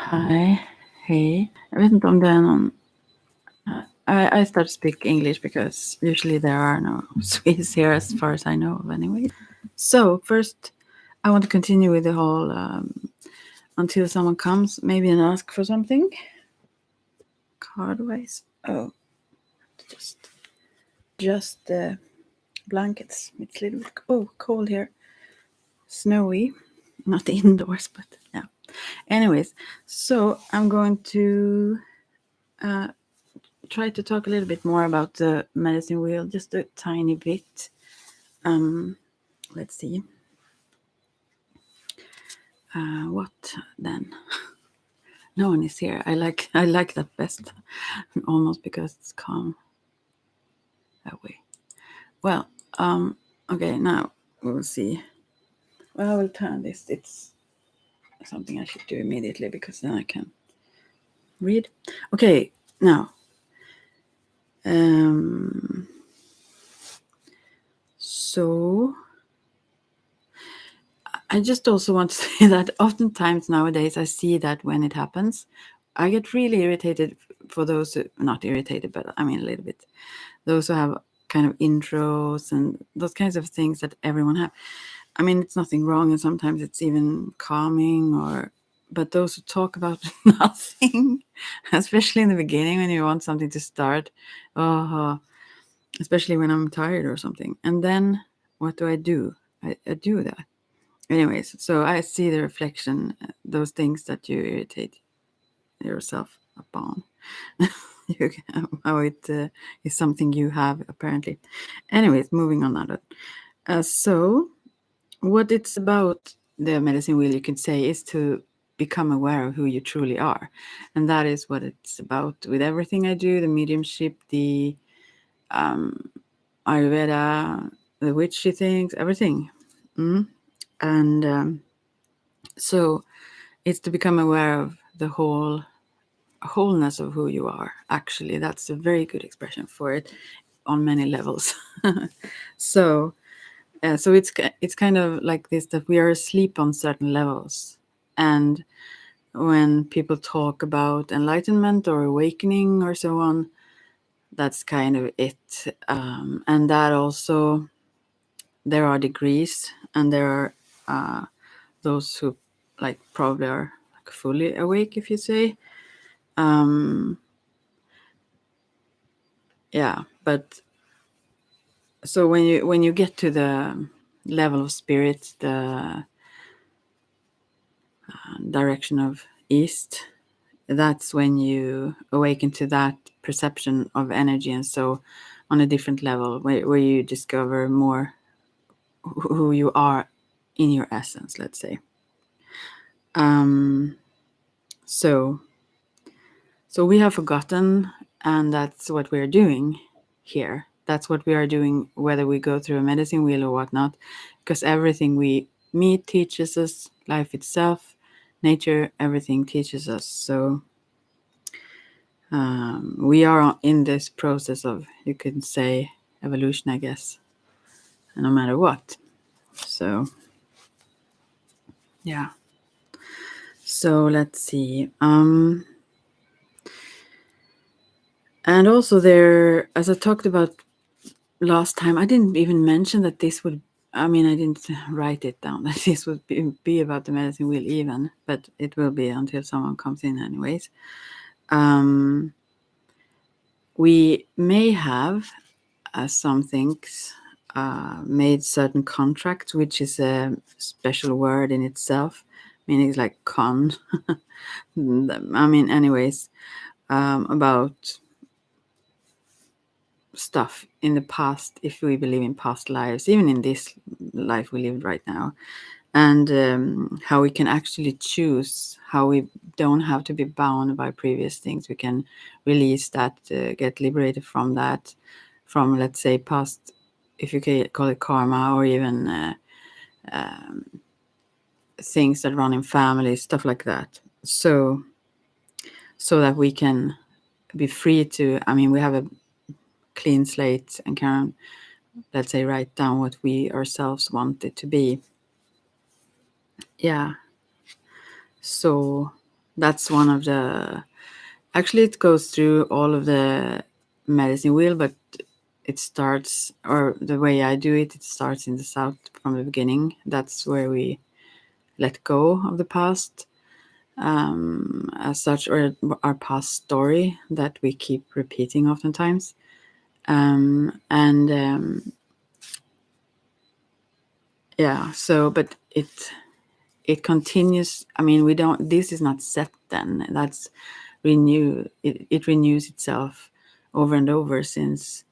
Hi, hej. Jag vet inte om det är någon... I start to speak English because usually there are no Swedes here as far as I know of anyway. So first I want to continue with the whole until someone comes maybe and ask for something. Cardwise. Oh, just the blankets. It's a little bit cold here. Snowy. Not indoors, but yeah. Anyways, so I'm going to try to talk a little bit more about the medicine wheel, just a tiny bit. Let's see. What then? No one is here. I like that best, almost because it's calm that way. Well, okay. Now we'll see. Well, I will turn this. It's something I should do immediately because then I can read. Okay, now. So I just also want to say that oftentimes nowadays I see that when it happens, I get really irritated for those who, not irritated, but I mean a little bit, those who have kind of intros and those kinds of things that everyone have. I mean, it's nothing wrong, and sometimes it's even calming, but those who talk about nothing, especially in the beginning when you want something to start, especially when I'm tired or something. And then what do? I do that. Anyways, so I see the reflection, those things that you irritate yourself upon. How it is something you have apparently. Anyways, moving on now. So what it's about, the medicine wheel, you could say, is to become aware of who you truly are. And that is what it's about with everything I do, the mediumship, the Ayurveda, the witchy things, everything. And so it's to become aware of the wholeness of who you are. Actually, that's a very good expression for it on many levels. So it's kind of like this, that we are asleep on certain levels. And when people talk about enlightenment or awakening or so on, that's kind of it. And that also, there are degrees, and there are those who like probably are like fully awake, if you say. Yeah, but so when you get to the level of spirit, the direction of east, that's when you awaken to that perception of energy, and so on a different level where you discover more who you are in your essence, let's say. So we have forgotten, and that's what we're doing here. That's what we are doing, whether we go through a medicine wheel or whatnot, because everything we meet teaches us, life itself, nature, everything teaches us. So we are in this process of, you can say, evolution, I guess, no matter what. So, yeah. So let's see. And also there, as I talked about last time, I didn't even mention that this would, I mean, I didn't write it down that this would be about the medicine wheel even, but it will be until someone comes in anyways. We may have some things made certain contracts, which is a special word in itself, meaning it's like con. I mean, anyways, about stuff in the past, if we believe in past lives, even in this life we live right now, and how we can actually choose, how we don't have to be bound by previous things. We can release that, get liberated from that, from, let's say, past, if you can call it karma, or even things that run in families, stuff like that. So that we can be free to, I mean, we have a clean slate and can, let's say, write down what we ourselves want it to be. Yeah. So That's one of the. Actually, it goes through all of the medicine wheel, but it starts, or the way I do it, it starts in the south from the beginning. That's where we let go of the past, as such, or our past story that we keep repeating oftentimes. And yeah, so, but it continues. I mean, we don't, this is not set then. That's it renews itself over and over, since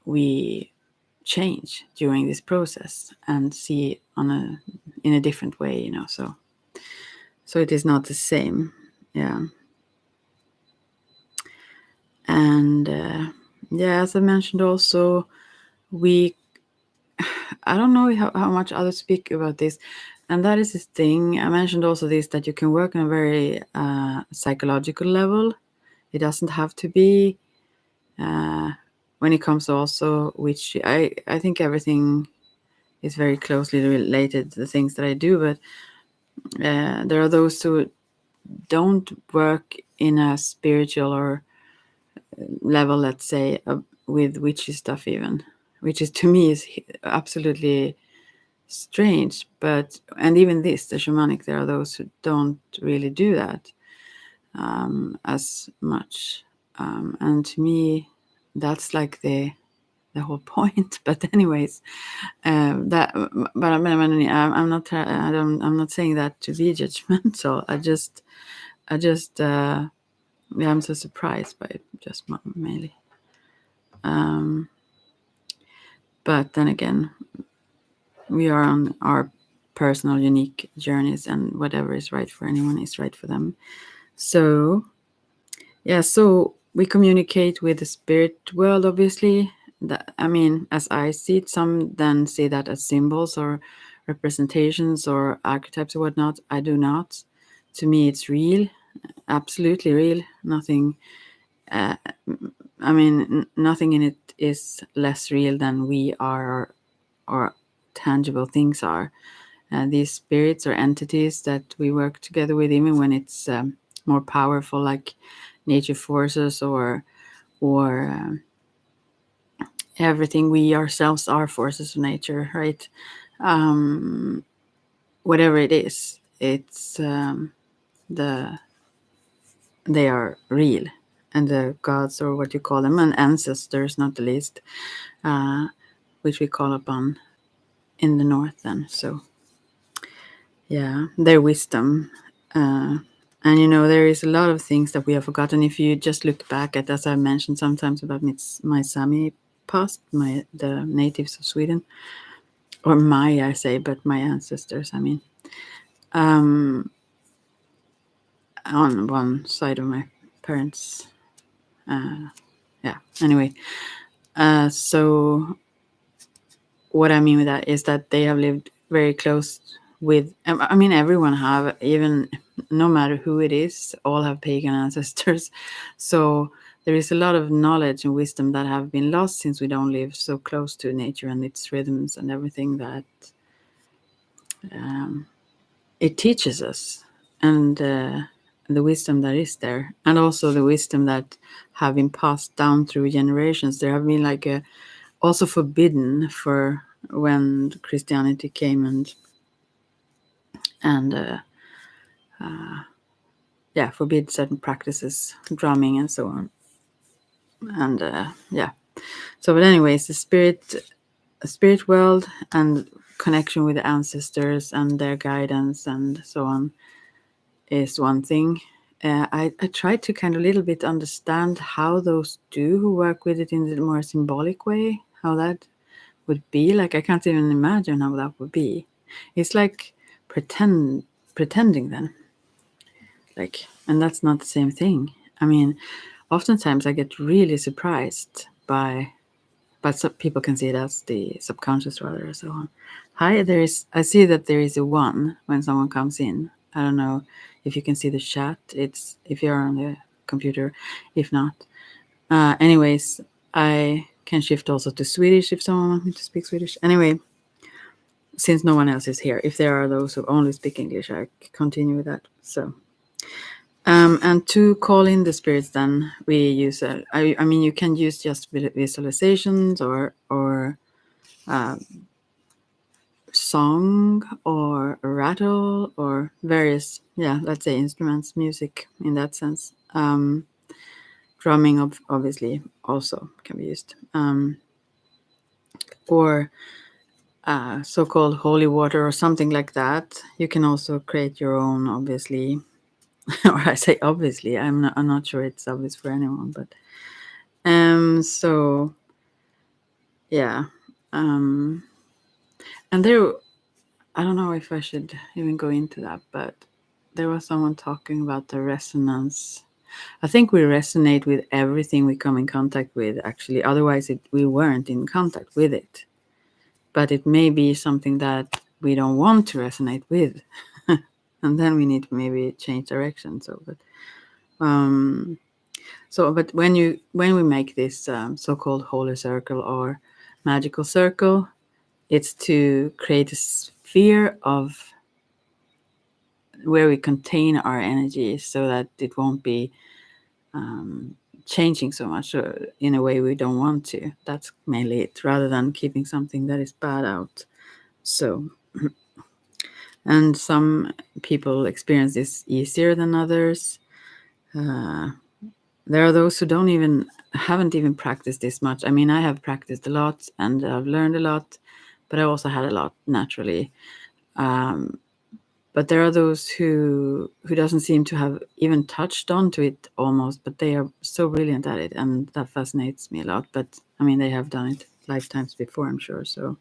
we change during this process and see on a in a different way, so it is not the same. Yeah. And yeah, as I mentioned also, we I don't know how much others speak about this, and that is this thing I mentioned also, this that you can work on a very psychological level. It doesn't have to be uh, when it comes to also, which I think everything is very closely related to the things that I do, but there are those who don't work in a spiritual or level, let's say, with witchy stuff even, which is to me is absolutely strange. But and even this, the shamanic, there are those who don't really do that as much, and to me, that's like the whole point. But anyways, that but I'm not I'm not saying that to be judgmental. I just yeah, I'm so surprised by it, just mainly. But then again, we are on our personal unique journeys, and whatever is right for anyone is right for them. So yeah, so we communicate with the spirit world, obviously. That, I mean, as I see it, some then see that as symbols or representations or archetypes or whatnot. I do not. To me, it's real, absolutely real. Nothing. Uh, I mean, nothing in it is less real than we are, or tangible things are. These spirits or entities that we work together with, even when it's more powerful, like nature forces, or everything, we ourselves are forces of nature, right? Whatever it is, it's the they are real, and the gods, or what you call them, and ancestors, not the least, uh, which we call upon in the north. Then, so yeah, their wisdom. And there is a lot of things that we have forgotten. If you just look back at, as I mentioned sometimes, about my Sami past, the natives of Sweden, or I say, but my ancestors, I mean, on one side of my parents. Yeah. Anyway, so what I mean with that is that they have lived very close with. I mean, everyone have, even no matter who it is, all have pagan ancestors. So there is a lot of knowledge and wisdom that have been lost, since we don't live so close to nature and its rhythms and everything that it teaches us, and the wisdom that is there, and also the wisdom that have been passed down through generations. There have been like also forbidden for when Christianity came, and yeah, forbid certain practices, drumming and so on, and yeah. So, but anyways, the spirit world and connection with the ancestors and their guidance and so on is one thing. I try to kind of a little bit understand how those do who work with it in the more symbolic way, how that would be. Like, I can't even imagine how that would be. It's like pretending then. Like, and that's not the same thing. I mean, oftentimes I get really surprised but some people can see it as the subconscious rather, so on. Hi, I see that there is a one when someone comes in. I don't know if you can see the chat. It's if you're on the computer. If not, anyways, I can shift also to Swedish if someone wants me to speak Swedish. Anyway, since no one else is here, if there are those who only speak English, I continue with that. So, and to call in the spirits, then we use I mean, you can use just visualizations or song or a rattle or various, yeah, let's say instruments, music in that sense. Drumming obviously also can be used, or so-called holy water or something like that. You can also create your own, obviously, or I say obviously. I'm not sure it's obvious for anyone, but so yeah, and there. I don't know if I should even go into that, but there was someone talking about the resonance. I think we resonate with everything we come in contact with, actually. Otherwise, we weren't in contact with it. But it may be something that we don't want to resonate with. And then we need to maybe change direction. But when we make this so-called holy circle or magical circle, it's to create a sphere of where we contain our energy so that it won't be changing so much in a way we don't want to. That's mainly it, rather than keeping something that is bad out. So, and some people experience this easier than others. There are those who haven't even practiced this much. I mean, I have practiced a lot and I've learned a lot, but I also had a lot naturally. But there are those who doesn't seem to have even touched onto it almost, but they are so brilliant at it, and that fascinates me a lot. But I mean, they have done it lifetimes before, I'm sure. So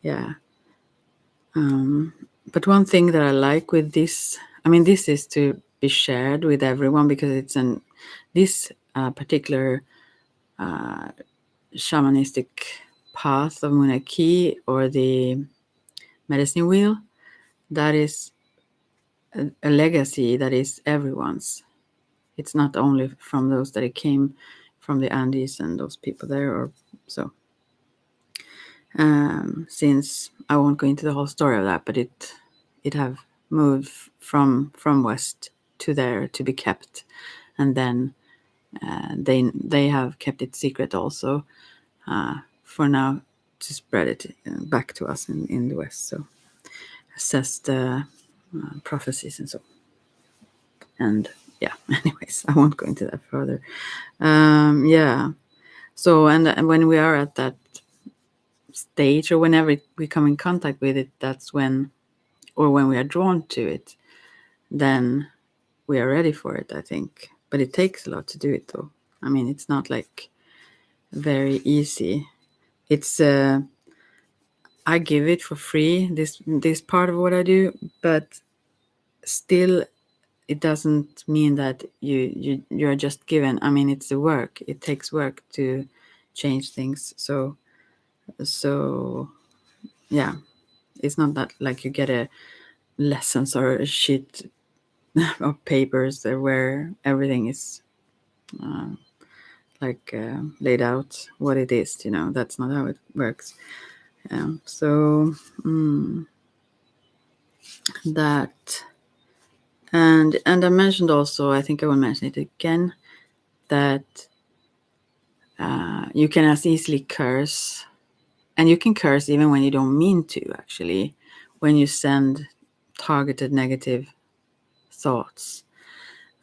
yeah. But one thing that I like with this, I mean, this is to be shared with everyone because it's this particular shamanistic path of Munaki or the medicine wheel, that is a legacy that is everyone's. It's not only from those that it came from the Andes and those people there, or so. Since I won't go into the whole story of that, but it have moved from west to there to be kept, and then they have kept it secret also for now to spread it back to us in the west. So assessed prophecies and so. And yeah, anyways, I won't go into that further. Yeah. So, and when we are at that stage, or whenever we come in contact with it, that's when, or when we are drawn to it, then we are ready for it, I think. But it takes a lot to do it, though. I mean, it's not like very easy. It's I give it for free, this part of what I do, but still it doesn't mean that you're just given. I mean, it's the work. It takes work to change things. So yeah, it's not that like you get a lessons or a sheet of papers where everything is laid out what it is. That's not how it works. So that and I mentioned also, I think I will mention it again, that you can as easily curse, and you can curse even when you don't mean to, actually, when you send targeted negative thoughts.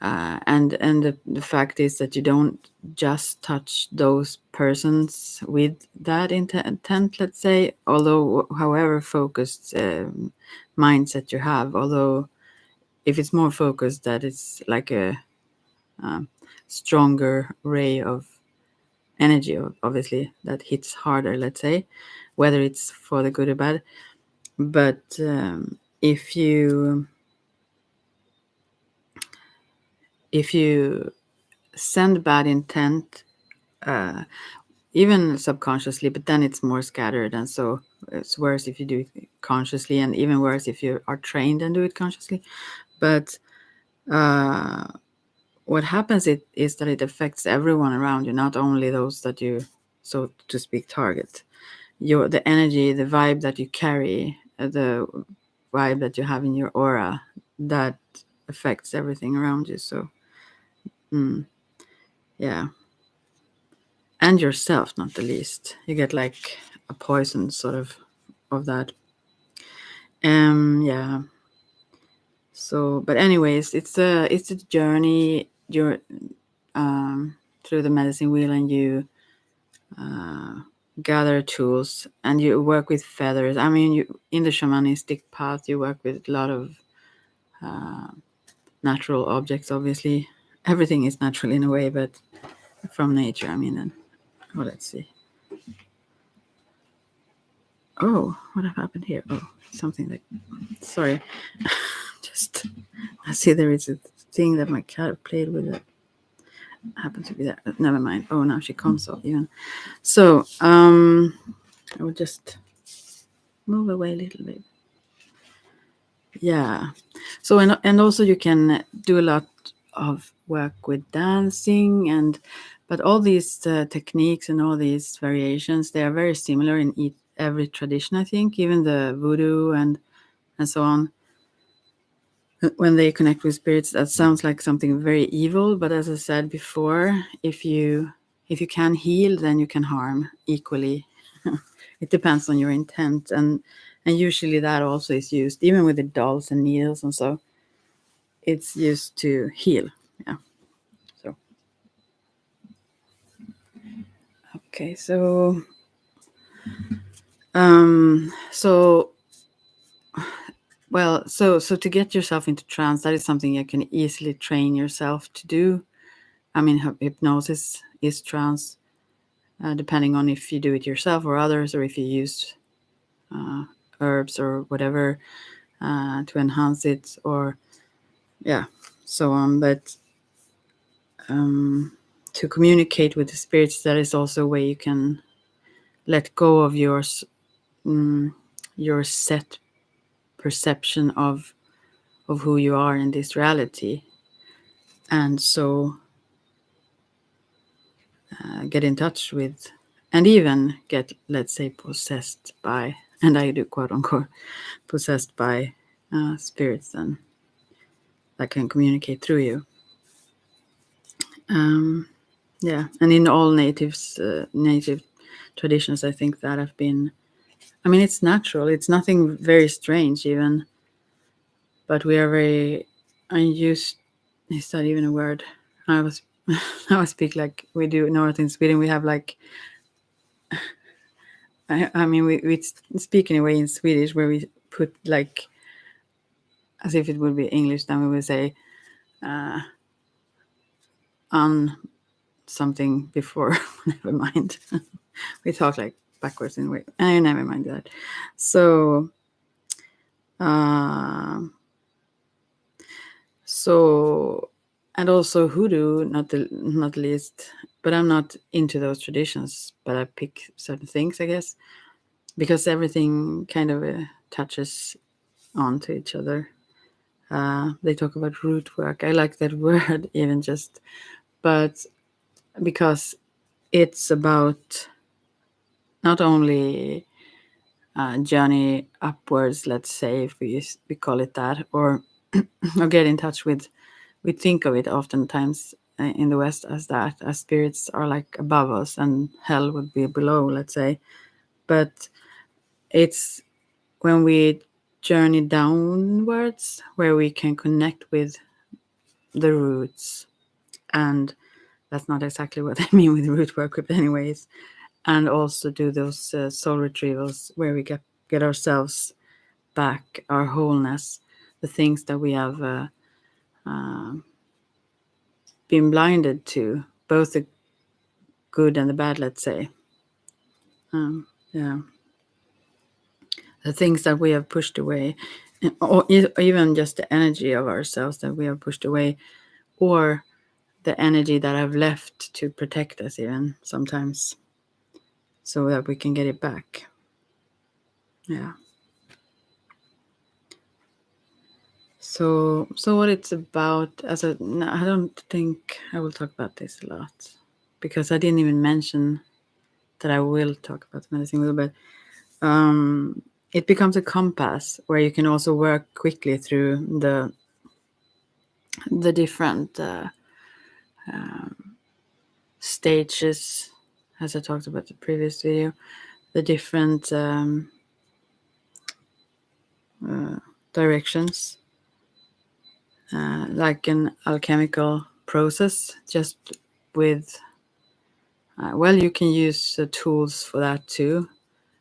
And the fact is that you don't just touch those persons with that intent, let's say, although however focused mindset you have, although if it's more focused, that it's like a stronger ray of energy, obviously, that hits harder, let's say, whether it's for the good or bad. But if you send bad intent, even subconsciously, but then it's more scattered, and so it's worse if you do it consciously, and even worse if you are trained and do it consciously. But what happens is that it affects everyone around you, not only those that you, so to speak, target. the energy, the vibe that you carry, the vibe that you have in your aura, that affects everything around you. So, yeah, and yourself, not the least. You get like a poison sort of that. Yeah. So, but anyways, it's a journey. You're through the medicine wheel, and you gather tools, and you work with feathers. I mean, you in the shamanistic path, you work with a lot of natural objects. Obviously, everything is natural in a way, but from nature. I mean, and let's see. Oh, what happened here? Oh, something like. Sorry, just I see there is a thing that my cat played with that happened to be there. Never mind. Oh, now she comes off even. So, I will just move away a little bit. Yeah. So, and also you can do a lot of work with dancing, but all these techniques and all these variations, they are very similar in every tradition, I think, even the voodoo and so on. When they connect with spirits, that sounds like something very evil, but as I said before, if you can heal, then you can harm equally. It depends on your intent, and usually that also is used even with the dolls and needles, and so it's used to heal. Yeah. So okay, so well, so to get yourself into trance, that is something you can easily train yourself to do. I mean, hypnosis is trance, depending on if you do it yourself or others, or if you use herbs or whatever to enhance it, or yeah, so on. But to communicate with the spirits, that is also a way you can let go of your set perception of who you are in this reality, and so get in touch with, and even get, let's say, possessed by, and I do quote unquote possessed by spirits and that can communicate through you. Yeah, and in all native traditions, I think that have been. I mean, it's natural. It's nothing very strange, even. But we are very unused. Is that even a word? I was. I speak like we do north in Sweden. We have like. I mean, we speak in a way in Swedish where we put like, as if it would be English. Then we would say, on something before. Never mind. We talk like backwards in a way. I never mind that. So, so, and also hoodoo, not least. But I'm not into those traditions. But I pick certain things, I guess, because everything kind of touches onto each other. They talk about root work. I like that word, even just, but because it's about not only journey upwards, let's say, if we call it that, or or get in touch with. We think of it oftentimes in the West as that, as spirits are like above us and hell would be below, let's say. But it's when we journey downwards where we can connect with the roots, and that's not exactly what I mean with root work, but anyways, and also do those soul retrievals where we get ourselves back, our wholeness, the things that we have been blinded to, both the good and the bad, let's say. Yeah, the things that we have pushed away, or even just the energy of ourselves that we have pushed away, or the energy that I've left to protect us, even sometimes, so that we can get it back. Yeah. So what it's about, I don't think I will talk about this a lot, because I didn't even mention that I will talk about the medicine wheel, but it becomes a compass where you can also work quickly through the different stages, as I talked about the previous video, the different directions, like an alchemical process, just with well, you can use tools for that too.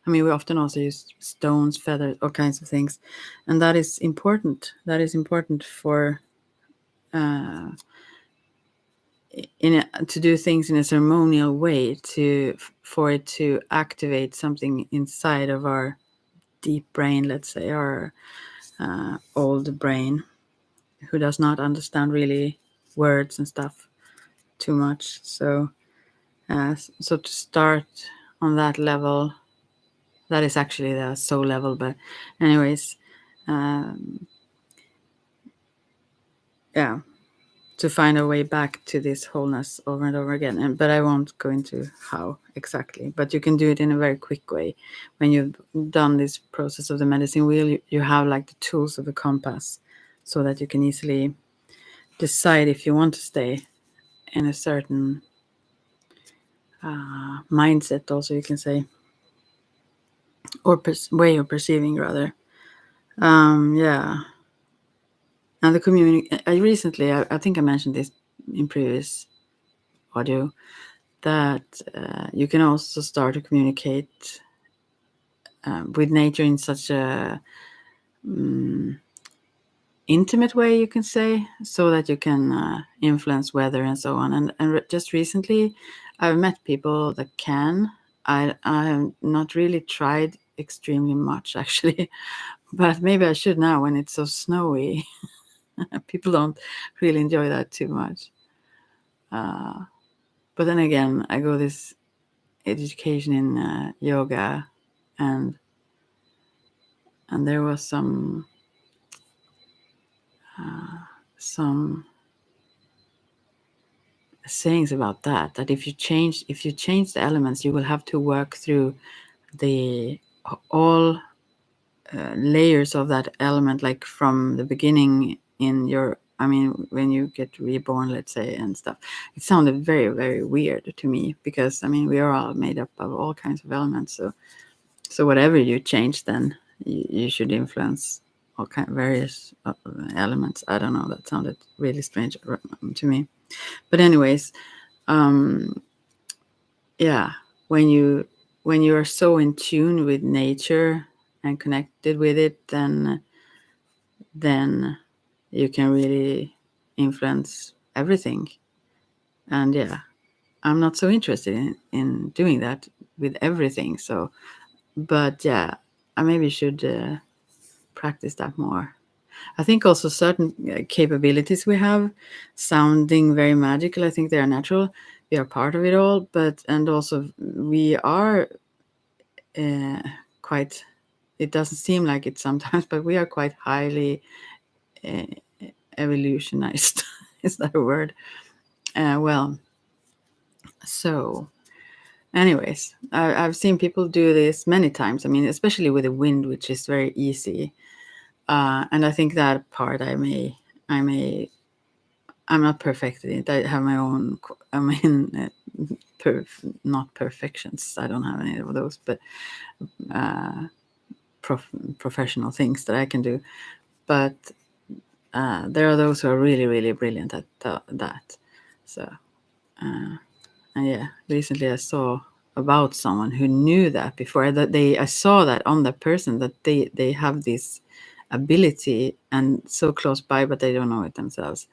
I mean, we often also use stones, feathers, all kinds of things, and that is important. That is important for to do things in a ceremonial way, for it to activate something inside of our deep brain, let's say, our old brain, who does not understand really words and stuff too much. So so to start on that level, that is actually the soul level, but anyways, yeah, to find a way back to this wholeness over and over again. But I won't go into how exactly, but you can do it in a very quick way. When you've done this process of the medicine wheel, you have like the tools of a compass, so that you can easily decide if you want to stay in a certain mindset, also, you can say, or way of perceiving, rather. Yeah. And the community, I think I mentioned this in previous audio, that you can also start to communicate with nature in such a intimate way, you can say, so that you can influence weather and so on. And just recently, I've met people that can. I have not really tried extremely much, actually, but maybe I should now when it's so snowy. People don't really enjoy that too much. But then again, I go this education in yoga, and there was some sayings about that if you change the elements, you will have to work through the all layers of that element, like from the beginning in your, I mean, when you get reborn, let's say, and stuff. It sounded very, very weird to me, because I mean, we are all made up of all kinds of elements, so whatever you change, then you should influence all kind of various elements. I don't know, that sounded really strange to me. But anyways, yeah, when you are so in tune with nature and connected with it, then you can really influence everything. And yeah, I'm not so interested in doing that with everything. So, but yeah, I maybe should practice that more. I think also certain capabilities we have, sounding very magical, I think they are natural. We are part of it all, and also we are quite, it doesn't seem like it sometimes, but we are quite highly evolutionized. Is that a word? Well, so anyways, I've seen people do this many times. I mean, especially with the wind, which is very easy. And I think that part I'm not perfect in it. I have my own, I mean, not perfections. I don't have any of those, but professional things that I can do. But there are those who are really, really brilliant at that. So, and yeah, recently I saw about someone who knew that before. I saw that on that person, that they have this ability and so close by, but they don't know it themselves.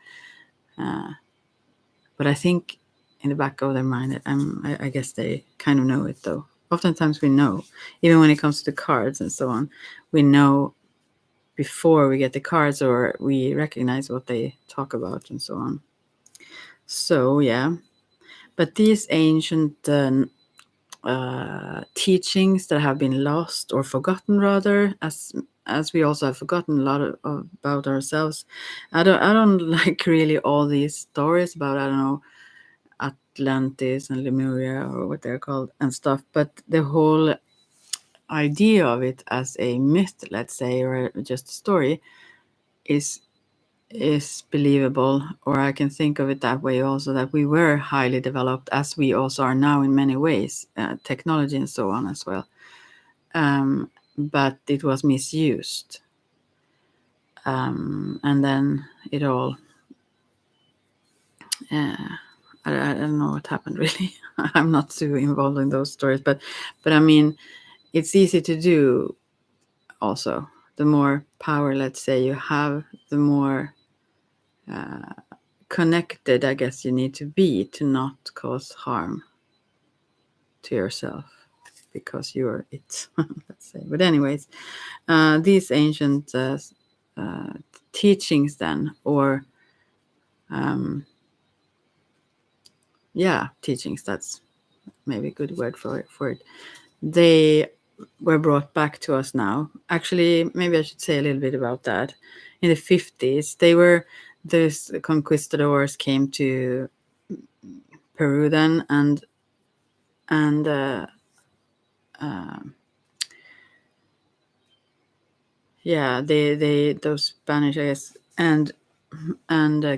But I think in the back of their mind, I guess they kind of know it, though. Oftentimes we know, even when it comes to cards and so on, we know before we get the cards, or we recognize what they talk about and so on. So yeah, but these ancient teachings that have been lost or forgotten, rather, as we also have forgotten a lot about ourselves. I don't like really all these stories about, I don't know, Atlantis and Lemuria, or what they're called, and stuff. But the whole idea of it as a myth, let's say, or just a story, is believable, or I can think of it that way also, that we were highly developed, as we also are now in many ways, technology and so on as well. But it was misused. And then it all, I don't know what happened really. I'm not too involved in those stories, but I mean, it's easy to do also. The more power, let's say, you have, the more connected, I guess, you need to be to not cause harm to yourself, because you're it, let's say. But anyways, these ancient teachings then, or teachings, that's maybe a good word for it. They were brought back to us now. Actually, maybe I should say a little bit about that. In the 50s, these conquistadors came to Peru then, and they those Spanish, I guess, and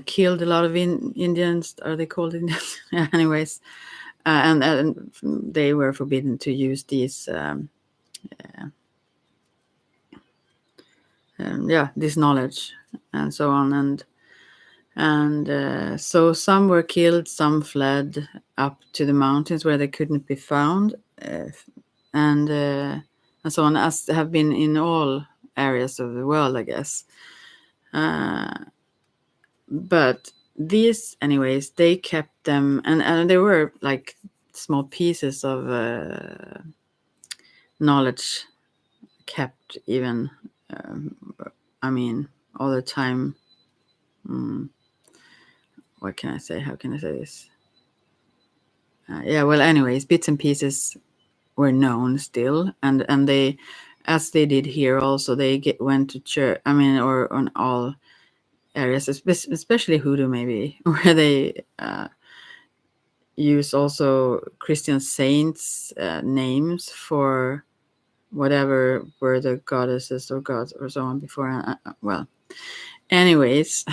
killed a lot of Indians. Are they called Indians? Anyways, and they were forbidden to use these this knowledge and so on, and so some were killed, some fled up to the mountains where they couldn't be found, and so on, as have been in all areas of the world, I guess. But these, anyways, they kept them, and there were like small pieces of knowledge kept, even I mean, all the time. What can I say? How can I say this? Well, anyways, bits and pieces were known still, and they, as they did here also, they went to church. I mean, or on all areas, especially Hoodoo, maybe, where they use also Christian saints names for whatever were the goddesses or gods or so on before. Well, anyways,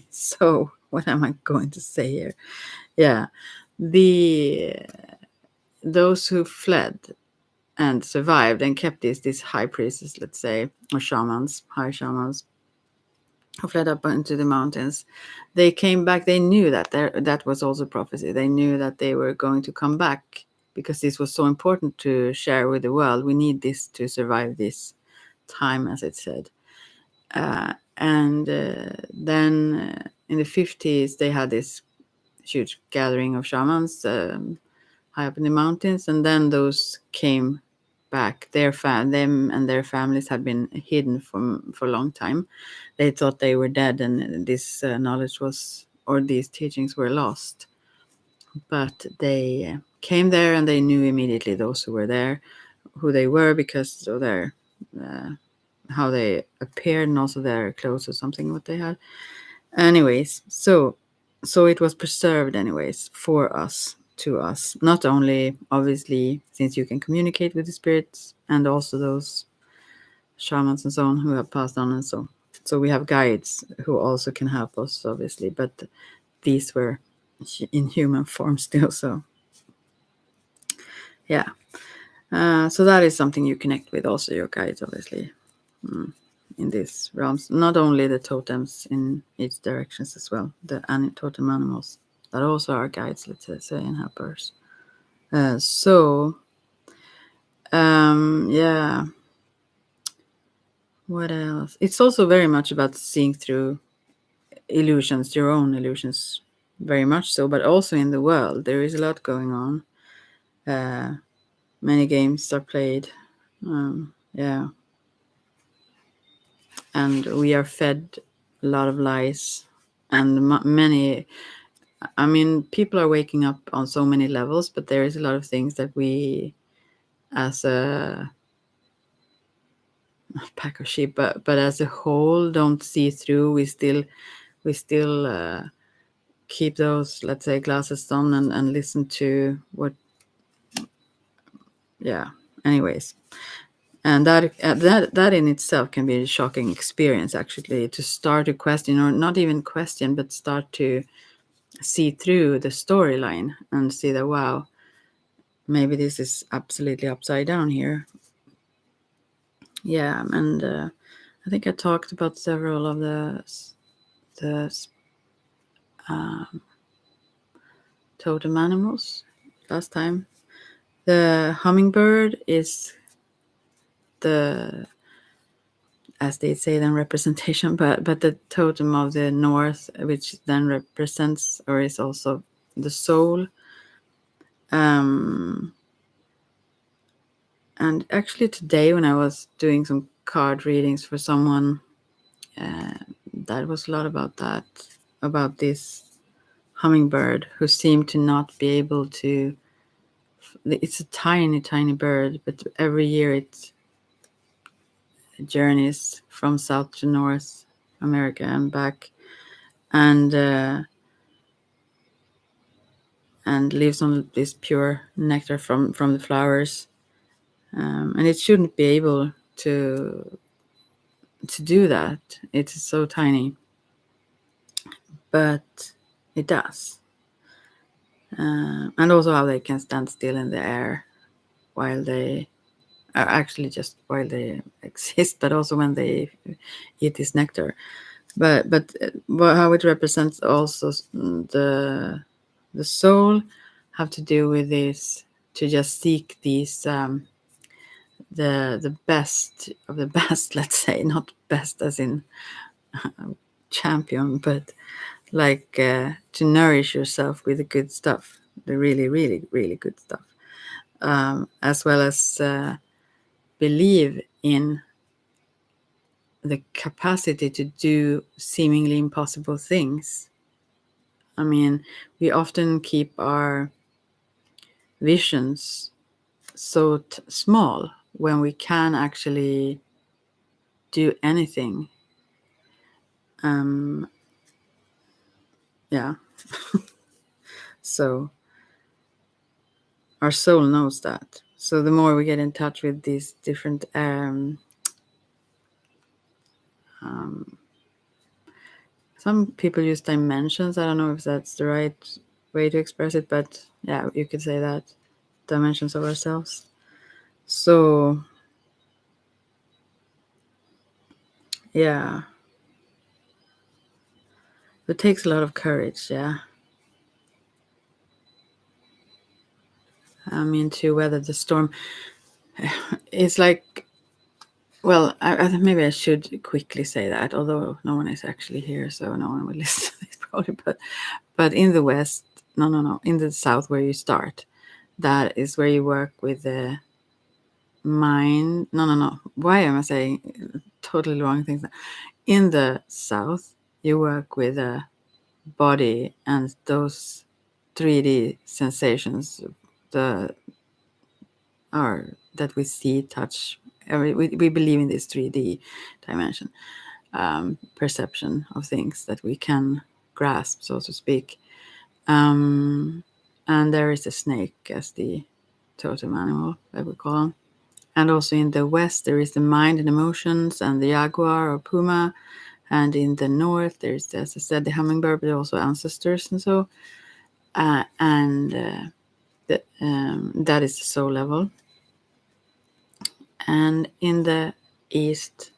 so what am I going to say here? Yeah, those who fled and survived and kept these high priests, let's say, or shamans, high shamans, who fled up into the mountains, they came back. They knew that that was also prophecy. They knew that they were going to come back, because this was so important to share with the world. We need this to survive this time, as it said. And then in the 50s, they had this huge gathering of shamans high up in the mountains, and then those came back. Them and their families had been hidden for a long time. They thought they were dead, and this knowledge was, or these teachings were lost. But they came there, and they knew immediately, those who were there, who they were, because of their how they appeared, and also their clothes or something what they had. Anyways, so it was preserved anyways for us, to us, not only obviously since you can communicate with the spirits, and also those shamans and so on who have passed on, and so we have guides who also can help us, obviously, but these were in human form still. So yeah, so that is something you connect with, also your guides, obviously, in these realms, not only the totems in each directions as well, the totem animals that also are guides, let's say, and helpers. Yeah, what else? It's also very much about seeing through illusions, your own illusions, very much so, but also in the world there is a lot going on. Many games are played, and we are fed a lot of lies, and many, I mean, people are waking up on so many levels, but there is a lot of things that we, as a pack of sheep, but as a whole, don't see through. We still keep those, let's say, glasses on and listen to what, yeah, anyways. And that in itself can be a shocking experience, actually, to start to question, or not even question, but start to see through the storyline and see that, wow, maybe this is absolutely upside down here. Yeah, and I think I talked about several of the totem animals last time. The hummingbird is the, as they say, then representation, but the totem of the north, which then represents, or is also the soul. And actually today, when I was doing some card readings for someone, that was a lot about that, about this hummingbird who seemed to not be able to. It's a tiny bird, but every year it journeys from South to North America and back, and lives on this pure nectar from the flowers, and it shouldn't be able to do that. It's so tiny, but it does. And also how they can stand still in the air while they are actually just while they exist, but also when they eat this nectar. But how it represents also the soul have to do with this, to just seek these the best of the best, let's say, not best as in champion, but like to nourish yourself with the good stuff, the really, really, really good stuff, as well as believe in the capacity to do seemingly impossible things. I mean, we often keep our visions so small when we can actually do anything. Yeah. So our soul knows that. So the more we get in touch with these different some people use dimensions. I don't know if that's the right way to express it, but yeah, you could say that, dimensions of ourselves. So yeah, it takes a lot of courage. Yeah, I mean, to weather the storm. It's like, well, maybe I should quickly say that, although no one is actually here, so no one will listen to this probably. But in the West, no, in the South, where you start, that is where you work with the mind. No. Why am I saying totally wrong things? In the South, you work with the body and those 3D sensations, the are that we see, touch. We believe in this 3D dimension, perception of things that we can grasp, so to speak. And there is a snake as the totem animal, that we call them. And also in the West, there is the mind and emotions and the jaguar or puma. And in the North, there's, as I said, the hummingbird, but also ancestors and so. That is the soul level. And in the East,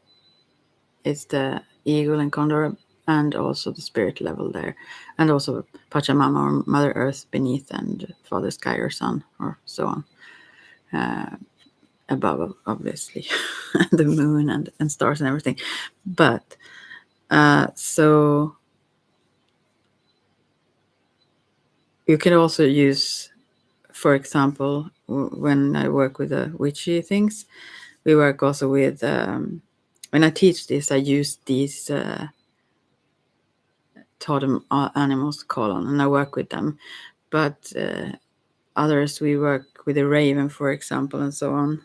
it's the eagle and condor, and also the spirit level there. And also Pachamama, or Mother Earth beneath, and Father Sky or Sun, or so on. Above, obviously, the moon and stars and everything. But so you can also use, for example, when I work with the witchy things, we work also with, when I teach this, I use these totem animals, colon, and I work with them. But others, we work with a raven, for example, and so on.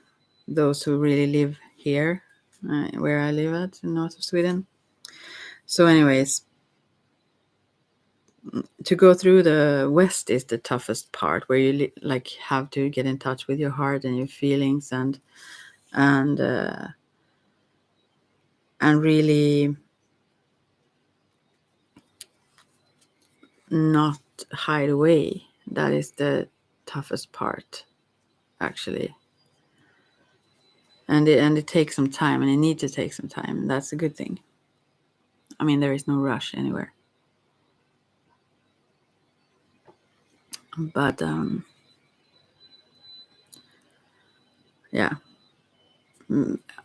Those who really live here, where I live at, in north of Sweden. So anyways, to go through the West is the toughest part, where you like have to get in touch with your heart and your feelings, and and really not hide away. That is the toughest part, actually. And it takes some time, and it needs to take some time. And that's a good thing. I mean, there is no rush anywhere. But yeah,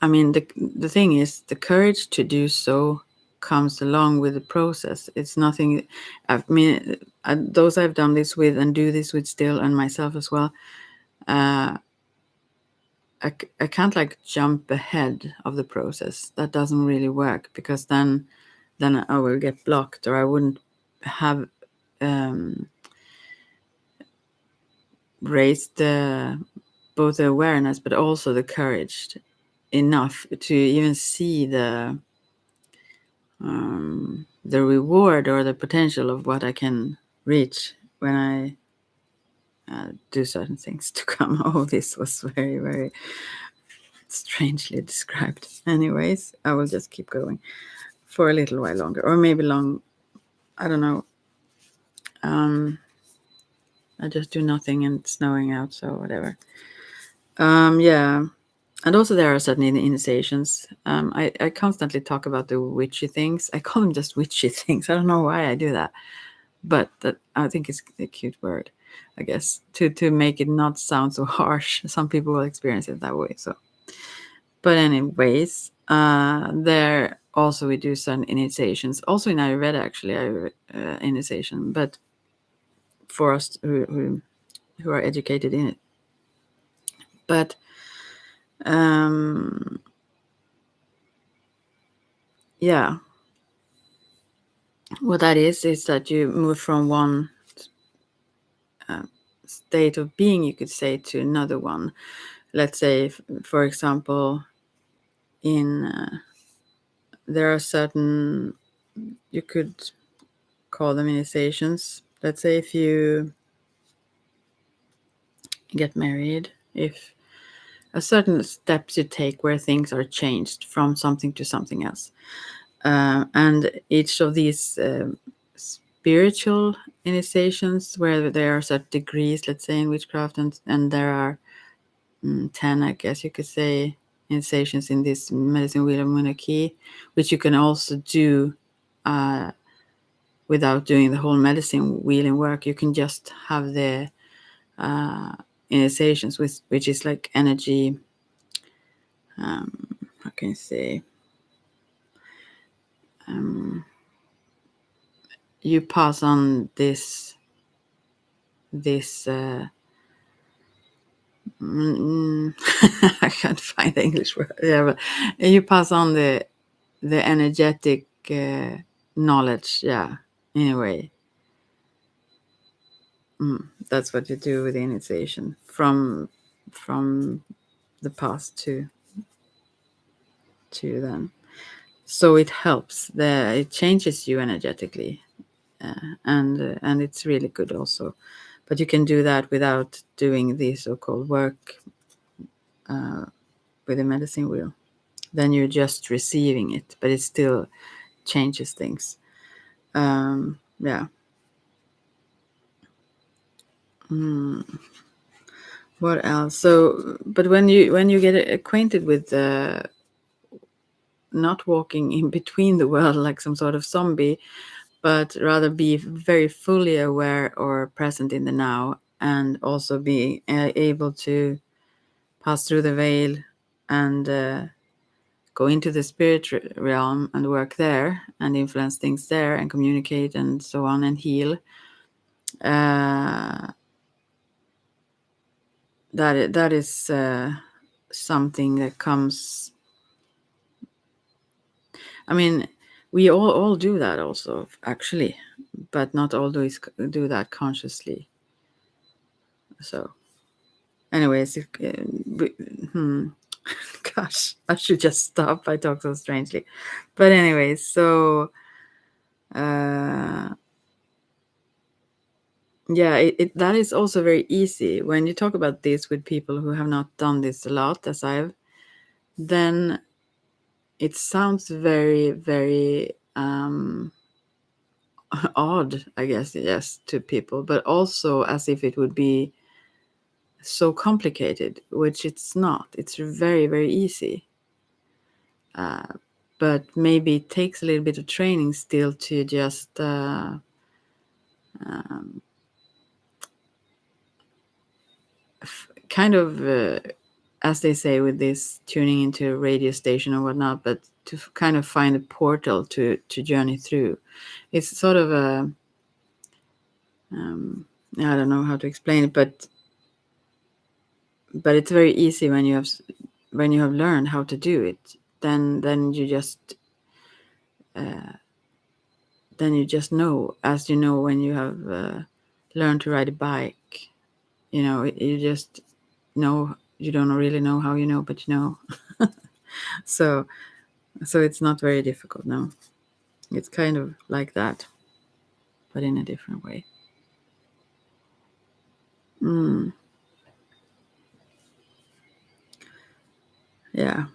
I mean, the thing is, the courage to do so comes along with the process. It's nothing. I mean, those I've done this with and do this with still, and myself as well. Uh, I can't like jump ahead of the process. That doesn't really work, because then I will get blocked, or I wouldn't have raised both the awareness but also the courage enough to even see the reward or the potential of what I can reach when I do certain things to come. Oh, this was very, very strangely described. Anyways, I will just keep going for a little while longer, or maybe long. I don't know. I just do nothing and it's snowing out, so whatever. Yeah. And also there are certain initiations. I constantly talk about the witchy things. I call them just witchy things. I don't know why I do that. But that, I think it's a cute word, I guess, to make it not sound so harsh. Some people will experience it that way. So, but anyways, there also we do some initiations. Also in Ayurveda, actually, initiation, but for us who are educated in it. But yeah, what that is that you move from one state of being, you could say, to another one. Let's say, for example, in there are certain, you could call them initiations. Let's say if you get married, if a certain steps you take where things are changed from something to something else, and each of these spiritual initiations, where there are certain degrees, let's say in witchcraft, and there are 10, I guess you could say, initiations in this medicine wheel of monarchy, which you can also do without doing the whole medicine wheeling work. You can just have the initiations, which is like energy. How can you say? You pass on this. I can't find the English word. Yeah, but you pass on the energetic knowledge. Yeah. Anyway, that's what you do with the initiation from the past to them. So it helps. It changes you energetically, and it's really good also. But you can do that without doing the so-called work with the medicine wheel. Then you're just receiving it, but it still changes things. Yeah. What else? So, but when you get acquainted with not walking in between the world like some sort of zombie, but rather be very fully aware or present in the now, and also be able to pass through the veil and go into the spirit realm and work there and influence things there and communicate and so on and heal. That is something that comes. I mean, we all do that also, actually, but not all do that consciously. So, anyways, gosh, I should just stop. I talk so strangely, but anyways, so Yeah, that is also very easy when you talk about this with people who have not done this a lot, as I've. Then it sounds very, very odd, I guess, yes, to people, but also as if it would be so complicated, which it's not. It's very, very easy. Uh, but maybe it takes a little bit of training still to just um, kind of, as they say with this tuning into a radio station or whatnot, but to kind of find a portal to journey through. It's sort of a, I don't know how to explain it, but it's very easy when you have learned how to do it. Then you just uh, then you just know, as you know, when you have learned to ride a bike. You know, you just know. You don't really know how you know, but you know. So it's not very difficult. No, it's kind of like that, but in a different way. Mm, yeah.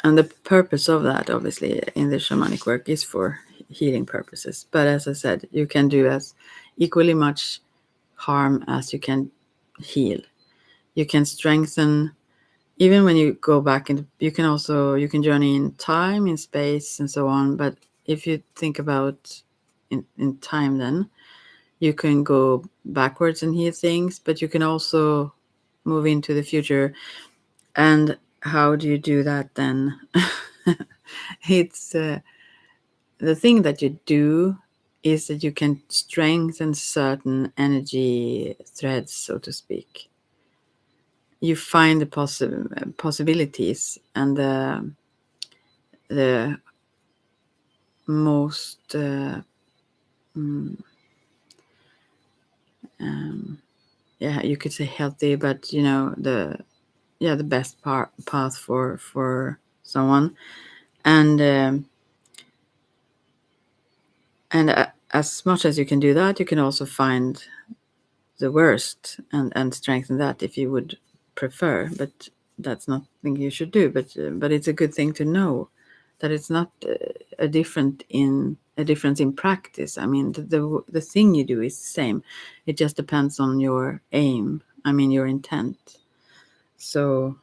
And the purpose of that, obviously, in the shamanic work is for healing purposes. But as I said, you can do as equally much harm as you can heal. You can strengthen, even when you go back into, you can journey in time, in space, and so on. But if you think about in time, then you can go backwards and heal things, but you can also move into the future. And how do you do that then? It's the thing that you do is that you can strengthen certain energy threads, so to speak. You find the possibilities and the most mm, yeah, you could say healthy, but you know, the best path for someone. And as much as you can do that, you can also find the worst and strengthen that if you would prefer. But that's not thing you should do. But it's a good thing to know that it's not a difference in practice. I mean, the thing you do is the same. It just depends on your aim. I mean, your intent. So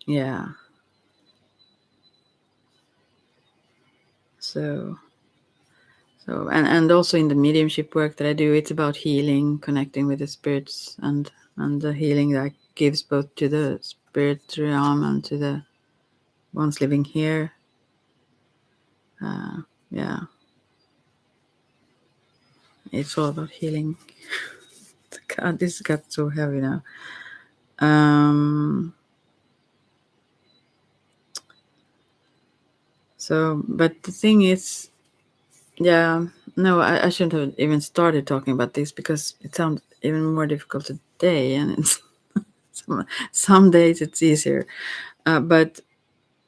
yeah. So and also in the mediumship work that I do, it's about healing, connecting with the spirits, and the healing that gives both to the spirit realm and to the ones living here. Yeah, it's all about healing. God, this got so heavy now. So, but the thing is, yeah, no, I shouldn't have even started talking about this because it sounds even more difficult today, and it's some days it's easier, but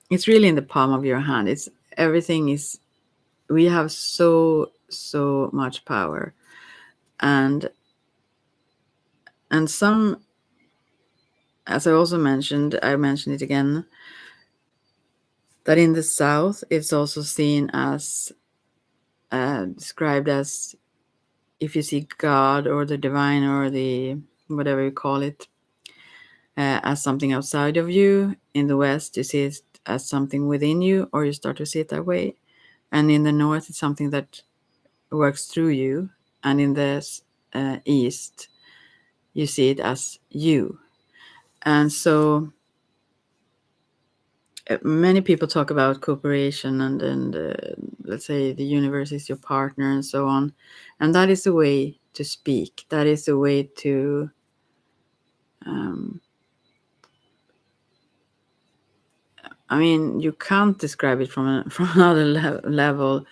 it's really in the palm of your hand. It's everything is. We have so much power, and some, as I also mentioned, I mentioned it again, that in the South it's also seen as described as, if you see God or the divine or the whatever you call it as something outside of you. In the West, you see it as something within you, or you start to see it that way. And in the North, it's something that works through you. And in the East, you see it as you. And so many people talk about cooperation and let's say the universe is your partner and so on. And that is a way to speak. That is a way to I mean, you can't describe it from another level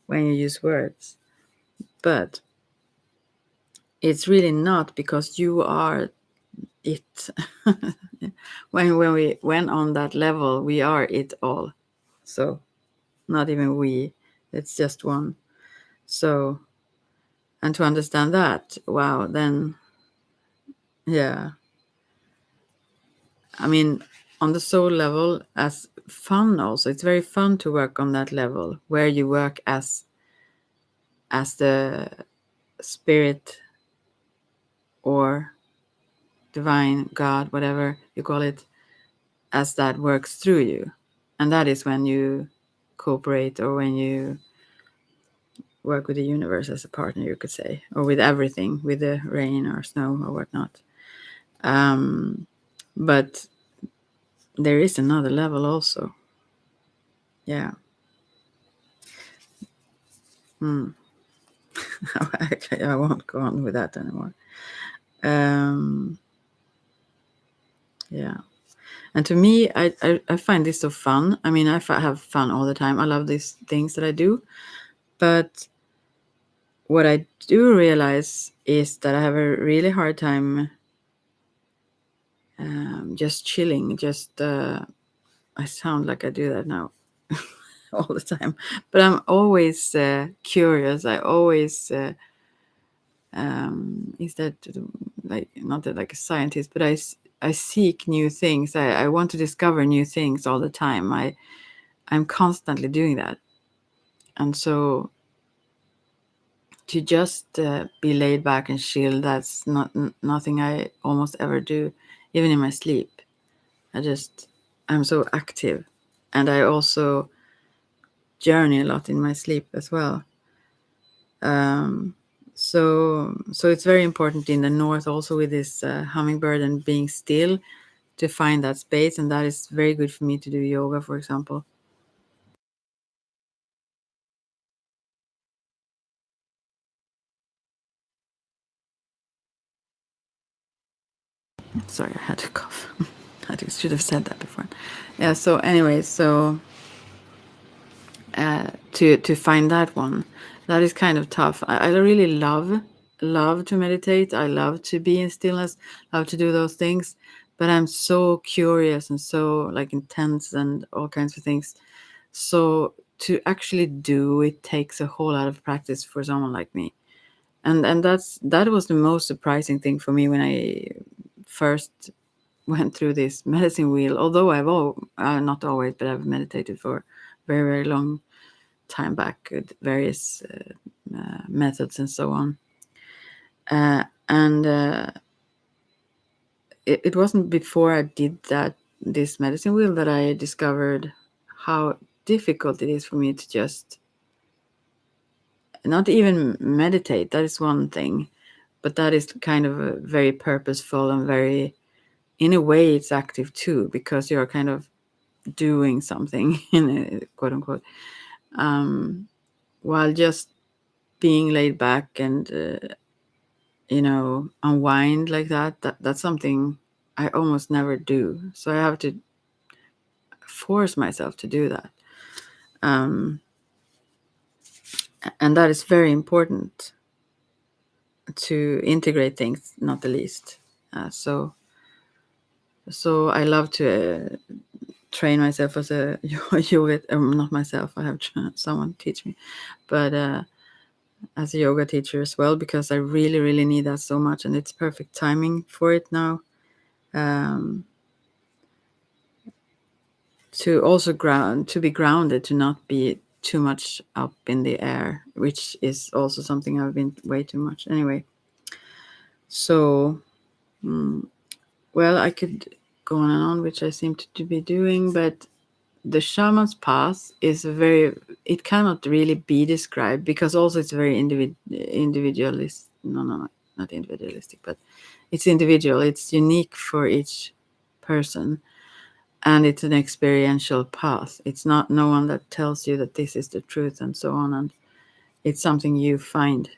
when you use words, but it's really not, because you are it. When we went on that level, we are it all. So not even we. It's just one. So, and to understand that, wow, then, yeah, I mean, on the soul level, as fun also, it's very fun to work on that level where you work as the spirit or divine God, whatever you call it, as that works through you. And that is when you cooperate, or when you work with the universe as a partner, you could say, or with everything, with the rain or snow or whatnot. But there is another level also. Yeah. Actually, I won't go on with that anymore. Um, yeah. And to me, I find this so fun. I mean, have fun all the time. I love these things that I do. But what I do realize is that I have a really hard time just chilling. I sound like I do that now all the time. But I'm always curious. I always, is that like, not that like a scientist, but I seek new things. I want to discover new things all the time. I'm constantly doing that. And so to just be laid back and chill, that's nothing I almost ever do, even in my sleep. I'm so active. And I also journey a lot in my sleep as well. So it's very important in the north also, with this hummingbird and being still, to find that space. And that is very good for me to do yoga, for example. Sorry, I had to cough. Should have said that before. Yeah. So anyway, to find that one, that is kind of tough. I really love to meditate. I love to be in stillness. Love to do those things. But I'm so curious and so like intense and all kinds of things. So to actually do it takes a whole lot of practice for someone like me. And that was the most surprising thing for me when I first went through this medicine wheel. Although not always, but I've meditated for very, very long time back with various methods and so on. And it wasn't before I did this medicine wheel that I discovered how difficult it is for me to just not even meditate. That is one thing, but that is kind of a very purposeful and very, in a way, it's active too, because you're kind of doing something in a, quote unquote, while just being laid back and unwind like that's something I almost never do. So I have to force myself to do that. And that is very important to integrate things, not the least. So I love to train myself as a yoga, not myself, I have someone teach me, but as a yoga teacher as well, because I really, really need that so much, and it's perfect timing for it now. To also to be grounded, to not be too much up in the air, which is also something I've been way too much anyway. So, well, I could go on and on, which I seem to be doing, but the shaman's path is it cannot really be described, because also it's very individualist. No, not individualistic, but it's individual. It's unique for each person. And it's an experiential path. It's not no one that tells you that this is the truth and so on. And it's something you find.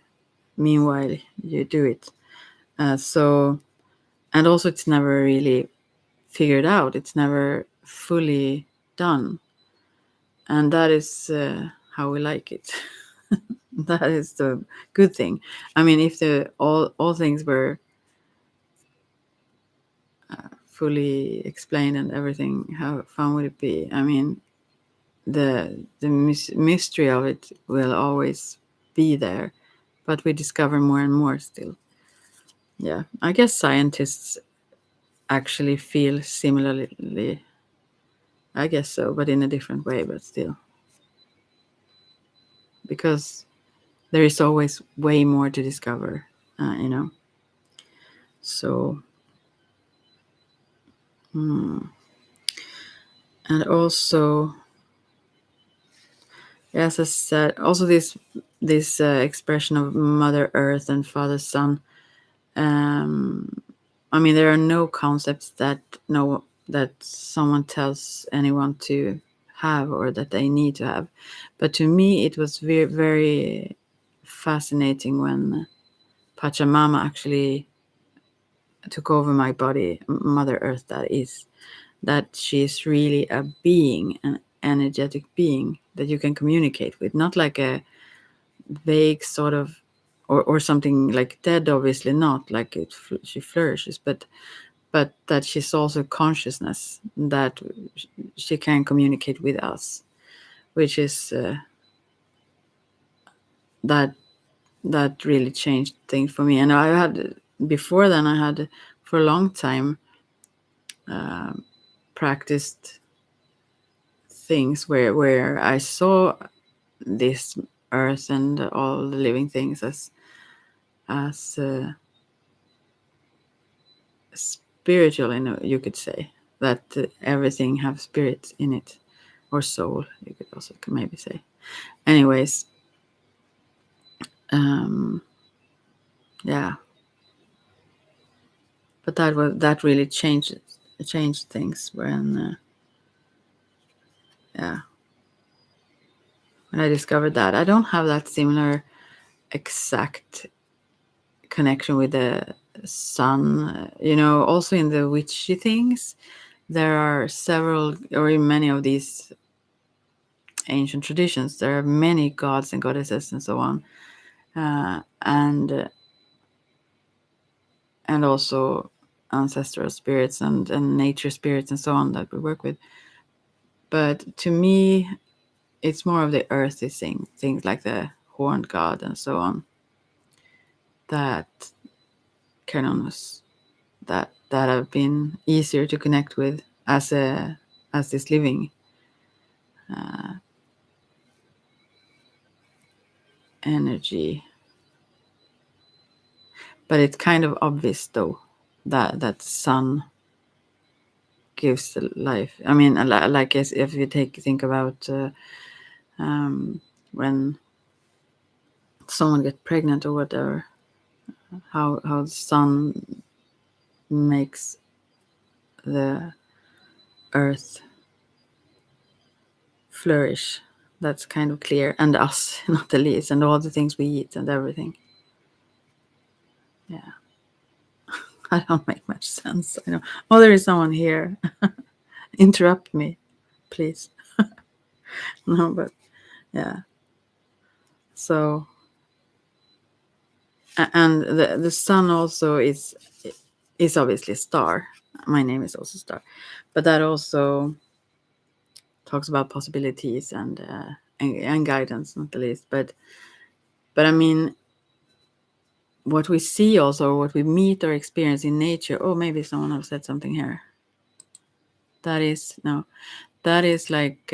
Meanwhile, you do it. And also it's never really figured out. It's never fully done. And that is how we like it. That is the good thing. I mean, if all things were fully explained and everything, how fun would it be? I mean, the mystery of it will always be there, but we discover more and more still. Yeah, I guess scientists actually feel similarly. I guess so, but in a different way, but still. Because there is always way more to discover, you know. So, and also, as I said, also this expression of Mother Earth and Father Sun. I mean, there are no concepts that someone tells anyone to have or that they need to have. But to me, it was very, very fascinating when Pachamama actually took over my body, Mother Earth, that she is really a being, an energetic being that you can communicate with, not like a vague sort of, or something like dead, obviously not, like she flourishes, but that she's also consciousness, that she can communicate with us, which is that that really changed things for me. And I had before then I had for a long time practiced things where I saw this earth and all the living things as spiritual, you could say, that everything have spirit in it, or soul, you could also maybe say. Anyways, yeah, but that really changed things yeah, when I discovered that. I don't have that similar exact connection with the sun. Also in the witchy things, there are several, or in many of these ancient traditions, there are many gods and goddesses and so on, and also ancestral spirits and nature spirits and so on that we work with. But to me, it's more of the earthy things like the horned god and so on, that canons that have been easier to connect with as this living energy. But it's kind of obvious though that sun gives the life. I mean, like as if you think about when someone gets pregnant or whatever, how the sun makes the earth flourish. That's kind of clear, and us, not the least, and all the things we eat and everything. Yeah. I don't make much sense. I know. Oh, there is someone here. Interrupt me, please. No, but yeah. So, and the sun also is obviously a star. My name is also Star, but that also talks about possibilities and guidance, not the least. But I mean, what we see also, what we meet or experience in nature. Oh, maybe someone else said something here. That is no, that is like.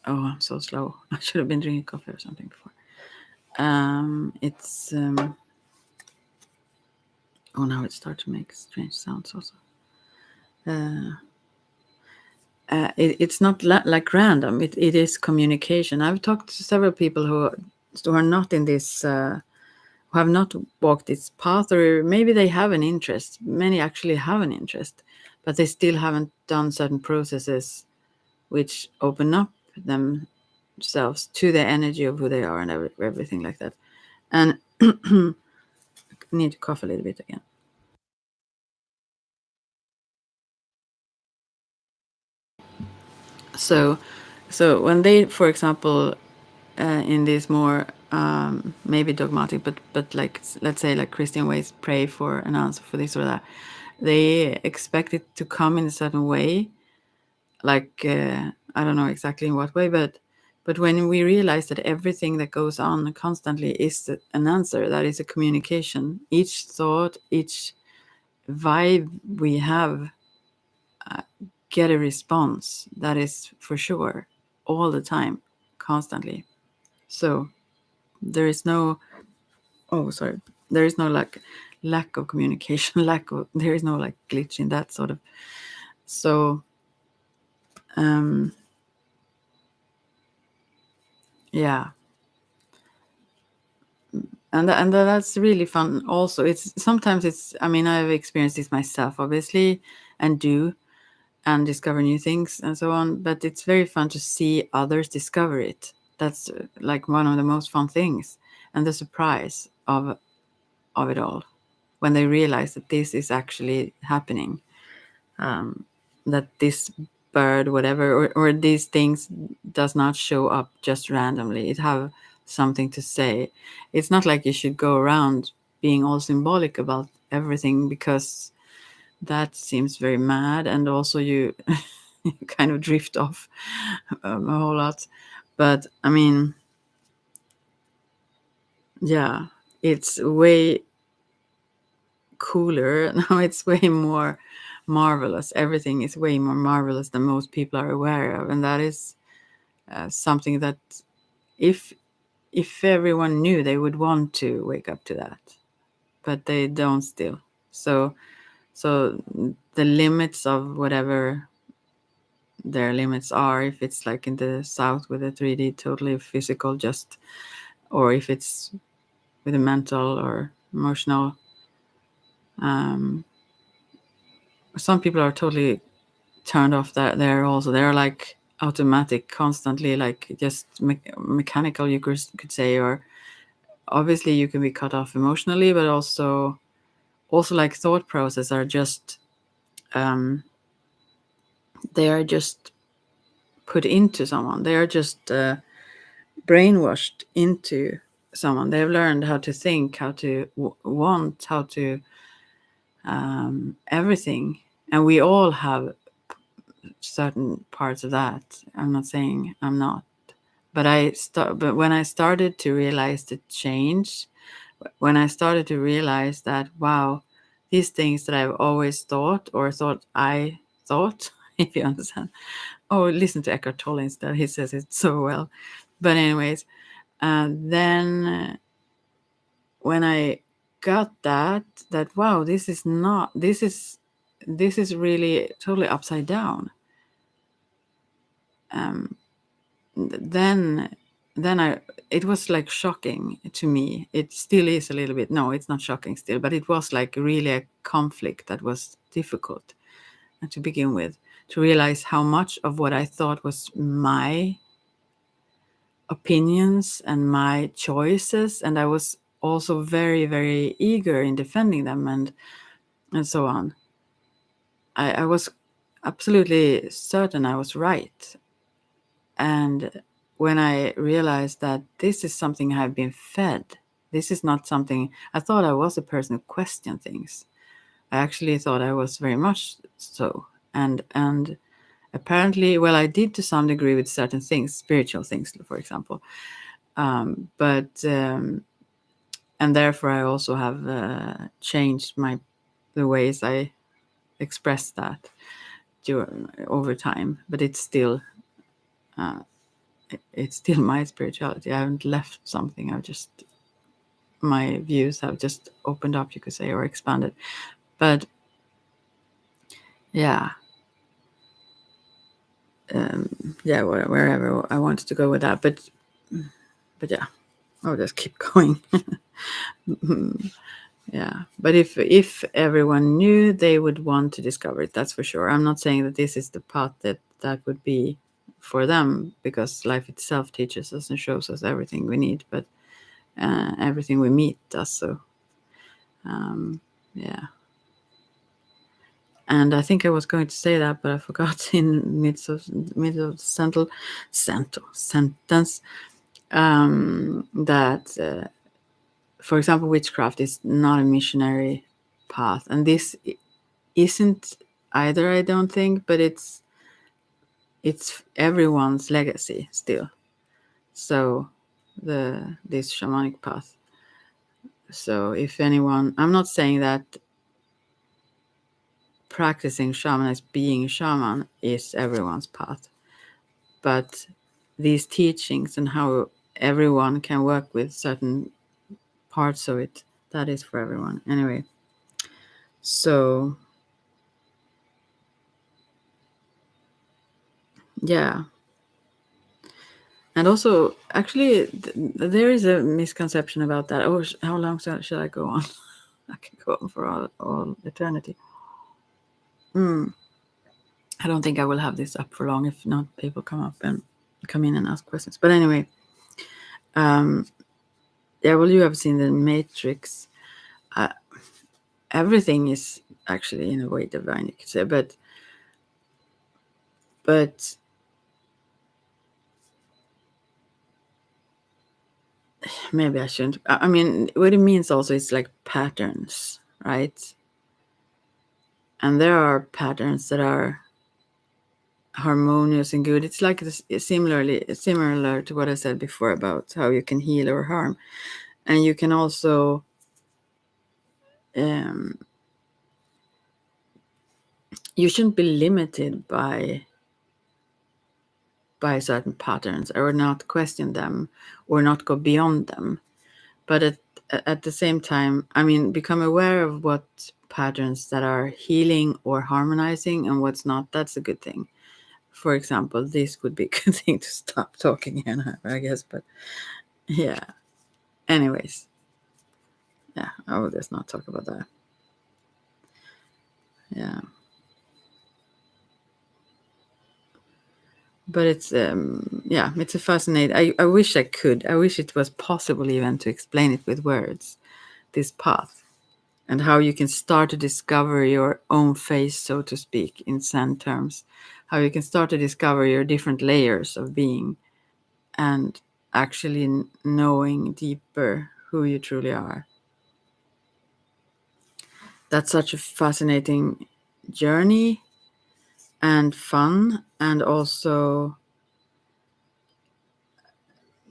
Oh, I'm so slow. I should have been drinking coffee or something before. It's oh, now it starts to make strange sounds also. It's not like random. It is communication. I've talked to several people who are not in this, who have not walked this path, or maybe they have an interest. Many actually have an interest, but they still haven't done certain processes which open up themselves to the energy of who they are and everything like that. And I need to cough a little bit again. So when they, for example, in these more maybe dogmatic, but like let's say like Christian ways, pray for an answer for this or that, they expect it to come in a certain way. Like I don't know exactly in what way, but But when we realize that everything that goes on constantly is an answer, that is a communication, each thought, each vibe we have get a response, that is for sure, all the time, constantly. So there is no, oh, sorry, there is no lack of communication, there is no like glitch in that sort of. So, um, yeah. And that's really fun also. It's sometimes it's, I mean, I've experienced this myself obviously, and discover new things and so on, but it's very fun to see others discover it. That's like one of the most fun things, and the surprise of it all when they realize that this is actually happening, that this bird whatever, or these things does not show up just randomly. It have something to say. It's not like you should go around being all symbolic about everything, because that seems very mad, and also you you kind of drift off a whole lot. But I mean, yeah, it's way cooler now. It's way more marvelous. Everything is way more marvelous than most people are aware of, and that is something that if everyone knew, they would want to wake up to that, but they don't still. So the limits of whatever their limits are, if it's like in the south with a 3D totally physical, just, or if it's with a mental or emotional, some people are totally turned off. That they're also, they're like automatic, constantly, like just mechanical, you could say. Or obviously you can be cut off emotionally, but also like thought process are just they are just put into someone. They are just brainwashed into someone. They've learned how to think, how to want, how to everything. And we all have certain parts of that. I'm not saying I'm not, but but when I started to realize the change, when I started to realize that, wow, these things that I've always thought, or thought I thought, if you understand. Oh, listen to Eckhart Tolle instead. He says it so well. But anyways, then when I got that wow, this is not, this is really totally upside down. Um, then it was like shocking to me. It still is a little bit. No, it's not shocking still, but it was like really a conflict that was difficult to begin with, to realize how much of what I thought was my opinions and my choices, and I was also very, very eager in defending them, and so on. I was absolutely certain I was right. And when I realized that this is something I've been fed, this is not something, I thought I was a person who questioned things. I actually thought I was very much so. And apparently, well, I did to some degree with certain things, spiritual things, for example. And therefore I also have changed the ways I express that over time. But it's still my spirituality. I haven't left something. I've just, my views have just opened up, you could say, or expanded. But yeah, yeah, wherever I wanted to go with that. But yeah, I'll just keep going. Yeah, but if everyone knew, they would want to discover it. That's for sure. I'm not saying that this is the path that would be for them, because life itself teaches us and shows us everything we need. But everything we meet does so. Yeah. And I think I was going to say that, but I forgot in mid of sentence, that, for example, witchcraft is not a missionary path, and this isn't either. I don't think, but it's everyone's legacy still. So this shamanic path. So if anyone, I'm not saying that practicing shaman as being a shaman is everyone's path, but these teachings and how everyone can work with certain parts of it, that is for everyone. Anyway, so yeah. And also, actually, there is a misconception about that. Oh, how long should I go on? I can go on for all eternity. I don't think I will have this up for long. If not, people come in and ask questions. But anyway, yeah. Well, you have seen the Matrix. Everything is actually in a way divine, you could say. But maybe I shouldn't. I mean, what it means also is like patterns, right? And there are patterns that are harmonious and good. It's like similar to what I said before about how you can heal or harm, and you can also you shouldn't be limited by certain patterns, or not question them, or not go beyond them. But at the same time, I mean, become aware of what patterns that are healing or harmonizing and what's not. That's a good thing. For example, this would be a good thing to stop talking here now, I guess. But yeah. Anyways, yeah, I will just not talk about that. Yeah. But it's yeah, it's a fascinating. I wish I could. I wish it was possible even to explain it with words, this path, and how you can start to discover your own face, so to speak, in Zen terms. How you can start to discover your different layers of being, and actually knowing deeper who you truly are. That's such a fascinating journey, and fun, and also,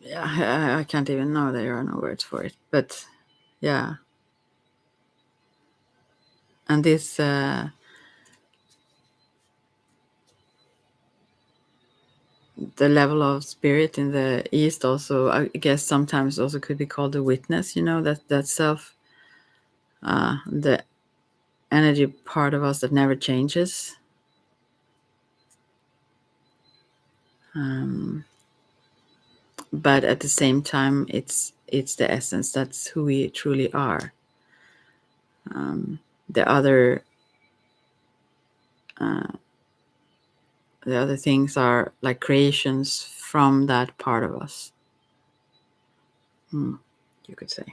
yeah, I can't even know, there are no words for it, but yeah. And this the level of spirit in the East also, I guess, sometimes also could be called a witness, that self, the energy part of us that never changes. But at the same time, it's the essence. That's who we truly are. The other the other things are like creations from that part of us. You could say.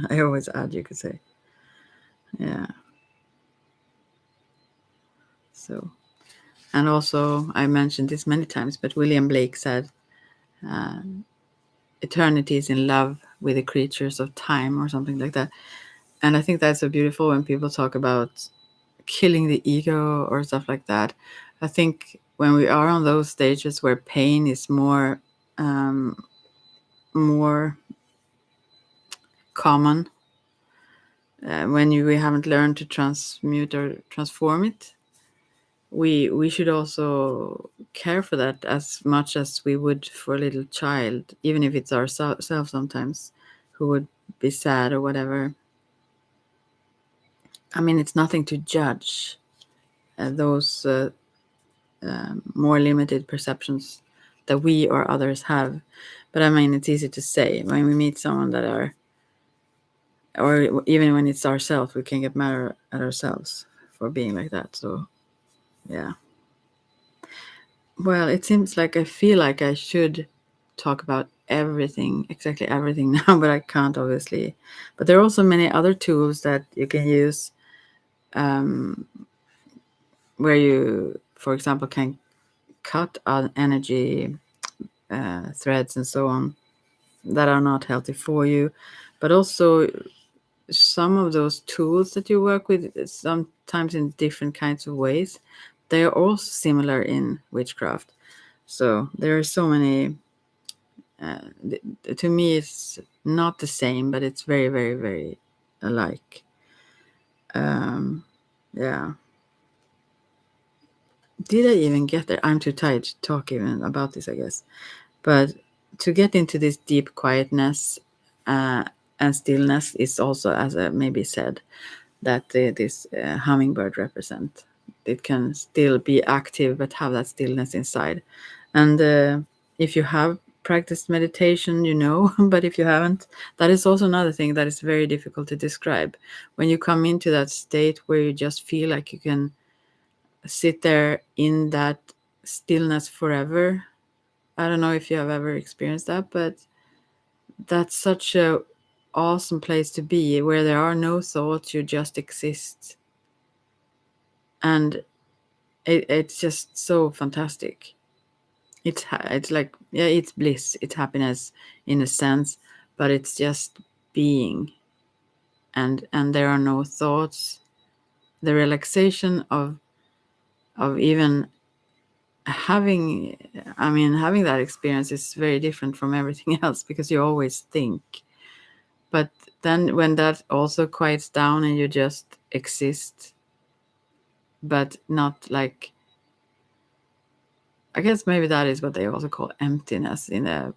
I always add, you could say. Yeah. So, and also, I mentioned this many times, but William Blake said, eternity is in love with the creatures of time, or something like that. And I think that's so beautiful when people talk about killing the ego or stuff like that. I think when we are on those stages where pain is more more common, when we haven't learned to transmute or transform it, we should also care for that as much as we would for a little child, even if it's ourselves sometimes, who would be sad or whatever. I mean, it's nothing to judge those more limited perceptions that we or others have. But I mean, it's easy to say when we meet someone that are, or even when it's ourselves, we can get mad at ourselves for being like that. So, yeah. Well, it seems like I feel like I should talk about everything, exactly everything now, but I can't, obviously. But there are also many other tools that you can use, where you, for example, can cut on energy threads and so on that are not healthy for you. But also, some of those tools that you work with, sometimes in different kinds of ways, they are also similar in witchcraft. So there are so many To me, it's not the same, but it's very, very, very alike. Yeah. Did I even get there? I'm too tired to talk even about this, I guess. But to get into this deep quietness and stillness is also, as I maybe said, that this hummingbird represent. It can still be active but have that stillness inside. And if you have practiced meditation, you know, but if you haven't, that is also another thing that is very difficult to describe. When you come into that state where you just feel like you can sit there in that stillness forever. I don't know if you have ever experienced that, but that's such a awesome place to be, where there are no thoughts, you just exist. And it's just so fantastic. It's like, yeah, it's bliss, it's happiness in a sense, but it's just being, and there are no thoughts. The relaxation of even having, having that experience is very different from everything else, because you always think. But then when that also quiets down and you just exist, but not like, I guess maybe that is what they also call emptiness in a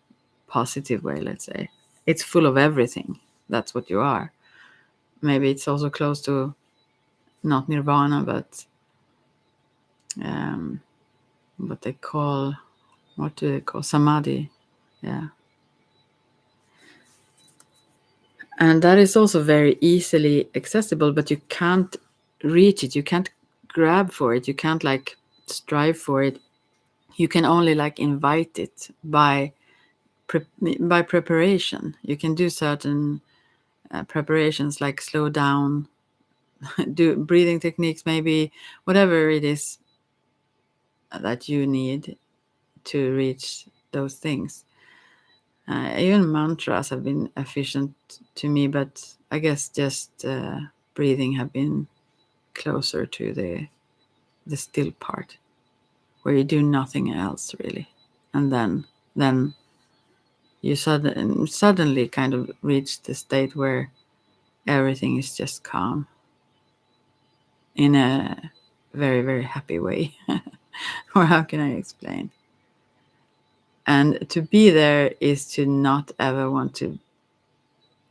positive way, let's say. It's full of everything. That's what you are. Maybe it's also close to not nirvana, but um, what they call, what do they call, samadhi? Yeah. And that is also very easily accessible, but you can't reach it. You can't grab for it. You can't like strive for it. You can only like invite it by preparation. You can do certain preparations, like slow down, do breathing techniques, maybe whatever it is that you need to reach those things. Even mantras have been efficient to me, but I guess just breathing have been closer to the still part, where you do nothing else really, and then you suddenly kind of reach the state where everything is just calm in a very, very happy way. Or how can I explain? And to be there is to not ever want to,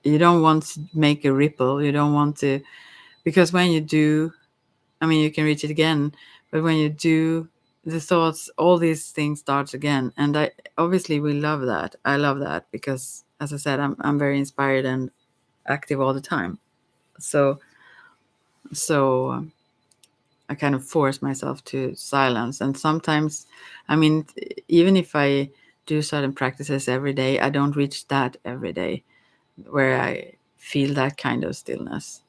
you don't want to make a ripple, you don't want to, because when you do, you can reach it again, but when you do, the thoughts, all these things starts again. And I obviously we love that. I love that because, as I said, I'm very inspired and active all the time. So I kind of force myself to silence. And sometimes, even if I do certain practices every day, I don't reach that every day where I feel that kind of stillness.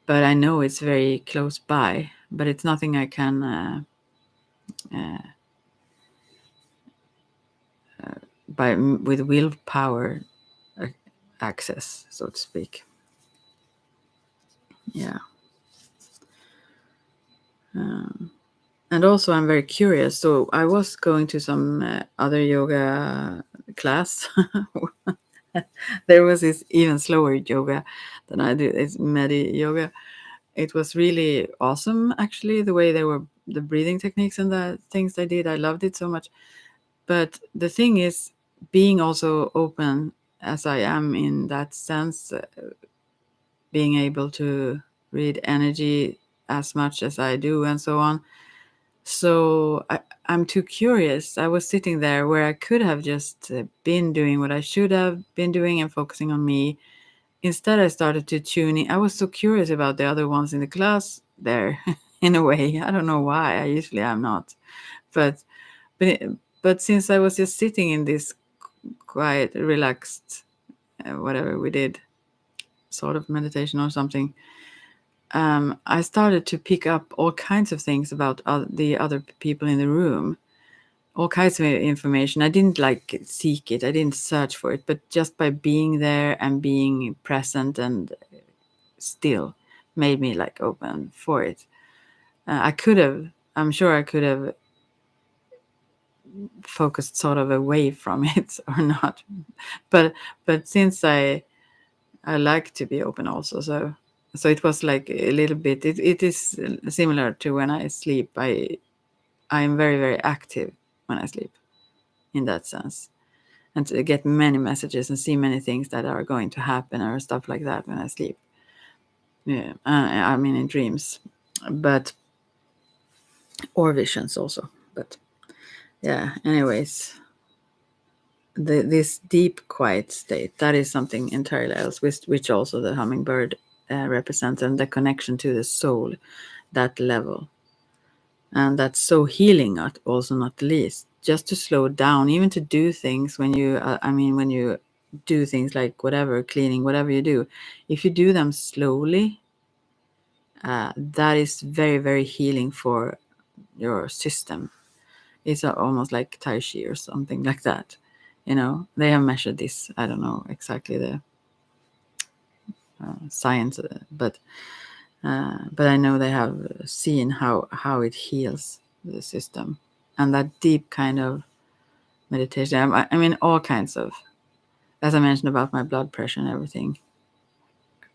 But I know it's very close by, but it's nothing I can uh, with willpower uh, access, so to speak. Yeah. And also, I'm very curious. So I was going to some other yoga class. There was this even slower yoga than I do. It's Medi yoga. It was really awesome, actually, the way they were, the breathing techniques and the things they did. I loved it so much. But the thing is, being also open as I am in that sense, being able to read energy as much as I do and so on. So I'm too curious. I was sitting there where I could have just been doing what I should have been doing and focusing on me. Instead, I started to tune in. I was so curious about the other ones in the class there, in a way. I don't know why. I usually am not. But but, but since I was just sitting in this quiet, relaxed, whatever we did, sort of meditation or something, I started to pick up all kinds of things about the other people in the room, all kinds of information. I didn't like seek it, I didn't search for it, but just by being there and being present and still made me like open for it. I could have, I'm sure I could have focused sort of away from it or not. But since I like to be open also, so it was like a little bit. It is similar to when I sleep. I am very very active when I sleep, in that sense, and to get many messages and see many things that are going to happen or stuff like that when I sleep. Yeah, I mean in dreams, but or visions also. But yeah, anyways, this deep quiet state, that is something entirely else, which also the hummingbird represents, and the connection to the soul, that level, and that's so healing. Also, not least, just to slow down, even to do things when you I mean when you do things like whatever, cleaning, whatever you do, if you do them slowly, that is very very healing for your system. It's almost like tai chi or something like that. They have measured this. I don't know exactly the science, but I know they have seen how it heals the system, and that deep kind of meditation. I mean, all kinds of, as I mentioned about my blood pressure and everything.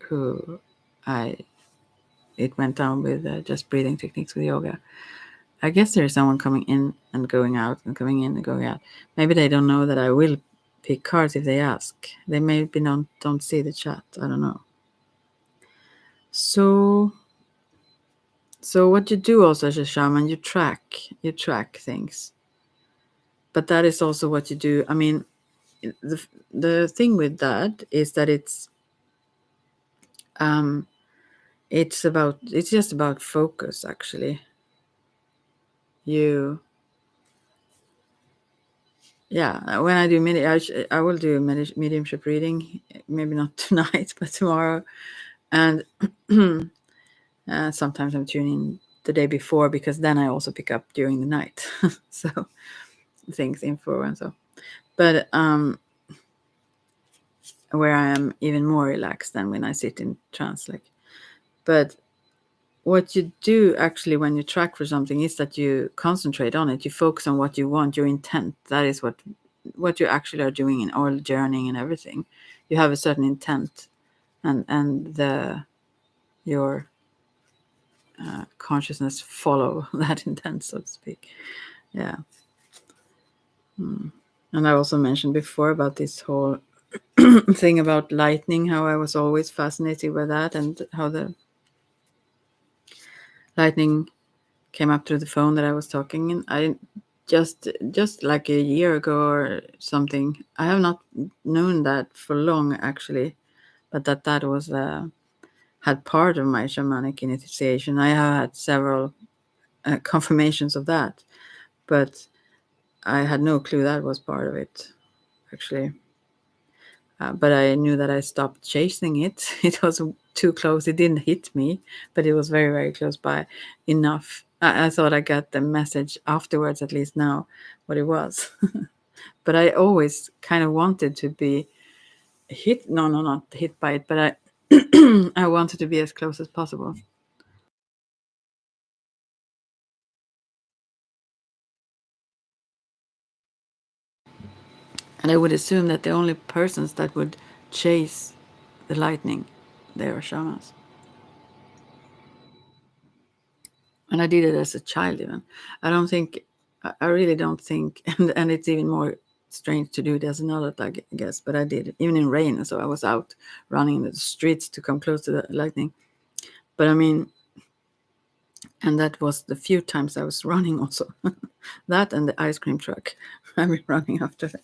Who I It went down with just breathing techniques with yoga. I guess there is someone coming in and going out and coming in and going out. Maybe they don't know that I will pick cards if they ask. They maybe don't see the chat. I don't know. So what you do also as a shaman, you track things. But that is also what you do. I mean, the thing with that is that um it's just about focus, actually. You Yeah, when I do I will do a mediumship reading, maybe not tonight, but tomorrow. And sometimes I'm tuning the day before, because then I also pick up during the night. So things, info and so. But where I am even more relaxed than when I sit in trance, like. But what you do actually when you track for something is that you concentrate on it. You focus on what you want, your intent. That is what you actually are doing in all journeying and everything. You have a certain intent, and your consciousness follow that intent, so to speak. Yeah. And I also mentioned before about this whole thing about lightning, how I was always fascinated by that, and how the lightning came up through the phone that I was talking in. I just like a year ago or something. I have not known that for long, actually, but that was had part of my shamanic initiation. I have had several confirmations of that, but I had no clue that was part of it, actually. But I knew that I stopped chasing it. It was too close. It didn't hit me, but it was very, very close by enough. I thought I got the message afterwards, at least now, what it was. But I always kind of wanted to be hit. No, no, not hit by it, but I wanted to be as close as possible. And I would assume that the only persons that would chase the lightning, they are shamans. And I did it as a child even. I really don't think, and it's even more strange to do it as an adult, I guess, but I did it even in rain. So I was out running in the streets to come close to the lightning. But I mean, and that was the few times I was running also. That and the ice cream truck. I've been running after it.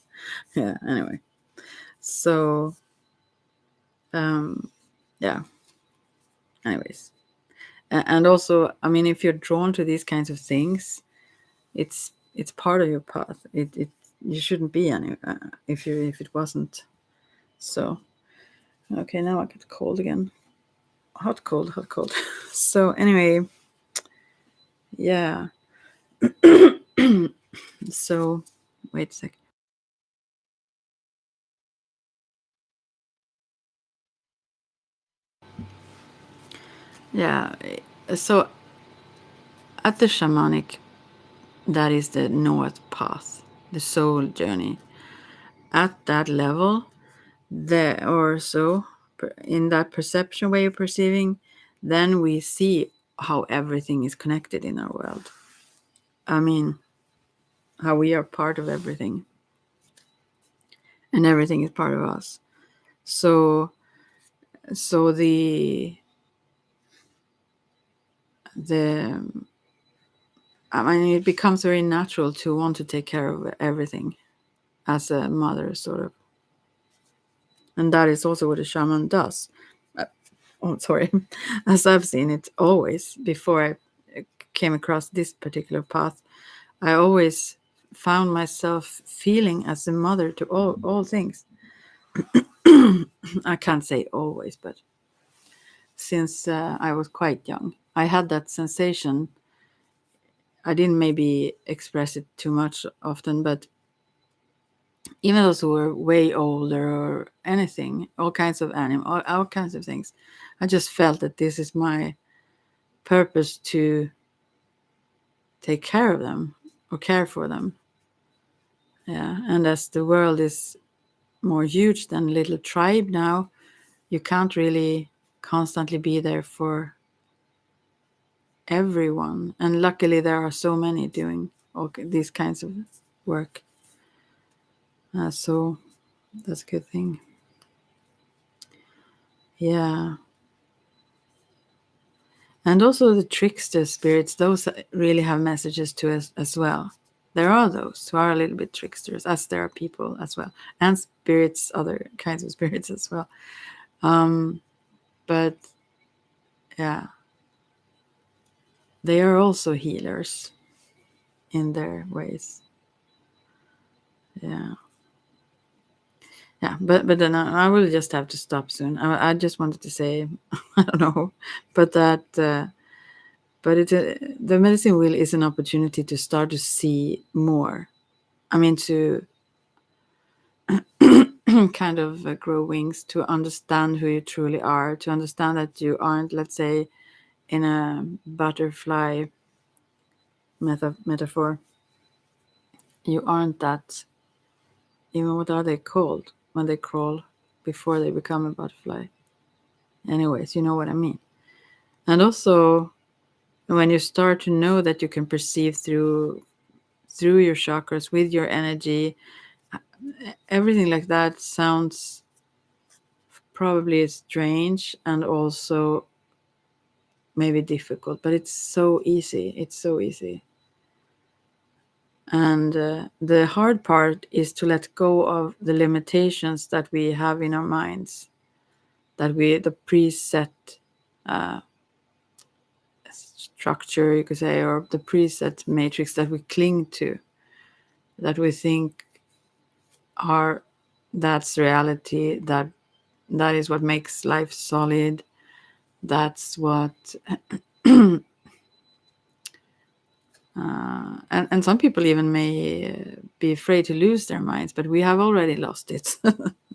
Yeah, anyway. So, yeah, anyways. And also, I mean, if you're drawn to these kinds of things, it's part of your path. It you shouldn't be any if it wasn't. So okay, now I get cold again. Hot cold, hot cold. So anyway, yeah. So wait a sec. Yeah. So at the shamanic, that is the north path. the soul journey. At that level, there or so, in that perception way of perceiving, then we see how everything is connected in our world. I mean, how we are part of everything, and everything is part of us. So, so the I mean, it becomes very natural to want to take care of everything as a mother, sort of, and that is also what a shaman does. Oh, sorry, as I've seen it always before I came across this particular path, I always found myself feeling as a mother to all things. I can't say always, but since I was quite young, I had that sensation. I didn't maybe express it too much often, but even those who were way older or anything, all kinds of animals, all kinds of things, I just felt that this is my purpose to take care of them or care for them. Yeah, and as the world is more huge than a little tribe now, you can't really constantly be there for everyone. And luckily, there are so many doing all these kinds of work. So that's a good thing. Yeah. And also the trickster spirits, those really have messages to us as well. There are those who are a little bit tricksters, as there are people as well, and spirits, other kinds of spirits as well. But yeah, they are also healers in their ways. Yeah. Yeah, but then I will just have to stop soon. I just wanted to say, I don't know, but that but the medicine wheel is an opportunity to start to see more. I mean, to kind of grow wings, to understand who you truly are, to understand that you aren't, let's say, in a butterfly metaphor, you aren't that. Even what are they called when they crawl before they become a butterfly? Anyways, you know what I mean. And also, when you start to know that you can perceive through your chakras with your energy, everything like that sounds probably strange and also maybe difficult, but it's so easy. It's so easy. And the hard part is to let go of the limitations that we have in our minds, that the preset uh, structure, you could say, or the preset matrix that we cling to, that we think are that's reality, that is what makes life solid, that's what and some people even may be afraid to lose their minds, but we have already lost it.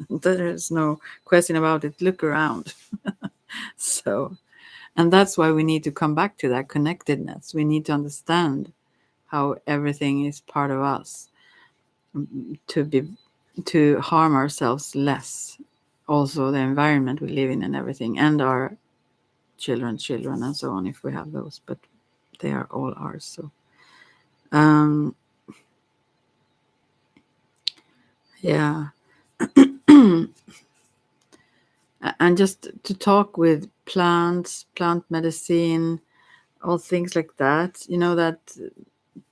There's no question about it. Look around. So, and that's why we need to come back to that connectedness. We need to understand how everything is part of us, to harm ourselves less. Also, the environment we live in and everything, and our children, and so on, if we have those. But they are all ours. So, yeah. And just to talk with plants, plant medicine, all things like that. You know that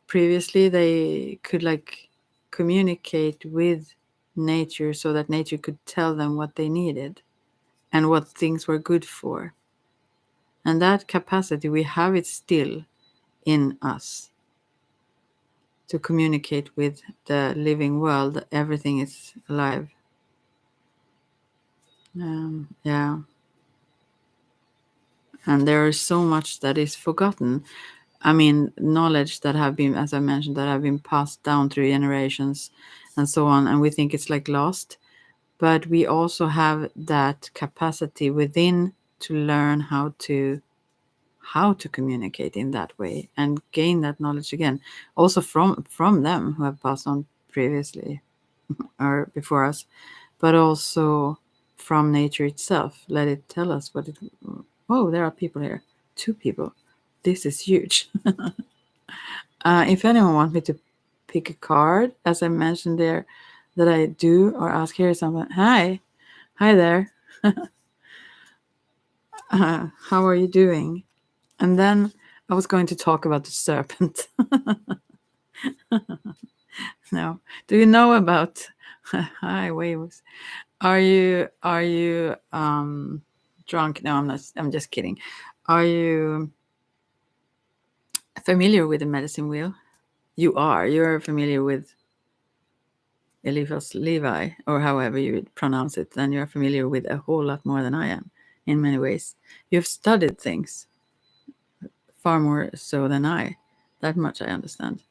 previously they could like communicate with nature so that nature could tell them what they needed and what things were good for. And that capacity, we have it still in us to communicate with the living world. Everything is alive. Yeah. And there is so much that is forgotten. I mean, knowledge that have been, as I mentioned, that have been passed down through generations and so on. And we think it's like lost. But we also have that capacity within to learn how to communicate in that way and gain that knowledge again, also from them who have passed on previously or before us, but also from nature itself. Let it tell us what it. Oh, there are people here. 2 people. This is huge. If anyone wants me to pick a card, as I mentioned there, that I do, or ask here someone, hi there, how are you doing? And then I was going to talk about the serpent. No, do you know about? Hi, waves. Are you drunk? No, I'm not. I'm just kidding. Are you familiar with the medicine wheel? You are. You're familiar with Eliphas Levi, or however you would pronounce it, then you're familiar with a whole lot more than I am in many ways. You've studied things far more so than I. That much I understand.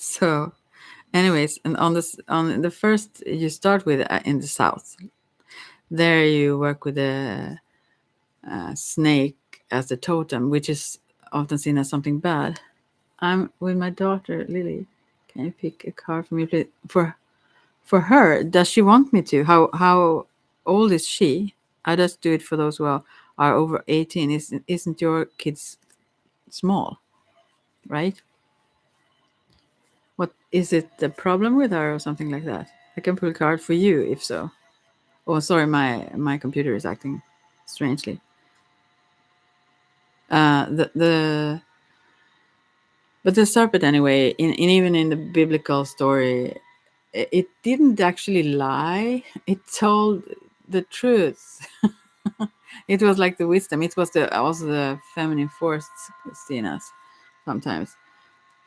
So, anyways, and on the first you start with in the south. There you work with a snake as a totem, which is often seen as something bad. I'm with my daughter Lily. Can you pick a card for me, please? For her, does she want me to? How old is she? I just do it for those who are over 18. Isn't your kids small, right? What is it the problem with her or something like that? I can pull a card for you if so. Oh, sorry, my computer is acting strangely. The but the serpent anyway. In even in the biblical story, it didn't actually lie. It told the truth. It was like the wisdom. It was the also the feminine force seen as sometimes.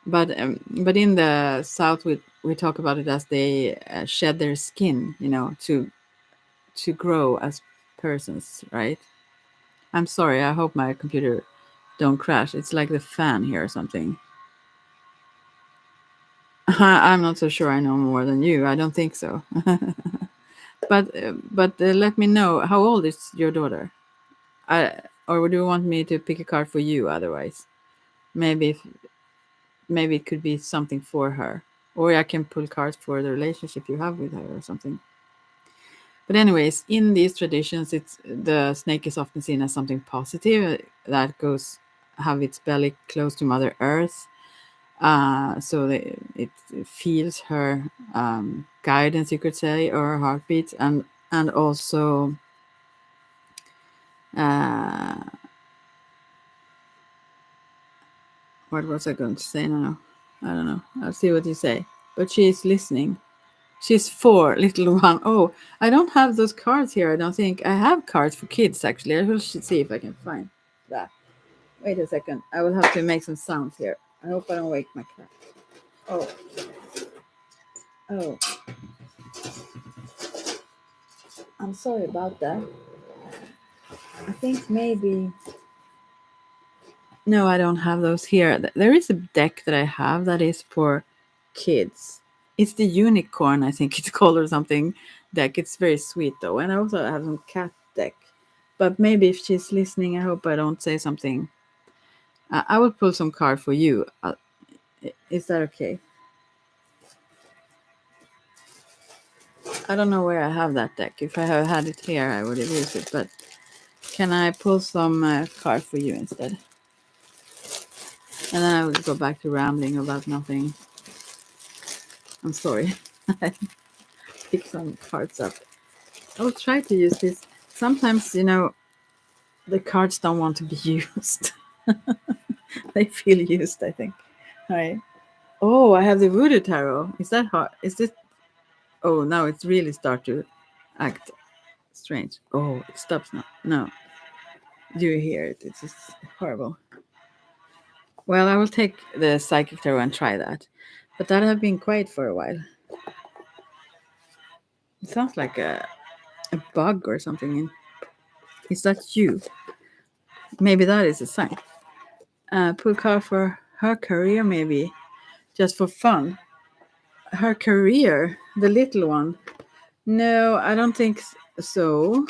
But in the south, we talk about it as they shed their skin, to grow as persons, right? I'm sorry. I hope my computer don't crash. It's like the fan here or something. I'm not so sure I know more than you. I don't think so. But let me know, how old is your daughter? Or do you want me to pick a card for you? Otherwise, maybe maybe it could be something for her, or I can pull cards for the relationship you have with her or something. But anyways, in these traditions, it's the snake is often seen as something positive that goes have its belly close to Mother Earth, so that it feels her guidance, you could say, or her heartbeat, and also uh, what was I going to say now? I don't know. I'll see what you say. But she's listening. She's 4, little one. Oh, I don't have those cards here. I don't think I have cards for kids. Actually, I will see if I can find that. Wait a second. I will have to make some sounds here. I hope I don't wake my cat. Oh, oh. I'm sorry about that. I think maybe. No, I don't have those here. There is a deck that I have that is for kids. It's the unicorn, I think it's called, or something deck. It's very sweet though. And I also have some cat deck. But maybe if she's listening, I hope I don't say something. I will pull some card for you. Is that okay? I don't know where I have that deck. If I had had it here, I would have used it. But can I pull some card for you instead? And then I will go back to rambling about nothing. I'm sorry. I pick some cards up. I will try to use this. Sometimes, the cards don't want to be used. They feel used, I think. Right. Oh, I have the voodoo tarot. Is that hard? Is it? Oh, now it's really start to act strange. Oh, it stops now. No. Do you hear it? It's just horrible. Well, I will take the psychic tarot and try that. But that have been quiet for a while. It sounds like a bug or something. Is that you? Maybe that is a sign. Pull card for her career, maybe. Just for fun. Her career, the little one. No, I don't think so.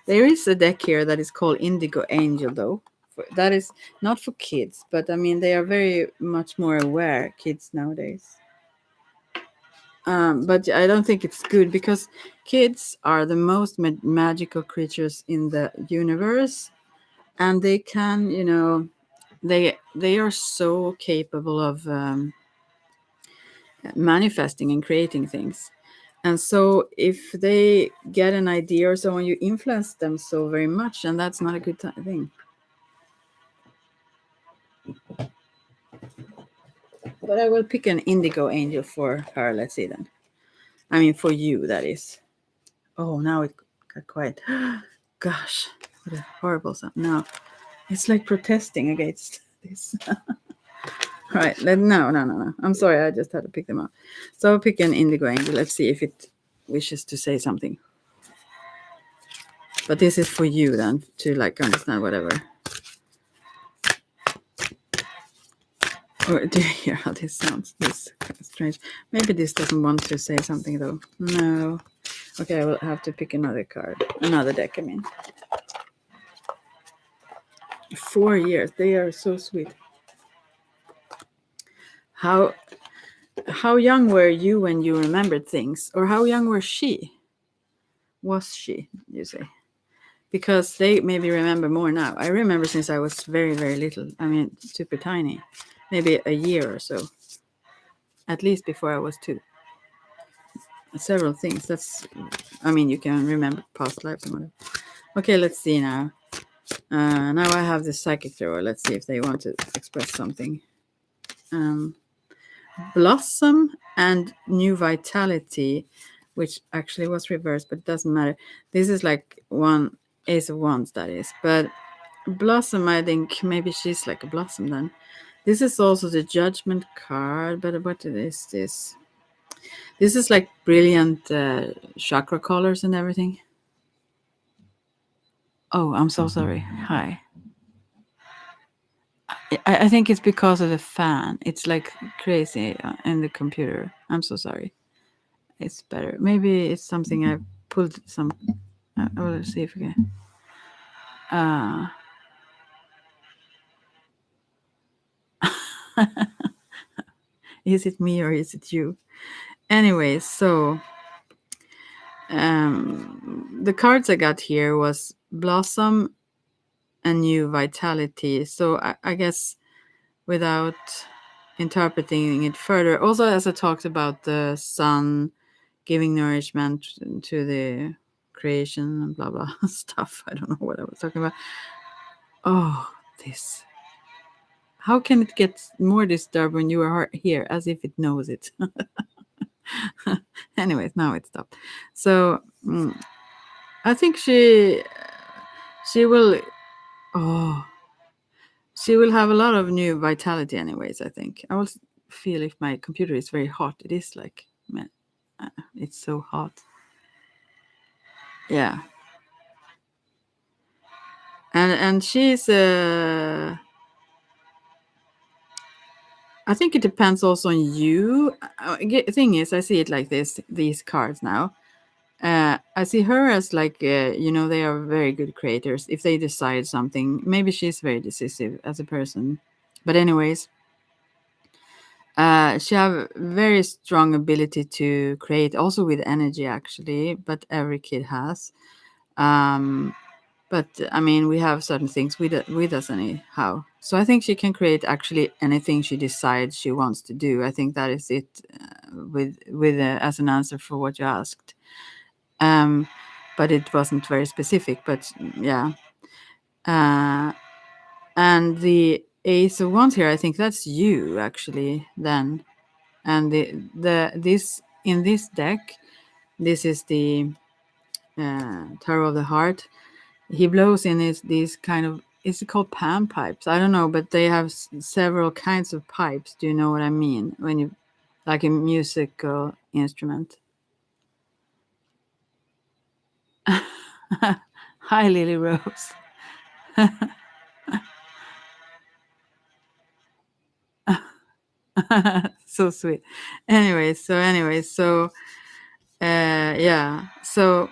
There is a deck here that is called Indigo Angel, though. That is not for kids, but I mean, they are very much more aware, kids nowadays. But I don't think it's good because kids are the most magical creatures in the universe, and they can, they are so capable of manifesting and creating things. And so if they get an idea or so and you influence them so very much, and that's not a good thing. But I will pick an indigo angel for her. Let's see then. I mean, for you, that is. Oh, now it got quiet. Gosh, what a horrible sound. Now it's like protesting against this. Right. No. I'm sorry. I just had to pick them up. So I'll pick an indigo angel. Let's see if it wishes to say something. But this is for you then to like understand whatever. Or do you hear how this sounds? This kind of strange. Maybe this doesn't want to say something though. No. Okay, I will have to pick another card. Another deck, I mean. 4 years. They are so sweet. How young were you when you remembered things? Or how young was she? Was she, you say? Because they maybe remember more now. I remember since I was very, very little. I mean, super tiny. Maybe a year or so. At least before I was 2. Several things. I mean, you can remember past lives and whatever. Okay, let's see now. Now I have the psychic thrower. Let's see if they want to express something. Blossom and new vitality, which actually was reversed, but it doesn't matter. This is like one Ace of Wands, that is. But Blossom, I think maybe she's like a blossom then. This is also the Judgment card, but what is this? This is like brilliant chakra colors and everything. Oh, I'm so sorry. Hi. I think it's because of the fan. It's like crazy in the computer. I'm so sorry. It's better. Maybe it's something I pulled some. I will see if we can. Is it me or is it you? Anyway, so the cards I got here was Blossom and New Vitality. So I guess without interpreting it further, also as I talked about the sun giving nourishment to the creation and blah blah stuff. I don't know what I was talking about. Oh, this. How can it get more disturbed when you are here, as if it knows it? Anyways, now it stopped. So I think she will. Oh, she will have a lot of new vitality. Anyways, I think I will feel if my computer is very hot. It is like, man, it's so hot. Yeah, and she's. I think it depends also on you. Thing is, I see it like this. These cards now. I see her as like they are very good creators. If they decide something, maybe she's very decisive as a person. But anyways, she have very strong ability to create, also with energy actually. But every kid has. Um, but I mean, we have certain things with us anyhow. So I think she can create actually anything she decides she wants to do. I think that is it. With as an answer for what you asked. Um, but it wasn't very specific. But yeah, and the Ace of Wands here, I think that's you actually. Then, and the this in this deck, this is the Tarot of the Heart. He blows in these kind of, is it called pan pipes? I don't know, but they have several kinds of pipes. Do you know what I mean? When you like a musical instrument. Hi, Lily Rose. So sweet. Anyway, so yeah. So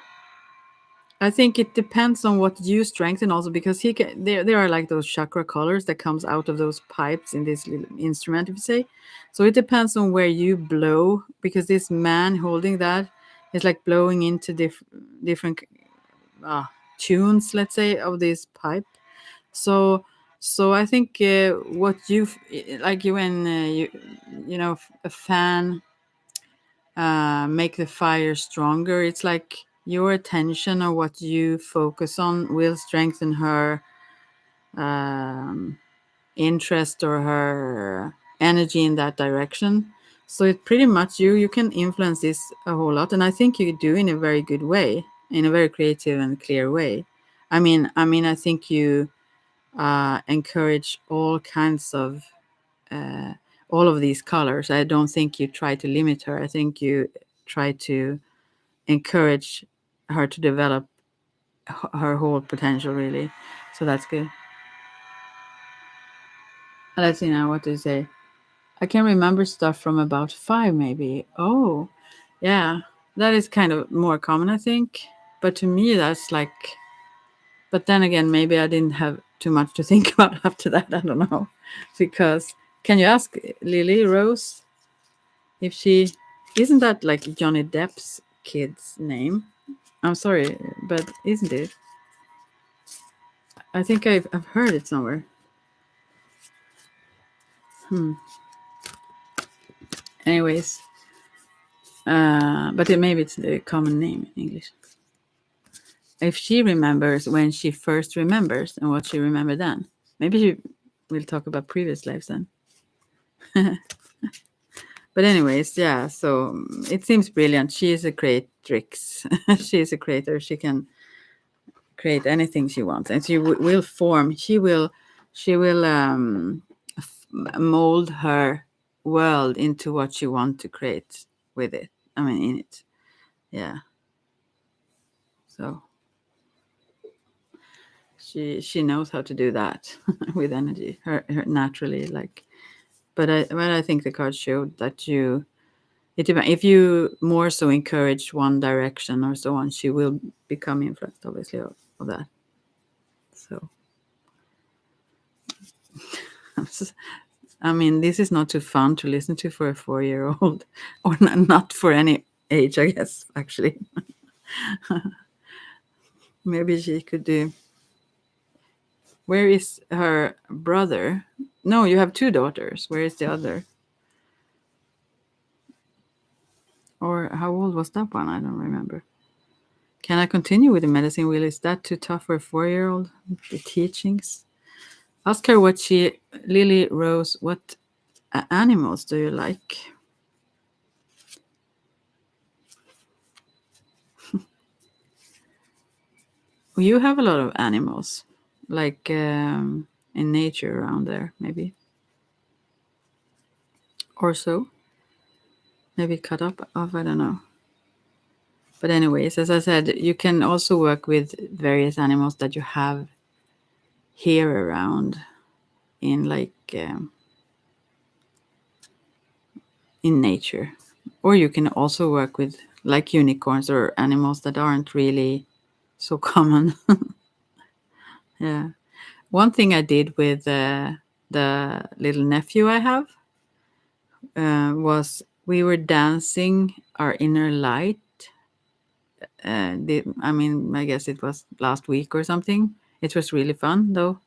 I think it depends on what you strengthen also, because he can there are like those chakra colors that comes out of those pipes in this little instrument, if you say. So it depends on where you blow, because this man holding that is like blowing into different uh, tunes, let's say, of this pipe. So I think what you like you when you know a fan make the fire stronger. It's like your attention or what you focus on will strengthen her um, interest or her energy in that direction. So it pretty much you can influence this a whole lot, and I think you do in a very good way, in a very creative and clear way. I think you encourage all kinds of uh, all of these colors. I don't think you try to limit her. I think you try to encourage her to develop her whole potential, really. So that's good. Let's see now, what do you say? I can remember stuff from about 5, maybe. Oh, yeah, that is kind of more common, I think. But to me, that's like. But then again, maybe I didn't have too much to think about after that. I don't know, because can you ask Lily Rose if she isn't that like Johnny Depp's kid's name? I'm sorry, but isn't it? I think I've heard it somewhere. Hmm. Anyways, but maybe it's the common name in English. If she remembers when she first remembers and what she remembered then, maybe she will talk about previous lives then. But anyways, yeah. So it seems brilliant. She is a creatrix. She is a creator. She can create anything she wants, and she will form. She will mold her world into what she wants to create with it. I mean, in it. Yeah. So she knows how to do that with energy, her naturally, like. But I think the cards showed that if you more so encourage one direction or so on, she will become influenced, obviously, of that. So I mean, this is not too fun to listen to for a 4-year-old, or not for any age, I guess. Actually, maybe she could do. Where is her brother? No, you have 2 daughters. Where is the other? Or how old was that one? I don't remember. Can I continue with the medicine wheel? Is that too tough for a 4-year-old? The teachings. Ask her what Lily Rose, what animals do you like? Well, you have a lot of animals, like in nature around there, maybe. Or so. Maybe cut up off, I don't know. But anyways, as I said, you can also work with various animals that you have here around in like in nature. Or you can also work with like unicorns or animals that aren't really so common. Yeah. One thing I did with the little nephew I have was we were dancing our inner light. I guess it was last week or something. It was really fun, though.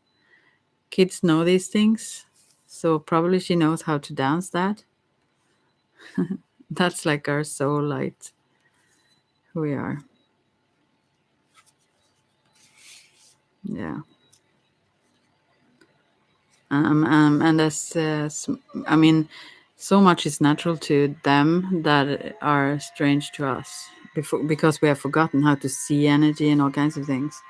Kids know these things, so probably she knows how to dance that. That's like our soul light, who we are. Yeah. And I mean, so much is natural to them that are strange to us, because we have forgotten how to see energy and all kinds of things.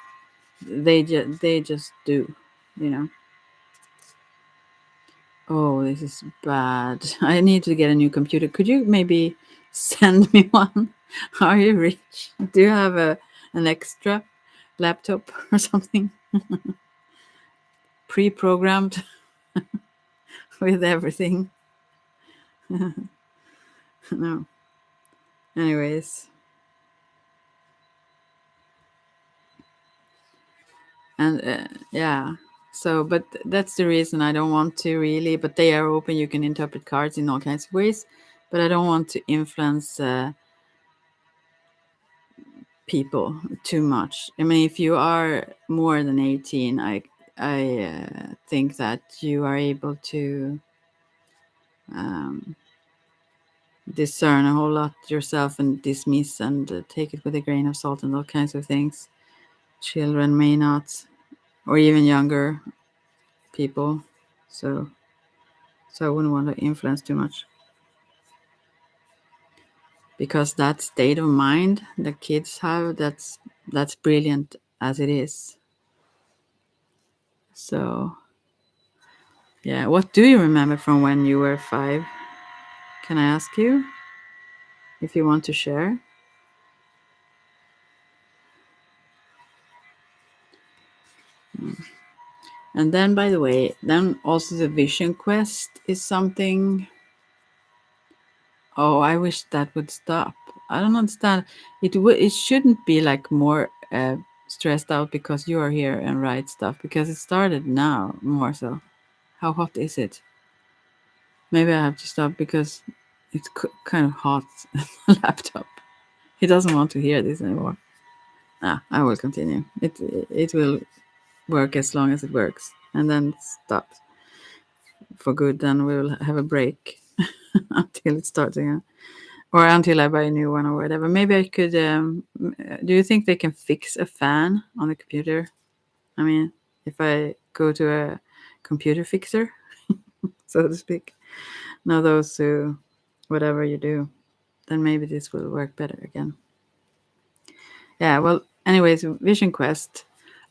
They just do, you know. Oh, this is bad. I need to get a new computer. Could you maybe send me one? Are you rich? Do you have an extra laptop or something pre-programmed with everything? No. Anyways, And yeah, so but that's the reason I don't want to really. But they are open. You can interpret cards in all kinds of ways, but I don't want to influence people too much. I mean, if you are more than 18, I think that you are able to um, discern a whole lot yourself and dismiss and take it with a grain of salt and all kinds of things. Children may not, or even younger people. So, so I wouldn't want to influence too much because that state of mind the kids have, that's brilliant as it is. So, yeah. What do you remember from when you were 5? Can I ask you if you want to share? And then, by the way, then also the vision quest is something. Oh, I wish that would stop. I don't understand. It shouldn't be like more stressed out because you are here and write stuff because it started now more so. How hot is it? Maybe I have to stop because it's kind of hot. Laptop. He doesn't want to hear this anymore. Ah, I will continue. It will work as long as it works, and then stop for good. Then we will have a break until it starts again, or until I buy a new one or whatever. Maybe I could. Do you think they can fix a fan on the computer? I mean, if I go to a computer fixer, so to speak, now those who, whatever you do, then maybe this will work better again. Yeah. Well, anyways, Vision Quest.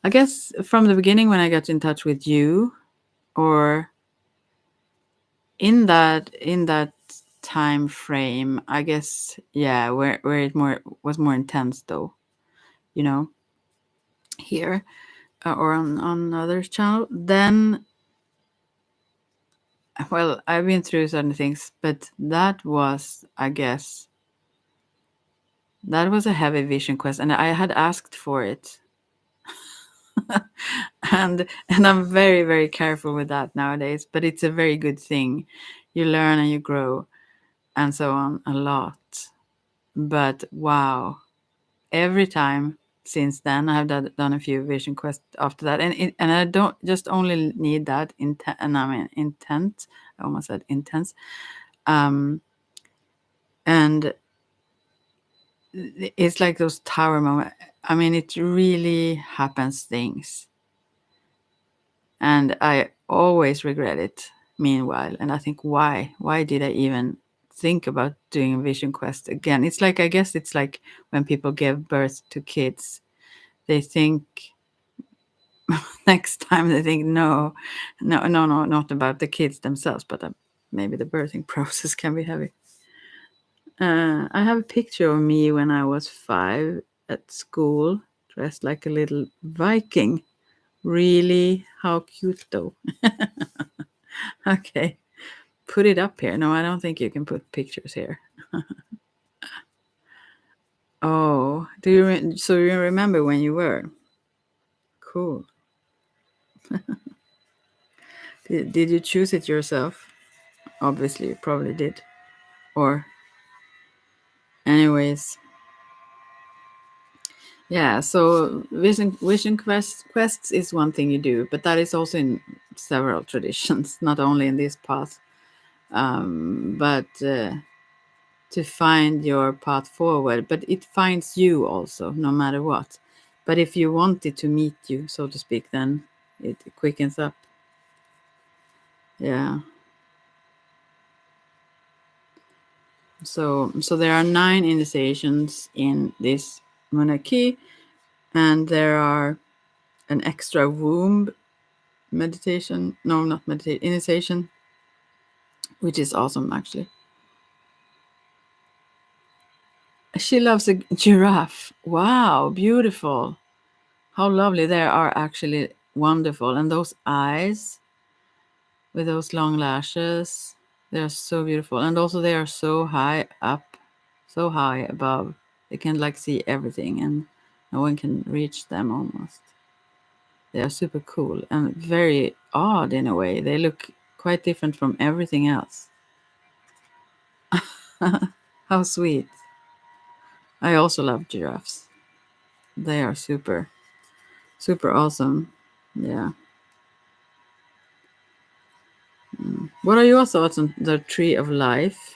I guess from the beginning when I got in touch with you, or in that time frame, I guess, yeah, where it more was more intense though, you know, here or on other channel. Then, well, I've been through certain things, but that was, I guess, that was a heavy vision quest, and I had asked for it, and I'm very very careful with that nowadays. But it's a very good thing. You learn and you grow, and so on a lot. But wow, every time since then I have done a few vision quests after that, and I don't just only need that intent, and I mean intent. I almost said intense. Um, and it's like those tower moments. I mean, it really happens things, and I always regret it. Meanwhile, and I think why did I even think about doing a vision quest again? It's like I guess it's like when people give birth to kids, they think next time they think no, not about the kids themselves, but maybe the birthing process can be heavy. I have a picture of me when I was 5 at school, dressed like a little Viking. Really? How cute though. Okay, put it up here. No, I don't think you can put pictures here. Oh, so you remember when you were? Cool. Did you choose it yourself? Obviously, you probably did. Or, anyways, yeah. So quests is one thing you do, but that is also in several traditions, not only in this path. But to find your path forward, but it finds you also, no matter what. But if you want it to meet you, so to speak, then it quickens up. Yeah. So there are 9 initiations in this monarchy, and there are an extra womb meditation. No, not meditation. Initiation, which is awesome actually. She loves a giraffe. Wow, beautiful. How lovely. They are actually wonderful. And those eyes with those long lashes, they're so beautiful. And also they are so high up, so high above. They can like see everything and no one can reach them almost. They are super cool and very odd in a way. They look quite different from everything else. How sweet. I also love giraffes. They are super, super awesome. Yeah. What are your thoughts on the tree of life?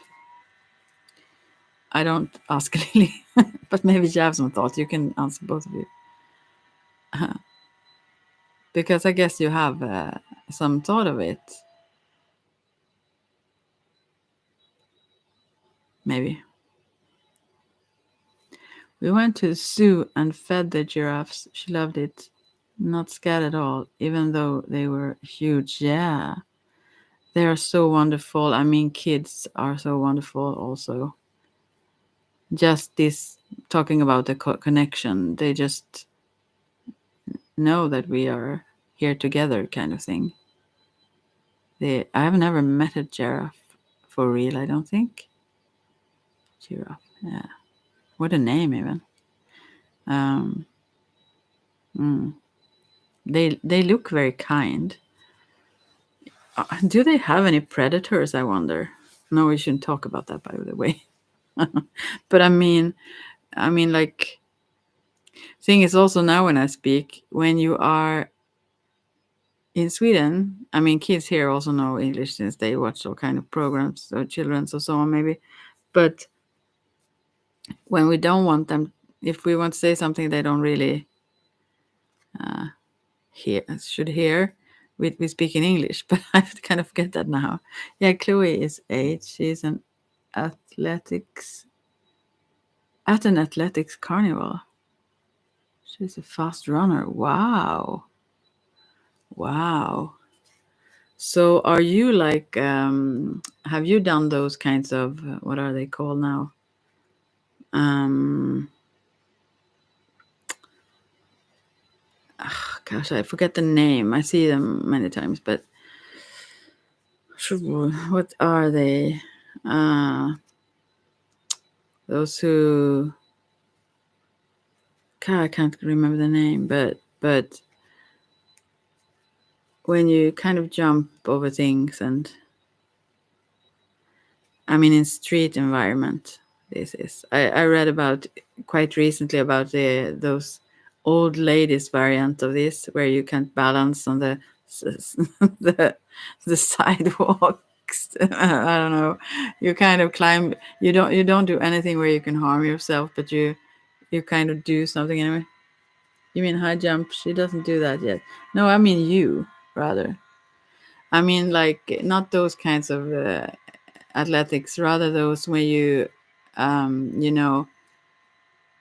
I don't ask Lily, but maybe you have some thoughts. You can answer both of you. Because I guess you have some thought of it. Maybe. We went to the zoo and fed the giraffes. She loved it. Not scared at all, even though they were huge. Yeah. They are so wonderful. I mean, kids are so wonderful also. Just this talking about the connection, they just know that we are here together, kind of thing. I have never met a giraffe for real, I don't think. Giraffe, yeah. What a name, even. Um, mm. They look very kind. Do they have any predators? I wonder. No, we shouldn't talk about that, by the way. But I mean, like, thing is also now when I speak, when you are in Sweden, I mean, kids here also know English since they watch all kind of programs, so children's or so on, maybe. But when we don't want them, if we want to say something they don't really should hear, we speak in English. But I kind of forget that now. Yeah, Chloe is 8. She's athletics at an athletics carnival. She's a fast runner. Wow. Wow. So are you like have you done those kinds of what are they called now? Um Gosh, I forget the name. I see them many times, but what are they? Uh those who God, I can't remember the name, but when you kind of jump over things and I mean, in street environment, this is. I read about quite recently about those old ladies variant of this, where you can't balance on the the the sidewalks. I don't know. You kind of climb. You don't do anything where you can harm yourself, but you kind of do something anyway. You mean high jump? She doesn't do that yet. No, I mean you rather. I mean, like not those kinds of athletics, rather those where you know,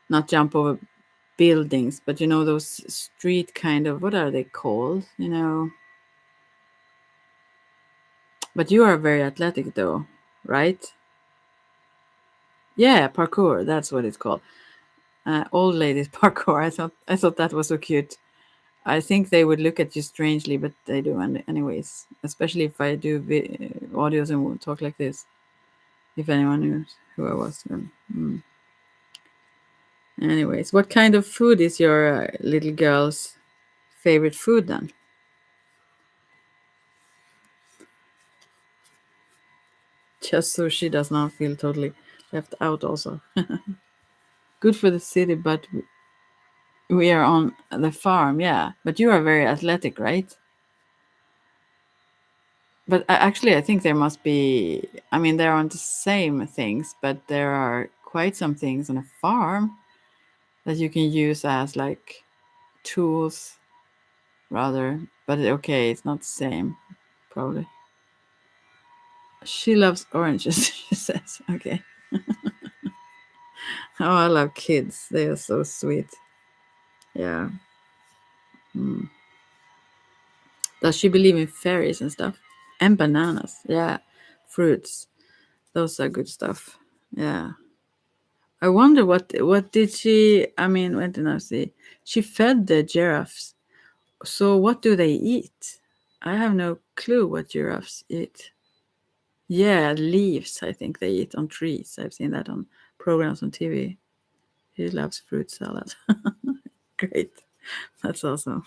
not jump over buildings, but you know, those street kind of, what are they called? You know, but you are very athletic though, right? Yeah, parkour. That's what it's called. Old ladies parkour. I thought that was so cute. I think they would look at you strangely, but they do anyways. Especially if I do audios and talk like this. If anyone knows who I was. Anyways, what kind of food is your little girl's favorite food then? Just so she does not feel totally left out, also. Good for the city, but we are on the farm, yeah. But you are very athletic, right? But actually, I think there must be, I mean, there aren't the same things, but there are quite some things on a farm that you can use as like tools rather. But okay, it's not the same, probably. She loves oranges, she says. Okay. Oh, I love kids. They are so sweet. Yeah. Mm. Does she believe in fairies and stuff? And bananas. Yeah. Fruits. Those are good stuff. Yeah. I wonder what did she I mean, when did I see? She fed the giraffes. So what do they eat? I have no clue what giraffes eat. Yeah, leaves I think they eat on trees. I've seen that on programs on TV. He loves fruit salad. Great. That's awesome.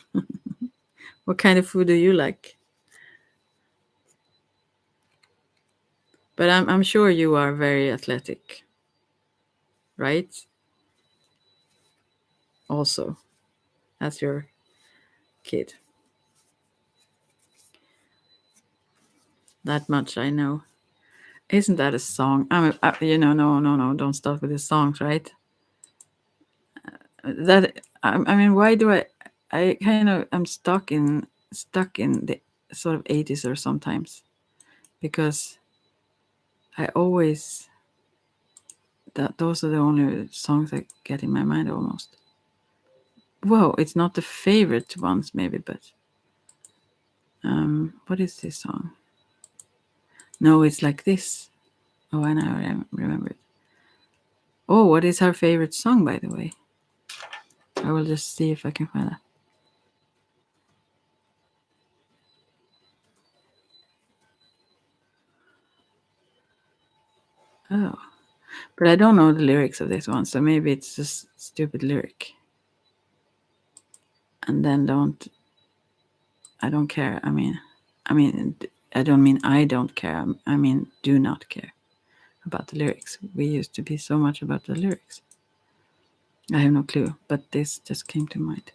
What kind of food do you like? But I'm sure you are very athletic, right? Also, as your kid. That much I know. Isn't that a song? No, don't start with the songs, right? That I mean, why do I kind of I'm stuck in the sort of 80s or sometimes because I always that those are the only songs I get in my mind almost. Whoa, it's not the favorite ones maybe, but what is this song? No, it's like this. Oh, I now remember it. Oh, what is her favorite song, by the way? I will just see if I can find that. Oh, but I don't know the lyrics of this one, so maybe it's just stupid lyric. And then I don't care. I mean, I don't mean I don't care. I mean, do not care about the lyrics. We used to be so much about the lyrics. I have no clue, but this just came to mind.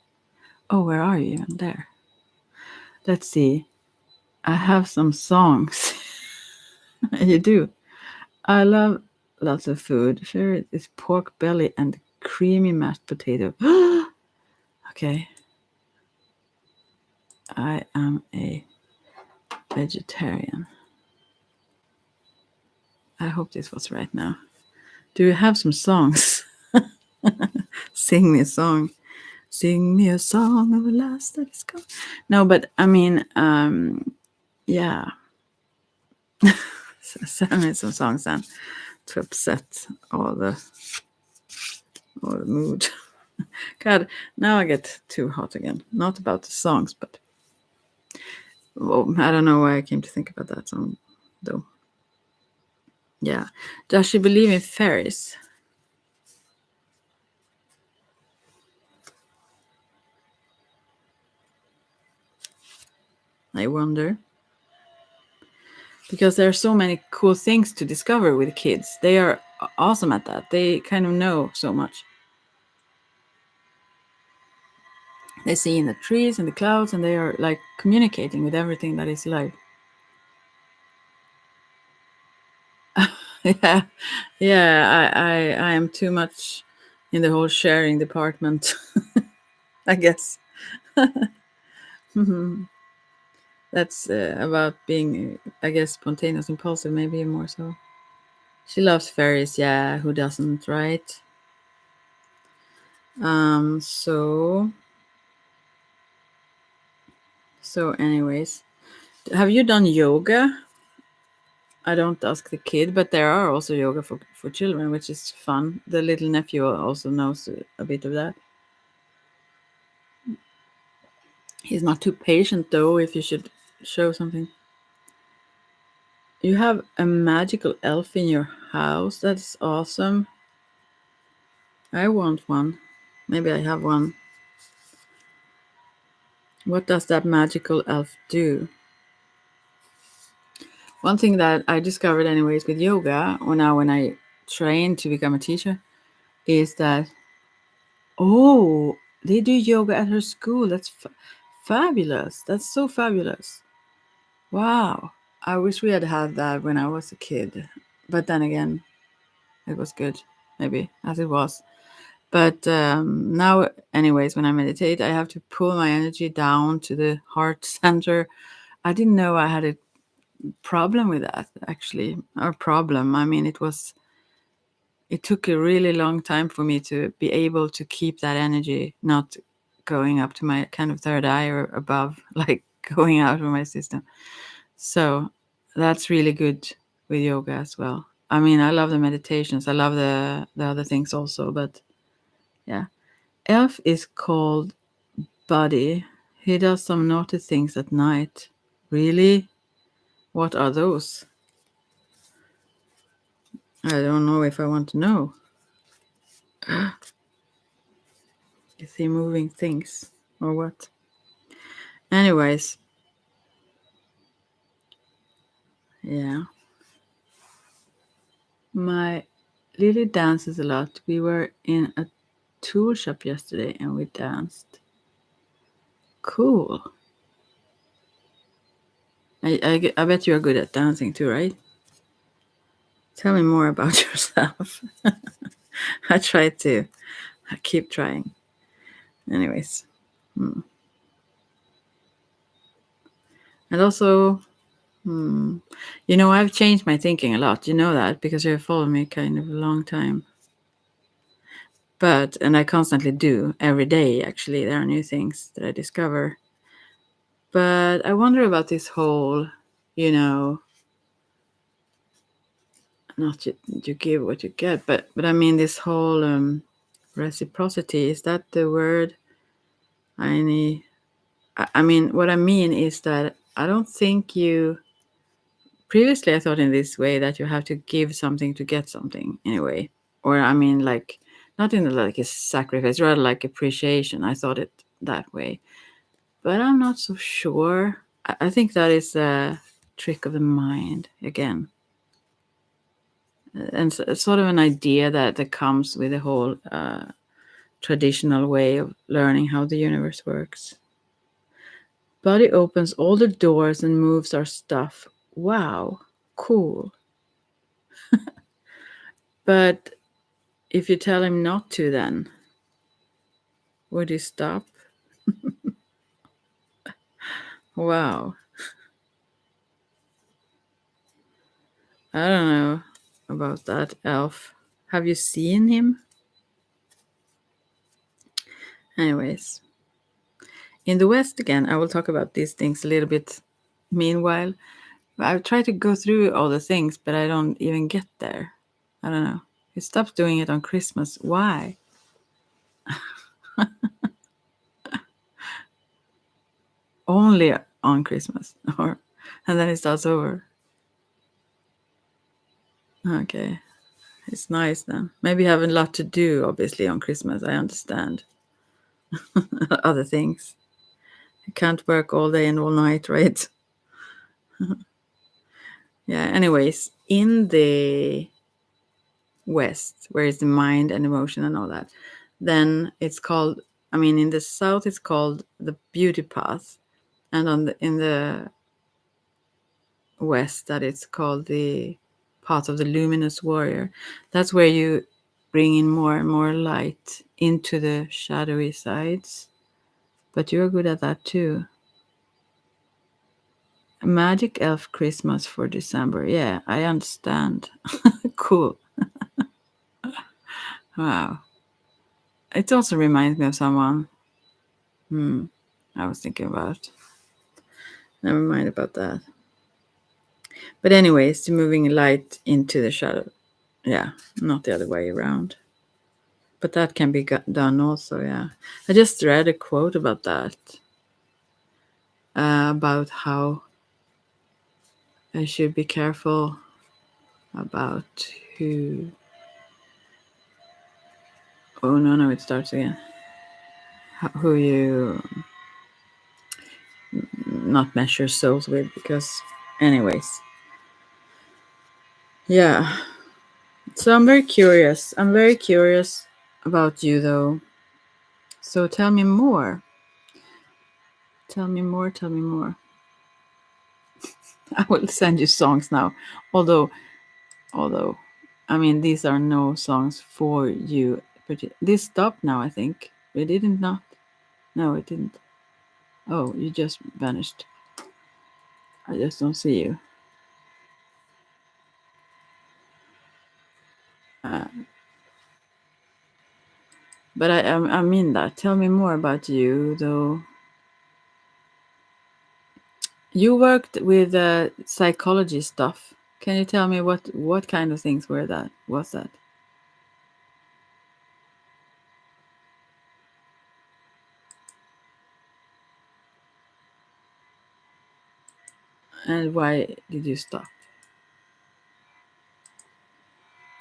Oh, where are you even there? Let's see. I have some songs. You do. I love lots of food. Favorite is pork belly and creamy mashed potato. Okay. I am a vegetarian. I hope this was right now. Do you have some songs? Sing me a song. Sing me a song of the last that is gone. No, but I mean, yeah. Send me some songs then to upset all the mood. God, now I get too hot again. Not about the songs, but I don't know why I came to think about that song, though. Yeah. Does she believe in fairies? I wonder. Because there are so many cool things to discover with kids. They are awesome at that. They kind of know so much. They see in the trees and the clouds, and they are like communicating with everything that is alive. Yeah, yeah. I am too much in the whole sharing department. I guess. Mhm. That's about being, I guess, spontaneous, impulsive, maybe more so. She loves fairies. Yeah, who doesn't, right? So anyways, have you done yoga? I don't ask the kid, but there are also yoga for children, which is fun. The little nephew also knows a bit of that. He's not too patient though, if you should show something. You have a magical elf in your house. That's awesome. I want one. Maybe I have one. What does that magical elf do? One thing that I discovered, anyways, with yoga, or now when I train to become a teacher, is that they do yoga at her school. That's fabulous. That's so fabulous. Wow. I wish we had that when I was a kid. But then again, it was good, maybe, as it was. But now, anyways, when I meditate, I have to pull my energy down to the heart center. I didn't know I had a problem with that, actually. Or problem. I mean, it took a really long time for me to be able to keep that energy not going up to my kind of third eye or above, like going out of my system. So that's really good with yoga as well. I mean, I love the meditations. I love the other things also, but yeah. Elf is called Buddy. He does some naughty things at night. Really? What are those? I don't know if I want to know. Is he moving things or what? Anyways, yeah. My Lily dances a lot. We were in a tool shop yesterday and we danced. Cool. I bet you're good at dancing too, right? Tell me more about yourself. I try to. I keep trying. Anyways. Hmm. And also, hmm, I've changed my thinking a lot. You know that because you've followed me kind of a long time. And I constantly do every day, actually. There are new things that I discover. But I wonder about this whole, you know, not you give what you get, but I mean, this whole reciprocity. Is that the word I need? I mean, what I mean is that I don't think you. Previously, I thought in this way that you have to give something to get something in a way, or I mean, like not in like a sacrifice, rather like appreciation. I thought it that way, but I'm not so sure. I think that is a trick of the mind again, and sort of an idea that comes with the whole traditional way of learning how the universe works. Body opens all the doors and moves our stuff. Wow, cool. But if you tell him not to, then would he stop? Wow. I don't know about that, Elf. Have you seen him? Anyways, in the West again, I will talk about these things a little bit. Meanwhile, I've tried to go through all the things, but I don't even get there. I don't know. He stops doing it on Christmas. Why? Only on Christmas, or and then it starts over. Okay, it's nice then. Maybe you have a lot to do, obviously, on Christmas. I understand. Other things. You can't work all day and all night, right? Yeah. Anyways, in the West, where is the mind and emotion and all that, then it's called. I mean, in the South, it's called the beauty path, and in the West, that it's called the path of the luminous warrior. That's where you bring in more and more light into the shadowy sides. But you're good at that too. Magic elf Christmas for December. Yeah, I understand. Cool. Wow. It also reminds me of someone. I was thinking about. Never mind about that. But anyways, the moving light into the shadow. Yeah, not the other way around. But that can be done also, yeah. I just read a quote about that, about how I should be careful about who. Oh, no, it starts again. Who you not measure souls with, because, anyways. Yeah. So I'm very curious. I'm very curious about you, though. So tell me more. Tell me more. Tell me more. I will send you songs now. Although, I mean, these are no songs for you. This stopped now, I think. It didn't not. No, it didn't. Oh, you just vanished. I just don't see you. Uh, but I mean that. Tell me more about you, though. You worked with psychology stuff. Can you tell me what kind of things were that? Was that? And why did you stop?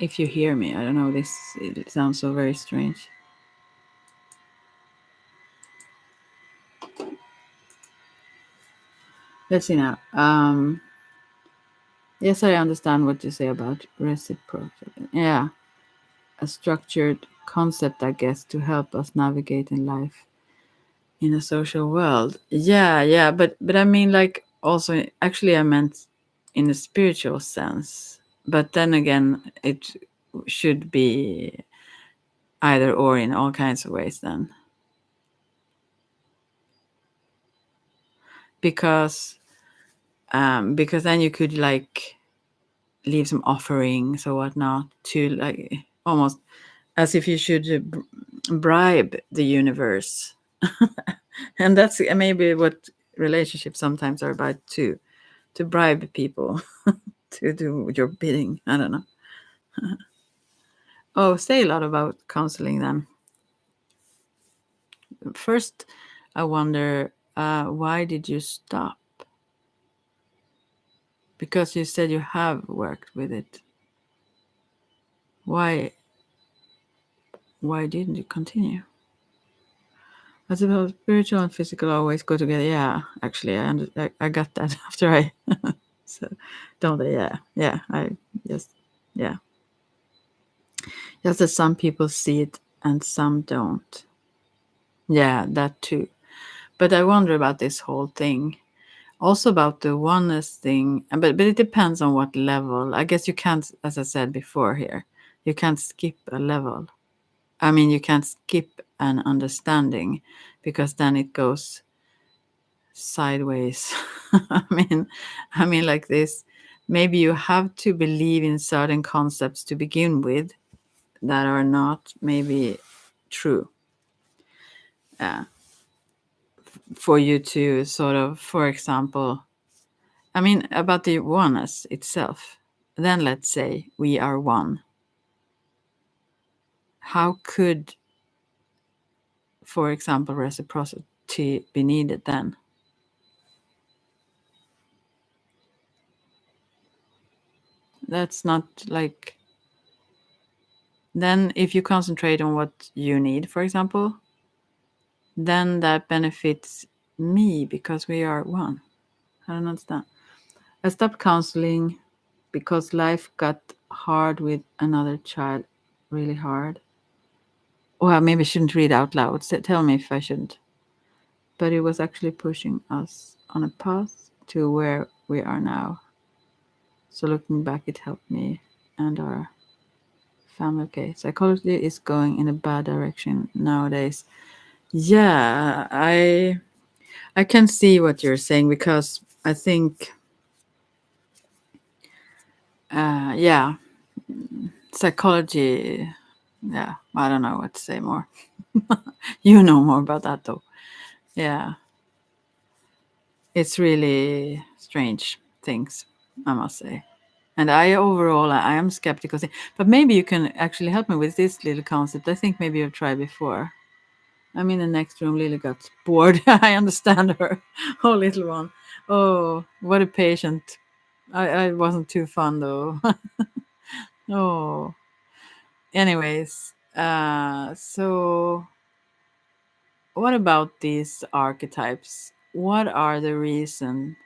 If you hear me, I don't know. It sounds so very strange. Let's see now. Yes, I understand what you say about reciprocity. Yeah, a structured concept, I guess, to help us navigate in life in a social world. Yeah, yeah, but I mean, like, also, actually, I meant in a spiritual sense. But then again, it should be either or in all kinds of ways. Then, because because then you could like leave some offerings or whatnot to like almost as if you should bribe the universe. And that's maybe what relationships sometimes are about too, to bribe people to do your bidding. I don't know. Oh, say a lot about counseling then. First, I wonder why did you stop? Because you said you have worked with it. Why didn't you continue? I suppose spiritual and physical always go together. Yeah, actually, I got that after I. So, don't they? Yeah, yeah. I just, yeah. Just that some people see it and some don't. Yeah, that too. But I wonder about this whole thing. Also about the oneness thing, but it depends on what level. I guess you can't, as I said before here, you can't skip a level. I mean, you can't skip an understanding because then it goes sideways. I mean like this. Maybe you have to believe in certain concepts to begin with that are not maybe true. Uh, for you to sort of, for example, I mean, about the oneness itself. Then let's say we are one. How could, for example, reciprocity be needed then? That's not like, then if you concentrate on what you need, for example, then that benefits me because we are one. I don't understand. I stopped counseling because life got hard with another child, really hard. Well, maybe I shouldn't read out loud. Tell me if I shouldn't. But it was actually pushing us on a path to where we are now. So looking back, it helped me and our family. Okay, psychology is going in a bad direction nowadays. Yeah, I can see what you're saying because I think, yeah, psychology. Yeah, I don't know what to say more. You know more about that though. Yeah, it's really strange things, I must say. And I overall, I am skeptical. But maybe you can actually help me with this little concept. I think maybe you've tried before. I'm in the next room. Lily got bored. I understand her. Oh, little one. Oh, what a patient. I wasn't too fun though. Oh, anyways. So what about these archetypes? What are the reason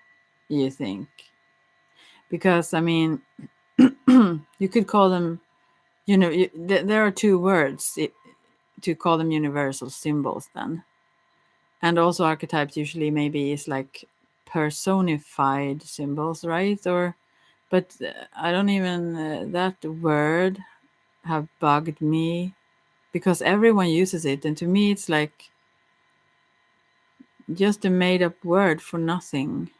you think? Because I mean, you could call them. There are two words to call them universal symbols. Then, and also archetypes usually maybe is like personified symbols, right? Or, but I don't even that word have bugged me because everyone uses it, and to me it's like just a made up word for nothing.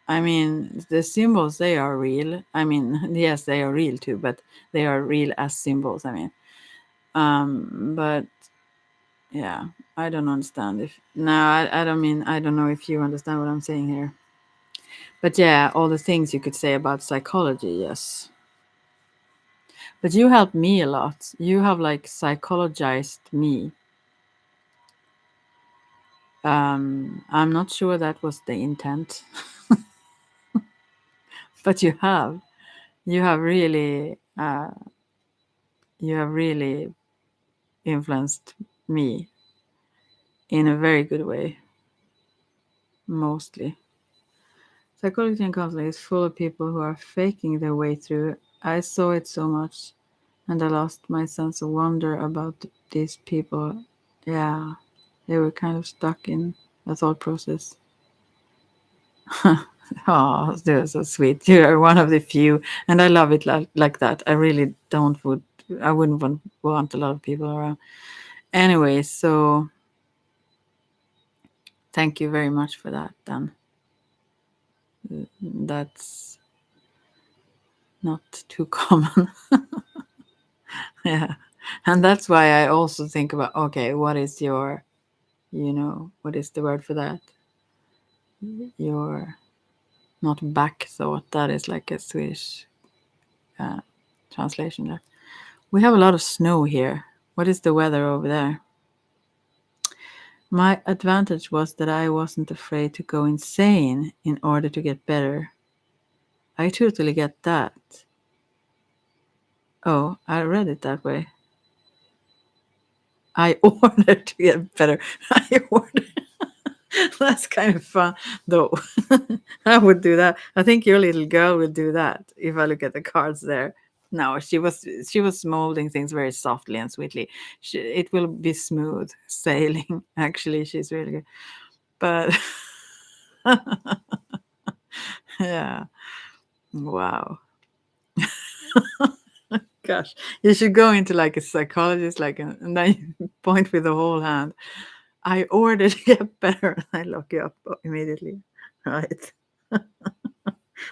I mean, the symbols, they are real. I mean, yes, they are real too, but they are real as symbols. I mean, but yeah, I don't understand if no, I don't mean I don't know if you understand what I'm saying here. But yeah, all the things you could say about psychology, yes. But you helped me a lot. You have like psychologized me. I'm not sure that was the intent, but you have really, you have really influenced me in a very good way, mostly. Psychology and counseling is full of people who are faking their way through. I saw it so much, and I lost my sense of wonder about these people. Yeah, they were kind of stuck in a thought process. Oh, they're so sweet. You are one of the few, and I love it like that. I really don't would. I wouldn't want a lot of people around. Anyway, so thank you very much for that. Then that's not too common. Yeah, and that's why I also think about, okay, what is your, what is the word for that? Your not back thought. That is like a Swedish uh, translation there. We have a lot of snow here. What is the weather over there? My advantage was that I wasn't afraid to go insane in order to get better. I totally get that. Oh, I read it that way. I ordered to get better. I ordered. That's kind of fun, though. I would do that. I think your little girl would do that if I look at the cards there. No, she was molding things very softly and sweetly. It will be smooth sailing. Actually, she's really good. But yeah, wow. Gosh, you should go into like a psychologist, and then you point with the whole hand. I ordered to get better. I look you up immediately. Right.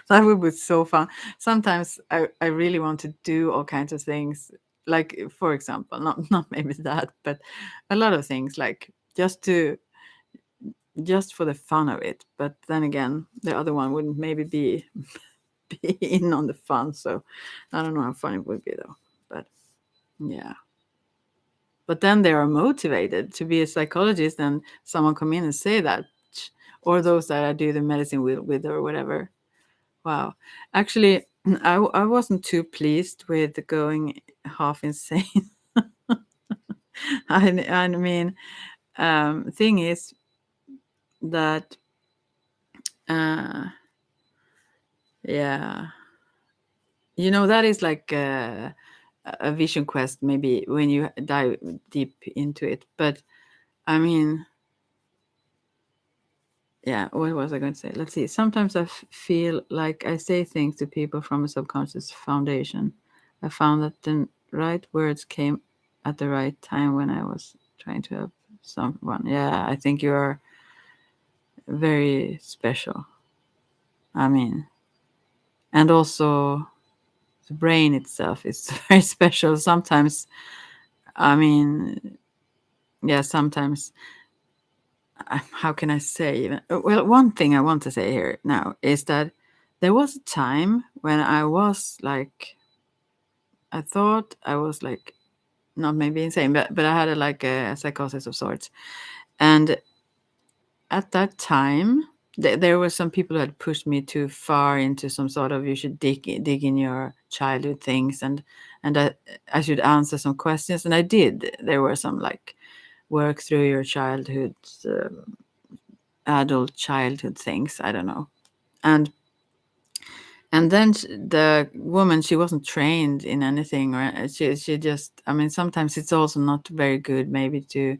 That would be so fun. Sometimes I really want to do all kinds of things. Like for example, not maybe that, but a lot of things like just for the fun of it. But then again, the other one wouldn't maybe be in on the fun. So I don't know how fun it would be though. But yeah. But then they are motivated to be a psychologist and someone come in and say that, or those that I do the medicine with or whatever. Wow. Actually, I wasn't too pleased with going half insane. I mean, thing is that, uh, yeah, that is like a vision quest, maybe when you dive deep into it. But I mean, yeah, what was I going to say? Let's see. Sometimes I feel like I say things to people from a subconscious foundation. I found that the right words came at the right time when I was trying to help someone. Yeah, I think you are very special. I mean, and also the brain itself is very special. Sometimes, I mean, yeah, sometimes, how can I say even? Well, one thing I want to say here now is that there was a time when I was like, I thought I was like, not maybe insane, but I had like a psychosis of sorts. And at that time, there were some people who had pushed me too far into some sort of, you should dig in your childhood things, and I should answer some questions, and I did. There were some like work through your childhood, adult childhood things. I don't know, and then the woman, she wasn't trained in anything, or she just, I mean, sometimes it's also not very good maybe to.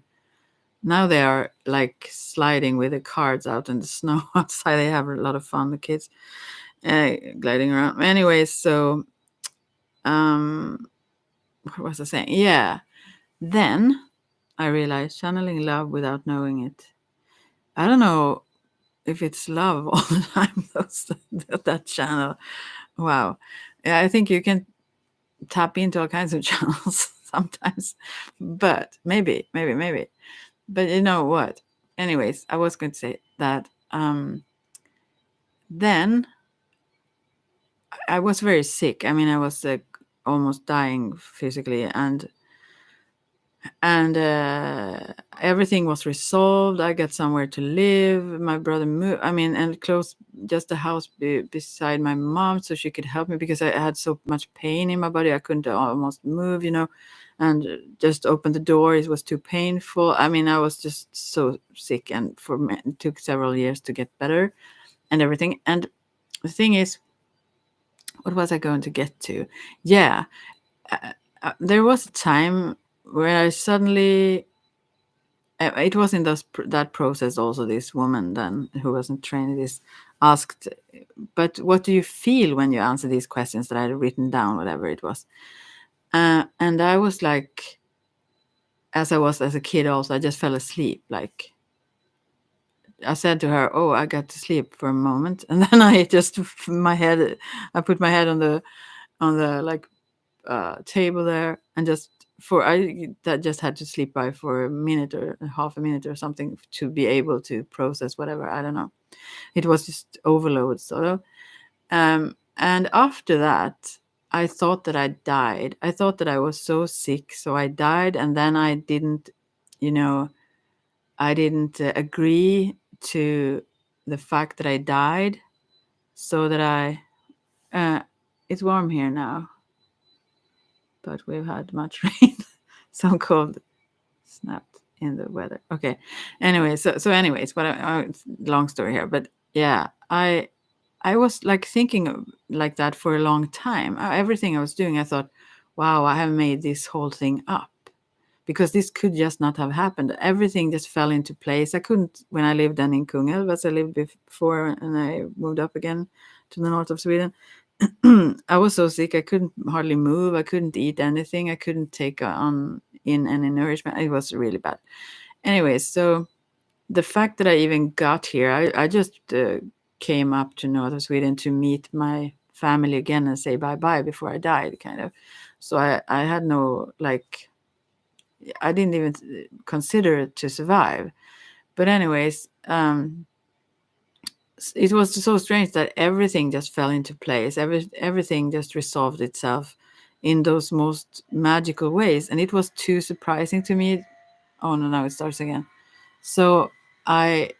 Now they are like sliding with the cards out in the snow outside. They have a lot of fun, the kids, gliding around. Anyways, so um, what was I saying? Yeah. Then I realized channeling love without knowing it. I don't know if it's love all the time. That channel. Wow. Yeah, I think you can tap into all kinds of channels sometimes, but maybe. But you know what? Anyways, I was going to say that then I was very sick. I mean, I was almost dying physically, and everything was resolved. I got somewhere to live. My brother moved. I mean, and close just a house beside my mom, so she could help me because I had so much pain in my body. I couldn't almost move, and just open the door. It was too painful. I mean, I was just so sick, and it took several years to get better. and everything. And the thing is, what was I going to get to? Yeah, there was a time where I suddenly, it was in that process also, this woman then who wasn't trained this asked, but what do you feel when you answer these questions that I had written down, whatever it was? And I was like, as I was as a kid also, I just fell asleep. Like, I said to her, "Oh, I got to sleep for a moment," and then I just I put my head on the like table there, and just for I that just had to sleep by for a minute or half a minute or something to be able to process whatever. I don't know. It was just overload, sort of. And after that, I thought that I died. I thought that I was so sick, so I died, and then I didn't, you know, I didn't agree to the fact that I died, so that it's warm here now, but we've had much rain. Some cold snapped in the weather. Okay. Anyway, anyways, long story here, but yeah, I was like thinking like that for a long time. Everything I was doing, I thought, wow, I have made this whole thing up, because this could just not have happened. Everything just fell into place. I couldn't, when I lived then in Kungälv, as I lived before, and I moved up again to the north of Sweden. I was so sick, I couldn't hardly move. I couldn't eat anything. I couldn't take on in any nourishment. It was really bad. Anyway, so the fact that I even got here, I just came up to north of Sweden to meet my family again and say bye bye before I died, kind of. So I had no, like, I didn't even consider to survive. But anyways, it was so strange that everything just fell into place. Everything just resolved itself in those most magical ways, and it was too surprising to me. Oh no, now it starts again. So I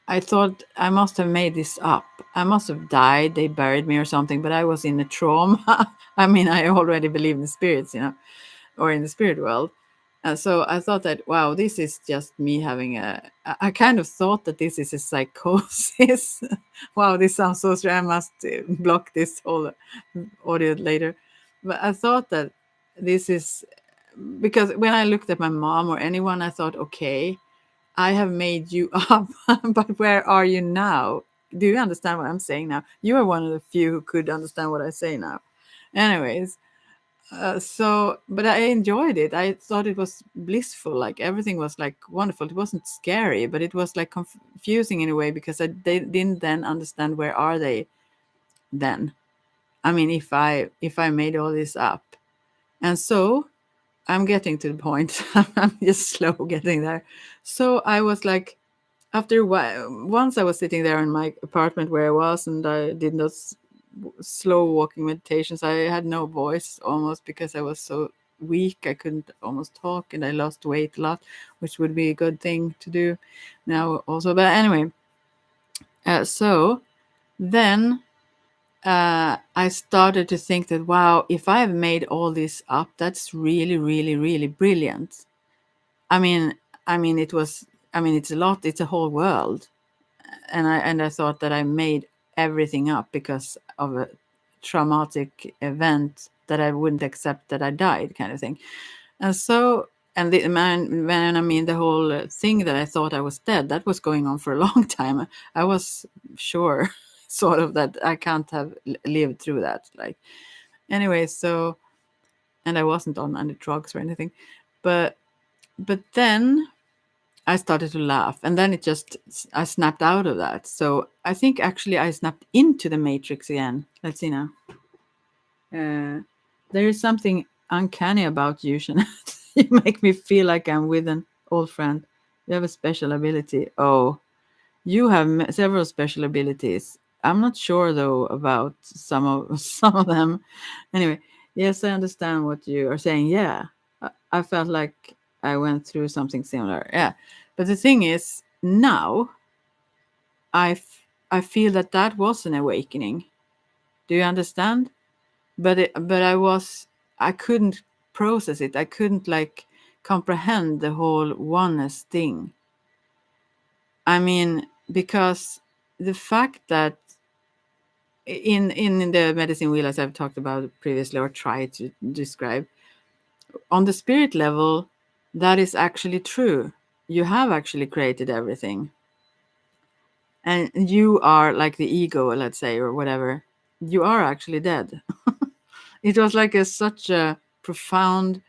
I thought I must have made this up. I must have died. They buried me or something, but I was in a trauma. I mean, I already believe in spirits, or in the spirit world. So I thought that, wow, this is just me having I kind of thought that this is a psychosis. Wow, this sounds so strange. I must block this whole audio later. But I thought that this is because when I looked at my mom or anyone, I thought, okay, I have made you up, but where are you now? Do you understand what I'm saying now? You are one of the few who could understand what I say now. Anyways, but I enjoyed it. I thought it was blissful. Like everything was like wonderful. It wasn't scary, but it was like confusing in a way, because they didn't then understand where are they then. I mean, if I made all this up, and so I'm getting to the point. I'm just slow getting there. So I was like, after a while, once I was sitting there in my apartment where I was, and I did those slow walking meditations. I had no voice almost, because I was so weak. I couldn't almost talk, and I lost weight a lot, which would be a good thing to do now also. But anyway, so then I started to think that, wow, if I've made all this up, that's really, really, really brilliant. I mean, it was. I mean, it's a lot. It's a whole world, and I thought that I made everything up because of a traumatic event that I wouldn't accept that I died, kind of thing. And so, and the man, when I mean the whole thing that I thought I was dead, that was going on for a long time. I was sure, sort of, that I can't have lived through that. Like, anyway, so, and I wasn't on any drugs or anything, but then I started to laugh, and then I snapped out of that. So I think actually I snapped into the matrix again. Let's see now. Uh, there is something uncanny about you, Jeanette. You make me feel like I'm with an old friend. You have a special ability. Oh, you have several special abilities. I'm not sure though about some of them. Anyway, yes, I understand what you are saying. Yeah, I felt like I went through something similar. Yeah, but the thing is, now I feel that that was an awakening. Do you understand? But I couldn't process it. I couldn't like comprehend the whole oneness thing. I mean, because the fact that in the medicine wheel, as I've talked about previously or tried to describe, on the spirit level, that is actually true. You have actually created everything, and you are like the ego, let's say, or whatever. You are actually dead. It was like such a profound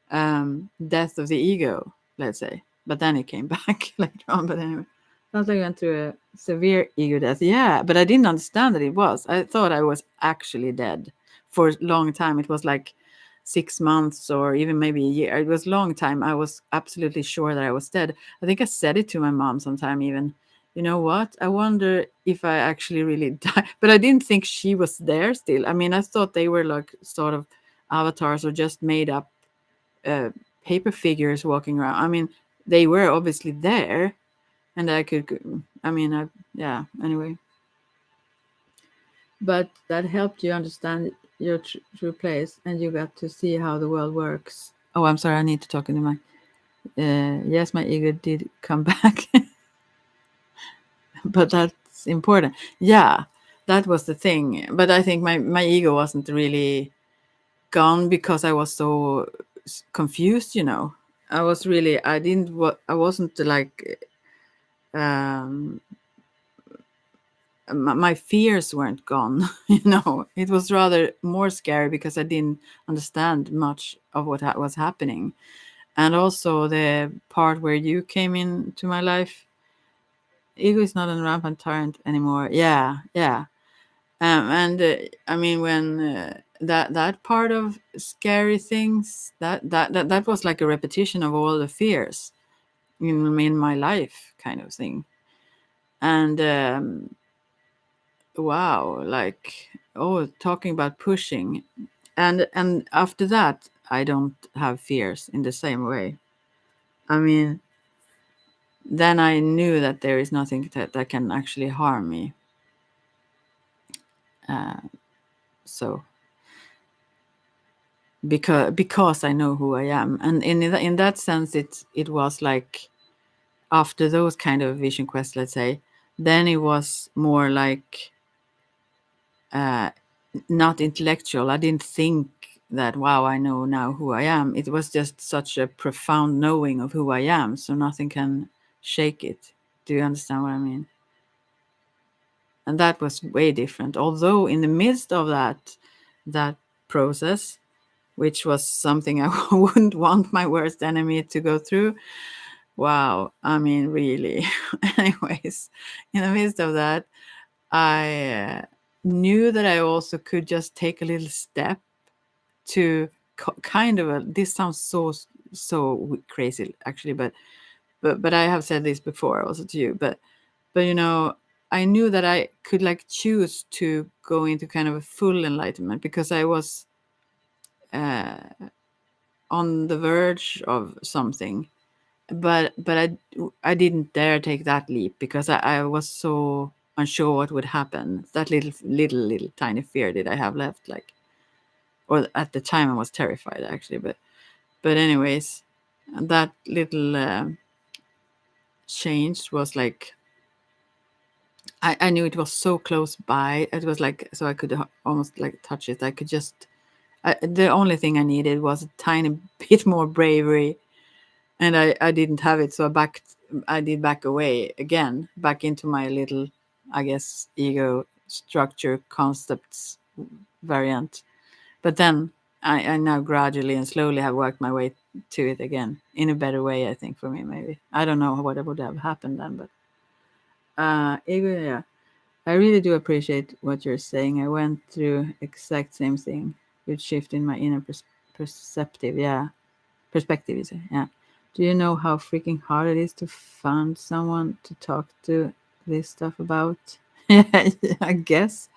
death of the ego, let's say. But then it came back later on. But anyway, sounds like I went through a severe ego death. Yeah, but I didn't understand that it was. I thought I was actually dead for a long time. It was like 6 months or even maybe a year. It was a long time. I was absolutely sure that I was dead. I think I said it to my mom sometime even. You know what? I wonder if I actually really died. But I didn't think she was there still. I mean, I thought they were like sort of avatars or just made up uh, paper figures walking around. I mean, they were obviously there, and I could. I mean, yeah. Anyway, but that helped you understand your true place, and you got to see how the world works. Oh, I'm sorry. I need to talk into my. Yes, my ego did come back, but that's important. Yeah, that was the thing. But I think my ego wasn't really gone because I was so confused. I was really. I didn't. I wasn't like um my fears weren't gone. It was rather more scary because I didn't understand much of what was happening. And also the part where you came into my life, ego is not a rampant tyrant anymore. Yeah, yeah. And I mean, when that part of scary things, that was like a repetition of all the fears in my life, kind of thing. And wow, like, oh, talking about pushing. And after that, I don't have fears in the same way. I mean, then I knew that there is nothing that can actually harm me. uh, so because I know who I am, and in that sense, it was like after those kind of vision quests, let's say, then it was more like uh, not intellectual. I didn't think that, wow, I know now who I am. It was just such a profound knowing of who I am, so nothing can shake it. Do you understand what I mean? And that was way different. Although in the midst of that process, which was something I wouldn't want my worst enemy to go through. Wow, I mean, really. Anyways, in the midst of that, I knew that I also could just take a little step to kind of this sounds so crazy actually, but I have said this before also to you, but I knew that I could like choose to go into kind of a full enlightenment because I was uh, on the verge of something, but I didn't dare take that leap because I was so unsure what would happen. That little tiny fear did I have left, like, or at the time I was terrified actually, but anyways, that little change was like I knew it was so close by. It was like so I could almost like touch it. I could just the only thing I needed was a tiny bit more bravery, and I didn't have it, so I did back away again, back into my little, I guess, ego structure concepts variant. But then I now gradually and slowly have worked my way to it again in a better way. I think for me, maybe I don't know what would have happened then, but ego, yeah. I really do appreciate what you're saying. I went through exact same thing with shift in my inner perceptive, yeah, perspective. You say, yeah. Do you know how freaking hard it is to find someone to talk to this stuff about? Yeah, I guess.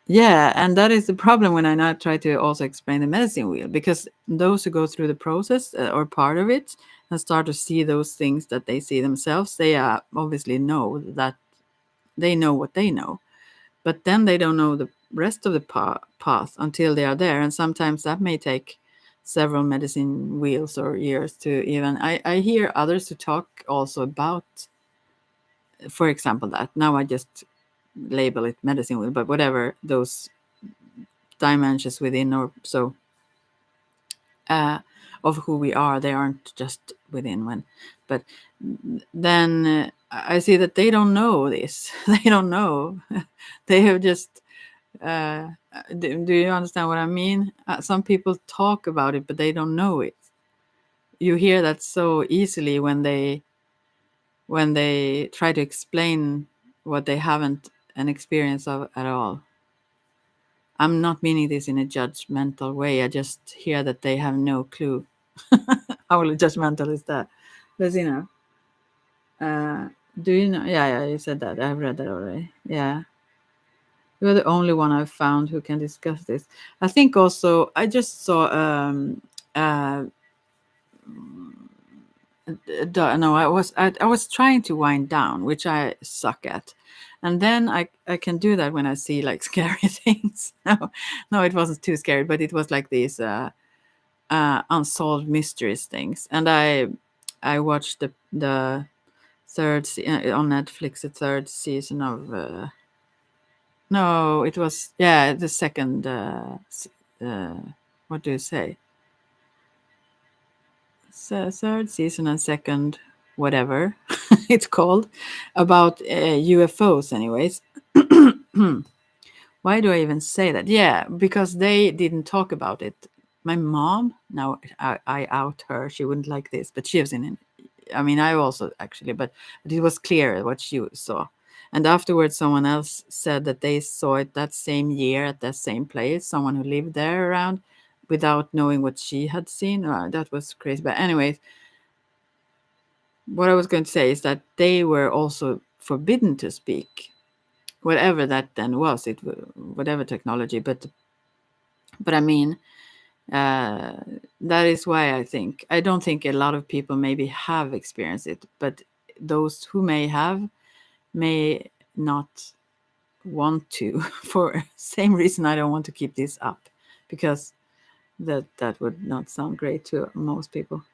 Yeah, and that is the problem when I now try to also explain the medicine wheel, because those who go through the process or part of it and start to see those things that they see themselves, they obviously know that they know what they know, but then they don't know the rest of the path until they are there, and sometimes that may take several medicine wheels or years to even. I hear others who talk also about, for example, that now I just label it medicine with, but whatever those dimensions within, or so, uh, of who we are, they aren't just within when, but then I see that they don't know this. They don't know. They have just. Do you understand what I mean? Some people talk about it, but they don't know it. You hear that so easily when they try to explain what they haven't an experience of at all. I'm not meaning this in a judgmental way. I just hear that they have no clue. How judgmental is that? But uh, do you know? Yeah, yeah, you said that. I've read that already. Yeah. You're the only one I've found who can discuss this. I think also I just saw uh no, I was trying to wind down, which I suck at. And then I can do that when I see like scary things. No, it wasn't too scary, but it was like these unsolved mysteries things. And I watched the on Netflix, the third season of no, it was, yeah, the second uh what do you say? Third season and second whatever it's called, about UFOs anyways. Why do I even say that? Yeah, because they didn't talk about it. My mom, now I out her, she wouldn't like this, but she was in it. I mean, I also actually, but it was clear what she saw. And afterwards, someone else said that they saw it that same year at that same place, someone who lived there around, without knowing what she had seen. That was crazy. But, anyways, what I was going to say is that they were also forbidden to speak, whatever that then was, whatever technology. But I mean, uh, that is why I don't think a lot of people maybe have experienced it, but those who may have may not want to for same reason I don't want to keep this up, because that would not sound great to most people.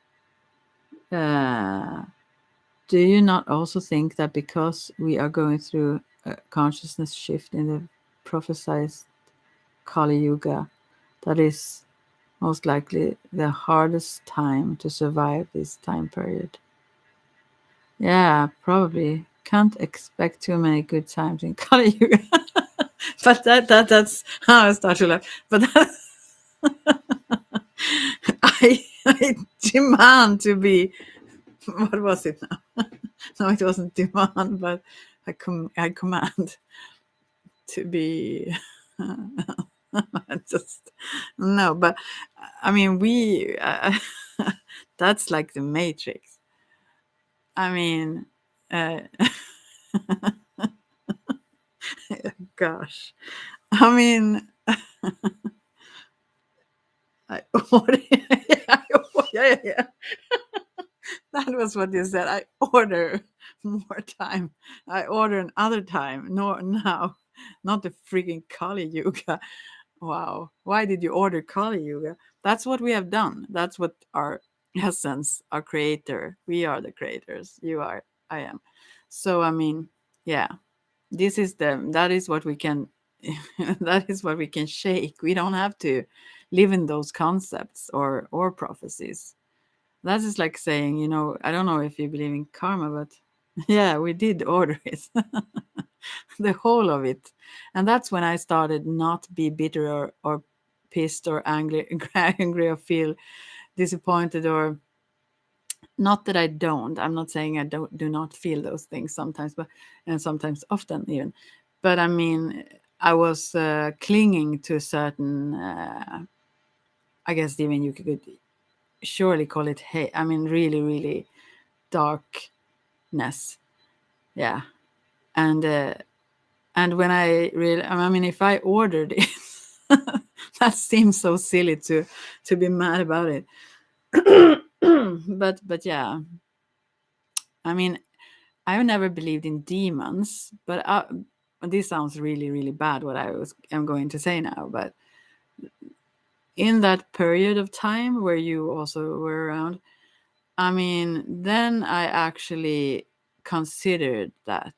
Uh, do you not also think that because we are going through a consciousness shift in the prophesied Kali Yuga, that is most likely the hardest time to survive this time period? Yeah, probably. Can't expect too many good times in Kali Yuga. But that's how I start to laugh. But I demand to be. What was it now? No, it wasn't demand, but I command to be. I just no, but I mean we. That's like the Matrix. I mean, uh, gosh. I mean, I order. Yeah, yeah. That was what you said. I order more time. I order another time. No, now, not the freaking Kali Yuga. Wow. Why did you order Kali Yuga? That's what we have done. That's what our essence, our creator. We are the creators. You are. I am. So I mean, yeah. That is what we can. That is what we can shake. We don't have to live in those concepts or prophecies. That is like saying, I don't know if you believe in karma, but yeah, we did order it, the whole of it. And that's when I started not be bitter or pissed or angry, angry or feel disappointed, or not that I don't. I'm not saying I don't do not feel those things sometimes, but and sometimes often even. But I mean, I was clinging to a certain. I guess even you could surely call it hate. I mean, really, really darkness. Yeah, and when I mean, if I ordered it, that seems so silly to be mad about it. But yeah, I mean, I've never believed in demons, but this sounds really, really bad. What am going to say now, but in that period of time where you also were around, I mean, then I actually considered that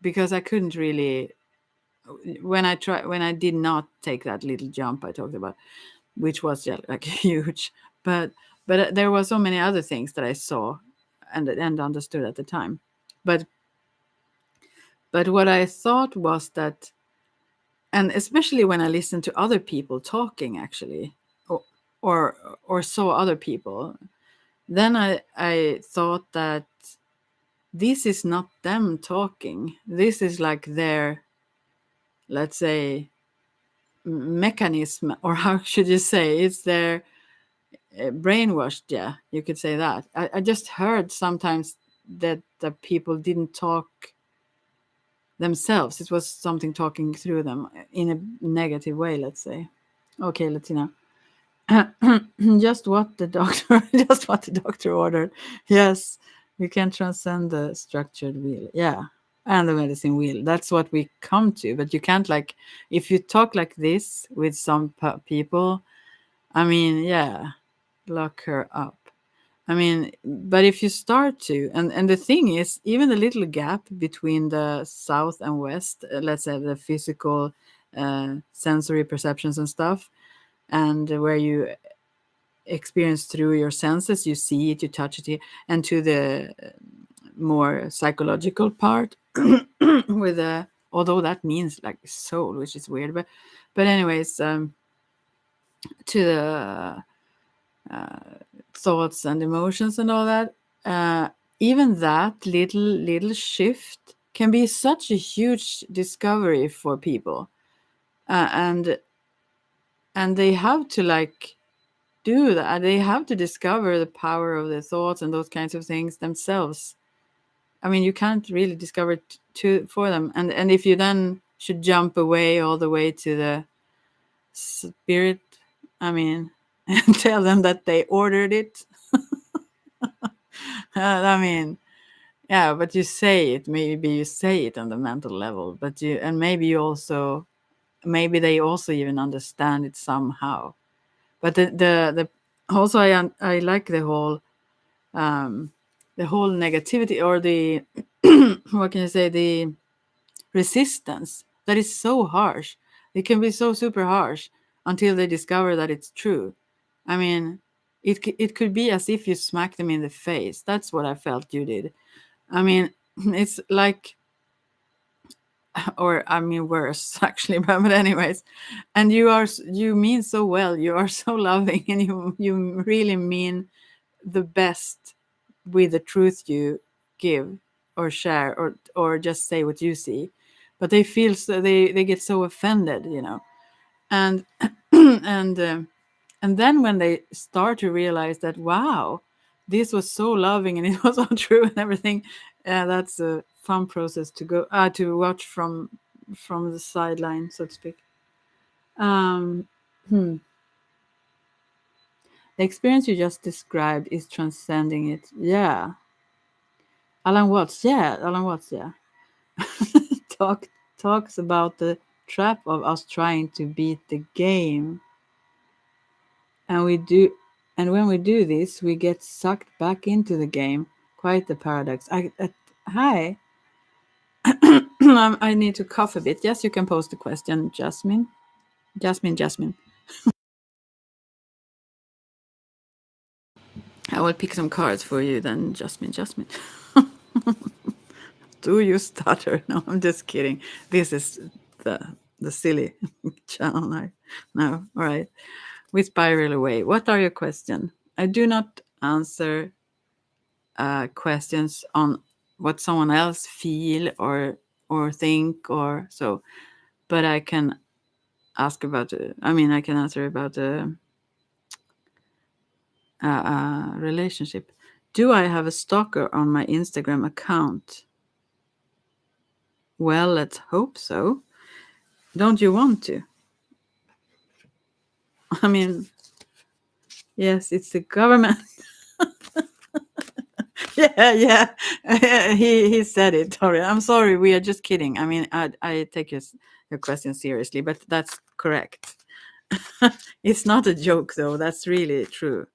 because I couldn't really, when I did not take that little jump I talked about, which was just like huge, but there were so many other things that I saw and understood at the time. But what I thought was that, and especially when I listened to other people talking, actually, or or saw other people, then I thought that this is not them talking. This is like their, let's say, mechanism, or how should you say, it's their brainwashed. Yeah, you could say that. I just heard sometimes that the people didn't talk themselves. It was something talking through them in a negative way, let's say. Okay, let's see now. Just what the doctor just what the doctor ordered. Yes, we can transcend the structured wheel. Yeah, and the medicine wheel. That's what we come to. But you can't, like, if you talk like this with some people, I mean, yeah, lock her up. I mean, but if you start to, and the thing is, even the little gap between the south and west, let's say the physical, sensory perceptions and stuff, and where you experience through your senses, you see it, you touch it, and to the more psychological part, with the, although that means like soul, which is weird, but anyways, to the thoughts and emotions and all that, even that little shift can be such a huge discovery for people, and they have to, like, do that. They have to discover the power of their thoughts and those kinds of things themselves. I mean, you can't really discover it for them. And if you then should jump away all the way to the spirit, I mean, and tell them that they ordered it. I mean, yeah, but you say it. Maybe you say it on the mental level, but and maybe maybe they also even understand it somehow. But the also I like the whole negativity, or the what can you say, the resistance that is so harsh. It can be so super harsh until they discover that it's true. I mean, it could be as if you smack them in the face. That's what I felt you did. I mean, it's like, or I mean worse actually, but anyways, and you mean so well. You are so loving, and you really mean the best with the truth you give or share, or just say what you see, but they feel so, they get so offended, and and and then when they start to realize that, wow, this was so loving and it was all true and everything, that's a fun process to go to watch from the sideline, so to speak. um hmm. The experience you just described is transcending it. Yeah. Alan Watts, yeah. Talk talks about the trap of us trying to beat the game. And we do, and when we do this, we get sucked back into the game. Quite the paradox. Hi. I need to cough a bit. Yes, you can post the question, Jasmine. Jasmine. I will pick some cards for you then, Jasmine. Do you stutter? No, I'm just kidding. This is the silly channel now. No, all right. We spiral away. What are your questions? I do not answer questions on what someone else feel or think or so, but I can ask about. I mean, I can answer about a relationship. Do I have a stalker on my Instagram account? Well, let's hope so. Don't you want to? I mean, yes, it's the government. Yeah. He said it. Sorry, I'm sorry. We are just kidding. I mean, I take your question seriously, but that's correct. It's not a joke, though. That's really true.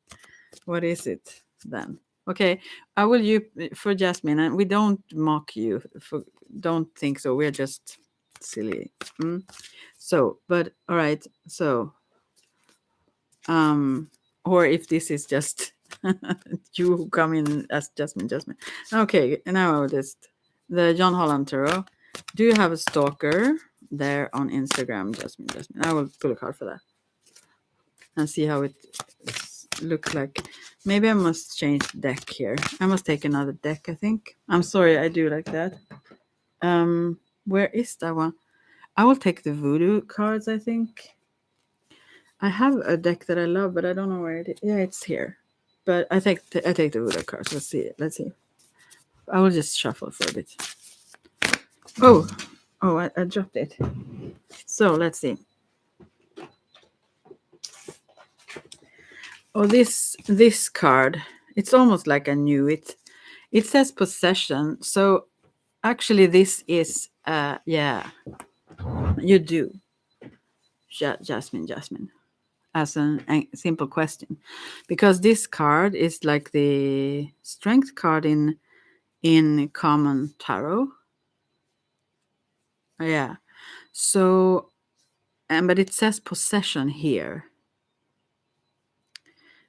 What is it then? Okay, I will you for Jasmine, and we don't mock you. For don't think so. We're just silly. Mm? So, but all right. So, um, or if this is just you who come in as Jasmine. Okay, now I will just the John Holland Tarot. Do you have a stalker there on Instagram, Jasmine? I will pull a card for that and see how it looks like. Maybe I must change the deck here. I must take another deck, I think. I'm sorry, I do like that. Where is that one? I will take the voodoo cards, I think. I have a deck that I love, but I don't know where it is. Yeah, it's here. But I take the voodoo cards. Let's see. Let's see. I will just shuffle for a bit. Oh, I dropped it. So let's see. Oh, this card. It's almost like I knew it. It says possession. So actually, this is yeah, you do, Jasmine. As a simple question, because this card is like the strength card in common tarot. Yeah. So, and but it says possession here.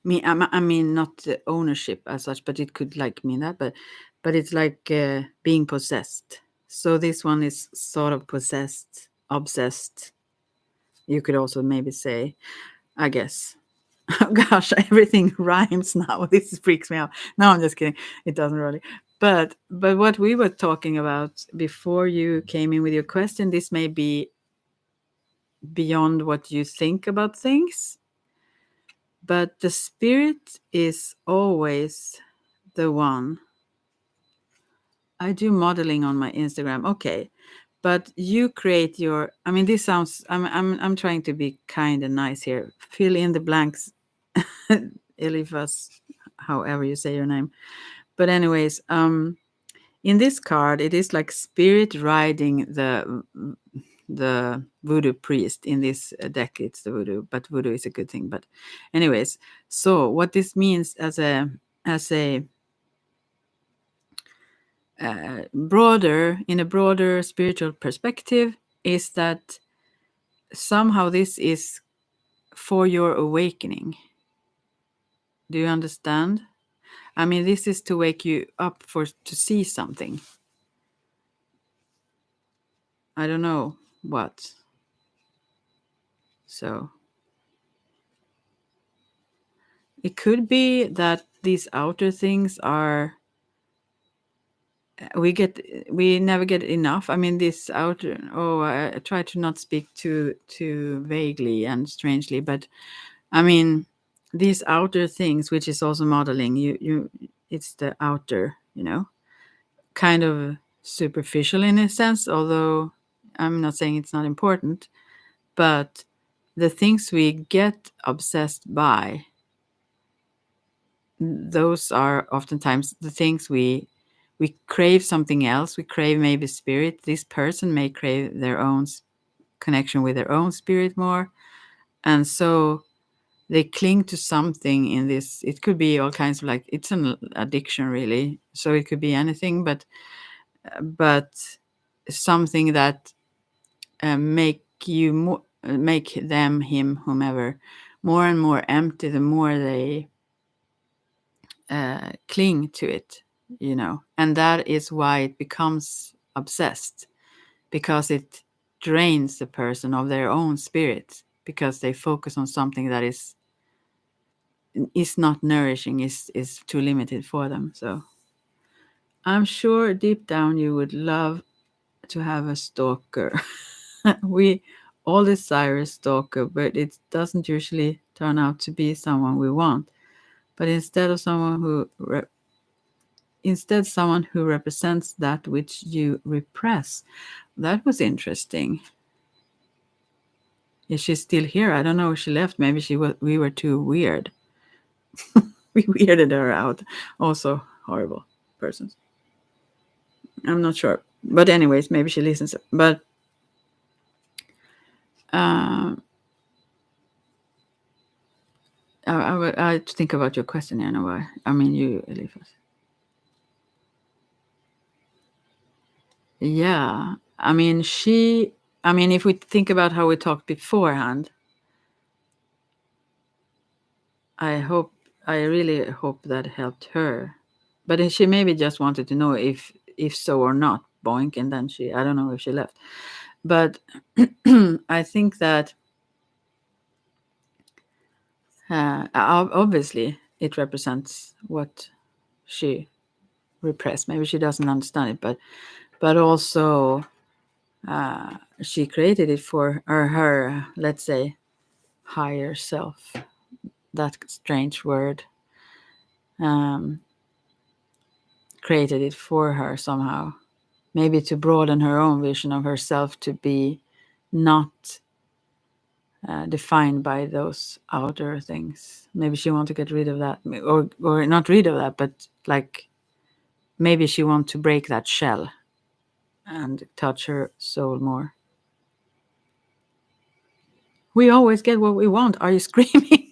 I mean, not the ownership as such, but it could like mean that. But it's like being possessed. So this one is sort of possessed, obsessed. You could also maybe say, I guess. Oh gosh, everything rhymes now. This freaks me out. No, I'm just kidding. It doesn't really. But what we were talking about before you came in with your question, this may be beyond what you think about things, but the spirit is always the one. I do modeling on my Instagram. Okay. But you create your I mean this sounds I'm trying to be kind and nice here. Fill in the blanks. Elifas, however you say your name. But anyways, in this card it is like spirit riding the voodoo priest. In this deck it's the voodoo, but voodoo is a good thing. But anyways, so what this means as a broader in a broader spiritual perspective is that somehow this is for your awakening. Do you understand? I mean, this is to wake you up for to see something. I don't know what. So it could be that these outer things are we never get enough. I mean, this outer. Oh, I try to not speak too vaguely and strangely, but I mean, these outer things, which is also modeling. It's the outer, kind of superficial in a sense. Although I'm not saying it's not important, but the things we get obsessed by, those are oftentimes the things we crave something else. We crave maybe spirit. This person may crave their own connection with their own spirit more, and so they cling to something in this. It could be all kinds of like it's an addiction really. So it could be anything, but something that make them, him, whomever, more and more empty the more they cling to it, and that is why it becomes obsessed, because it drains the person of their own spirit, because they focus on something that is not nourishing, is too limited for them. So I'm sure deep down you would love to have a stalker. We all desire a stalker, but it doesn't usually turn out to be someone we want. But instead someone who represents that which you repress. That was interesting. Is she still here? I don't know if she left. Maybe we were too weird. We weirded her out. Also horrible persons. I'm not sure. But anyways, maybe she listens. But um I think about your question here now. I mean, you, Elifas. Yeah. I mean, if we think about how we talked beforehand, I really hope that helped her. But she maybe just wanted to know if so or not, boink, and then I don't know if she left. But I think that obviously it represents what she repressed. Maybe she doesn't understand it, but also she created it for her, let's say, higher self. That strange word. Um, Created it for her somehow. Maybe to broaden her own vision of herself, to be not defined by those outer things. Maybe she wants to get rid of that, or not rid of that, but like maybe she wants to break that shell and touch her soul more. We always get what we want. Are you screaming?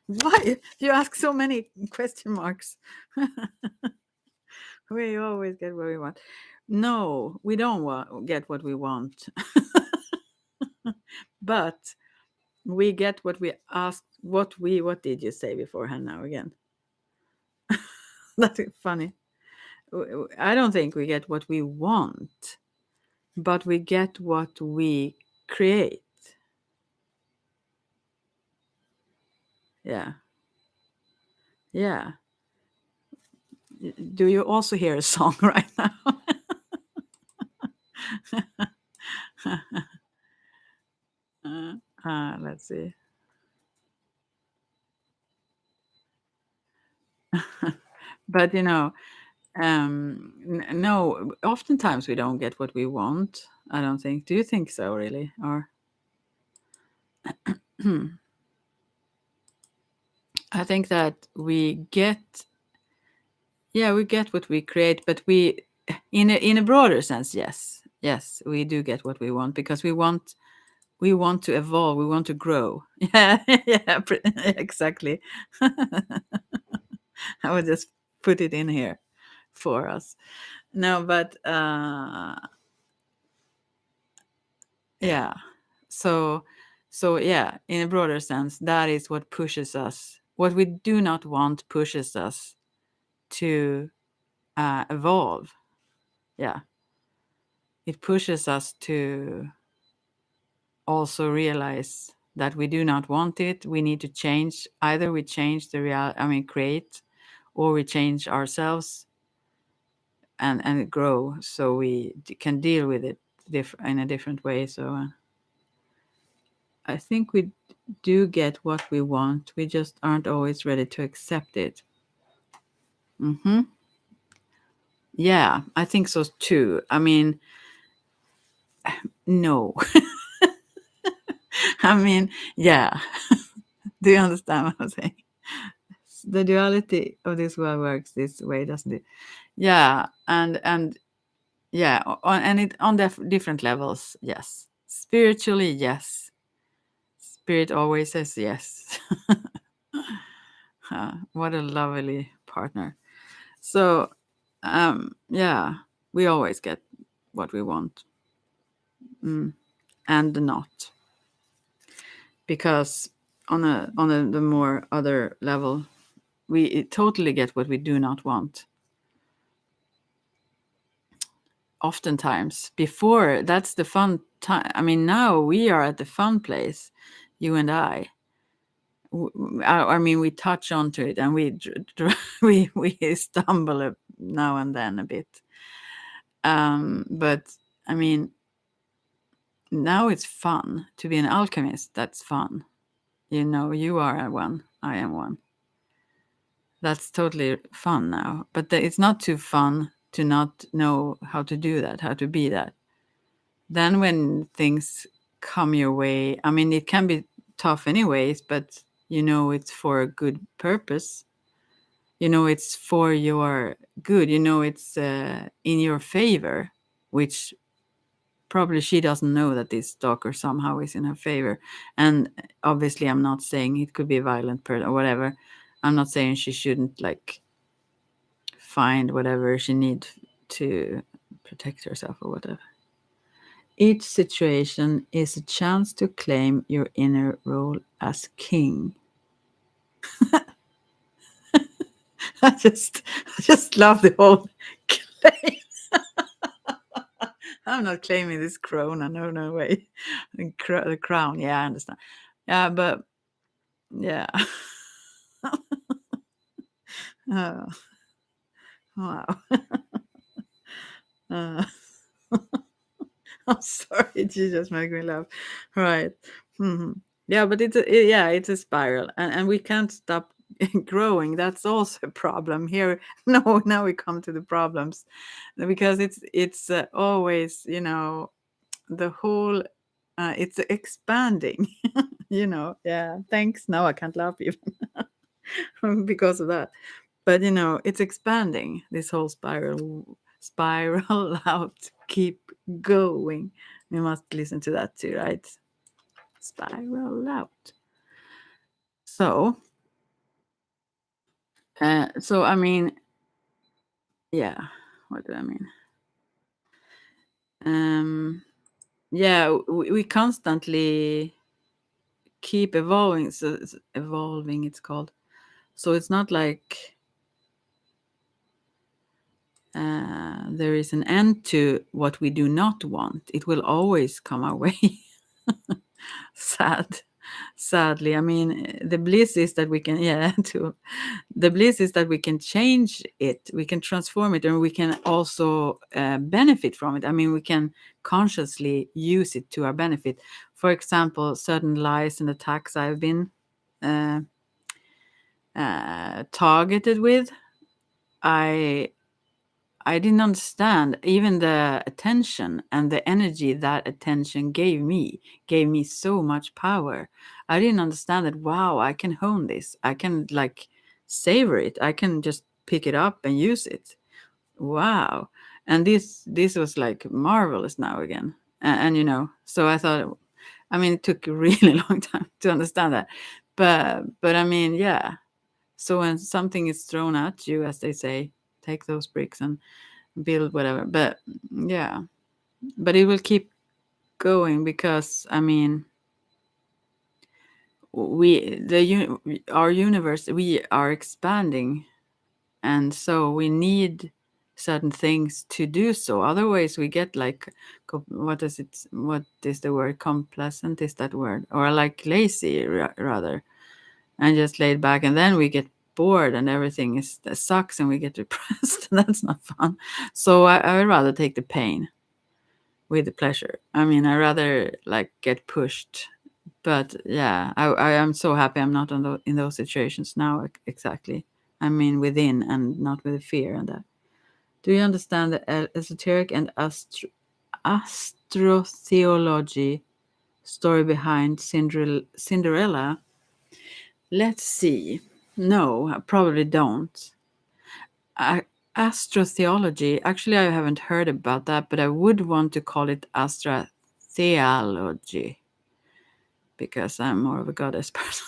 Why you ask so many question marks? We always get what we want. No, we don't get what we want. But we get what we ask. What did you say beforehand now again? That's funny. I don't think we get what we want, but we get what we create. Yeah. Yeah. Do you also hear a song right now? Let's see. But no, oftentimes we don't get what we want. I don't think. Do you think so, really? Or I think that we get what we create, but in a broader sense, yes, we do get what we want because we want to evolve, we want to grow. Yeah, yeah, exactly. I would just put it in here for us. No, but yeah. So yeah, in a broader sense, that is what pushes us. What we do not want pushes us to evolve. Yeah, it pushes us to also realize that we do not want it. We need to change. Either we change the create, or we change ourselves and grow, so we can deal with it in a different way. So I think we do get what we want. We just aren't always ready to accept it. Hmm. Yeah, I think so too. I mean, no. I mean, yeah. Do you understand what I'm saying? The duality of this world works this way, doesn't it? Yeah, and yeah, and it on different levels. Yes, spiritually, yes. Spirit always says yes. What a lovely partner. So, yeah, we always get what we want, and not, because on the more other level, we totally get what we do not want. Oftentimes, before, that's the fun time. I mean, now we are at the fun place, you and I. I mean, we touch onto it, and we stumble now and then a bit. But I mean, now it's fun to be an alchemist. That's fun. You are one, I am one. That's totally fun now. But it's not too fun to not know how to do that, how to be that. Then when things come your way, I mean, it can be tough anyways, but it's for a good purpose. It's for your good. It's in your favor, which probably she doesn't know that this stalker somehow is in her favor. And obviously, I'm not saying it could be a violent person or whatever. I'm not saying she shouldn't like find whatever she needs to protect herself or whatever. Each situation is a chance to claim your inner role as king. I just love the whole claim. I'm not claiming this krona. No, no way. The crown. Yeah, I understand. Yeah, but yeah. Oh, wow. Uh, I'm sorry. You just make me laugh. Right. Mhm. Yeah, but yeah, it's a spiral, and we can't stop growing. That's also a problem here. No, now we come to the problems, because it's always, the whole it's expanding. Yeah, thanks. Now I can't laugh even because of that. But it's expanding, this whole spiral out, keep going. We must listen to that too, right? Spiral out. So I mean, yeah, what do I mean? Yeah, we constantly keep evolving. So it's evolving, it's called. So it's not like there is an end to what we do not want. It will always come our way. Sadly, I mean, the bliss is that we can, yeah, to the bliss is that we can change it, we can transform it, and we can also benefit from it. I mean, we can consciously use it to our benefit. For example, certain lies and attacks I've been uh, targeted with, I I didn't understand even the attention and the energy that attention gave me so much power. I didn't understand that, wow, I can hone this. I can like savor it. I can just pick it up and use it. Wow. And this was like marvelous now again. And so I thought, I mean, it took a really long time to understand that. But I mean, yeah. So when something is thrown at you, as they say, take those bricks and build whatever. But yeah, but it will keep going, because I mean, our universe, we are expanding, and so we need certain things to do so. Otherwise we get like what is the word, complacent, is that word, or like lazy, rather, and just laid back, and then we get bored and everything is that sucks and we get depressed. That's not fun. So I would rather take the pain with the pleasure. I mean, I rather like get pushed. But yeah, I am so happy I'm not in those situations now, exactly. I mean, within, and not with the fear and that. Do you understand the esoteric and astrotheology story behind Cinderella? Let's see. No, I probably don't. Astrotheology, actually, I haven't heard about that, but I would want to call it astrotheology, because I'm more of a goddess person,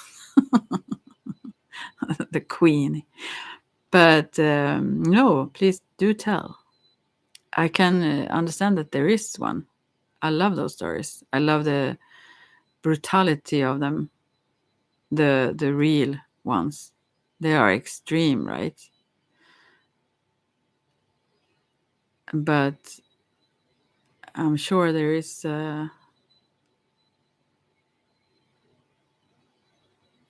the queen. But no, please do tell. I can understand that there is one. I love those stories. I love the brutality of them, the real ones. They are extreme, right? But I'm sure there is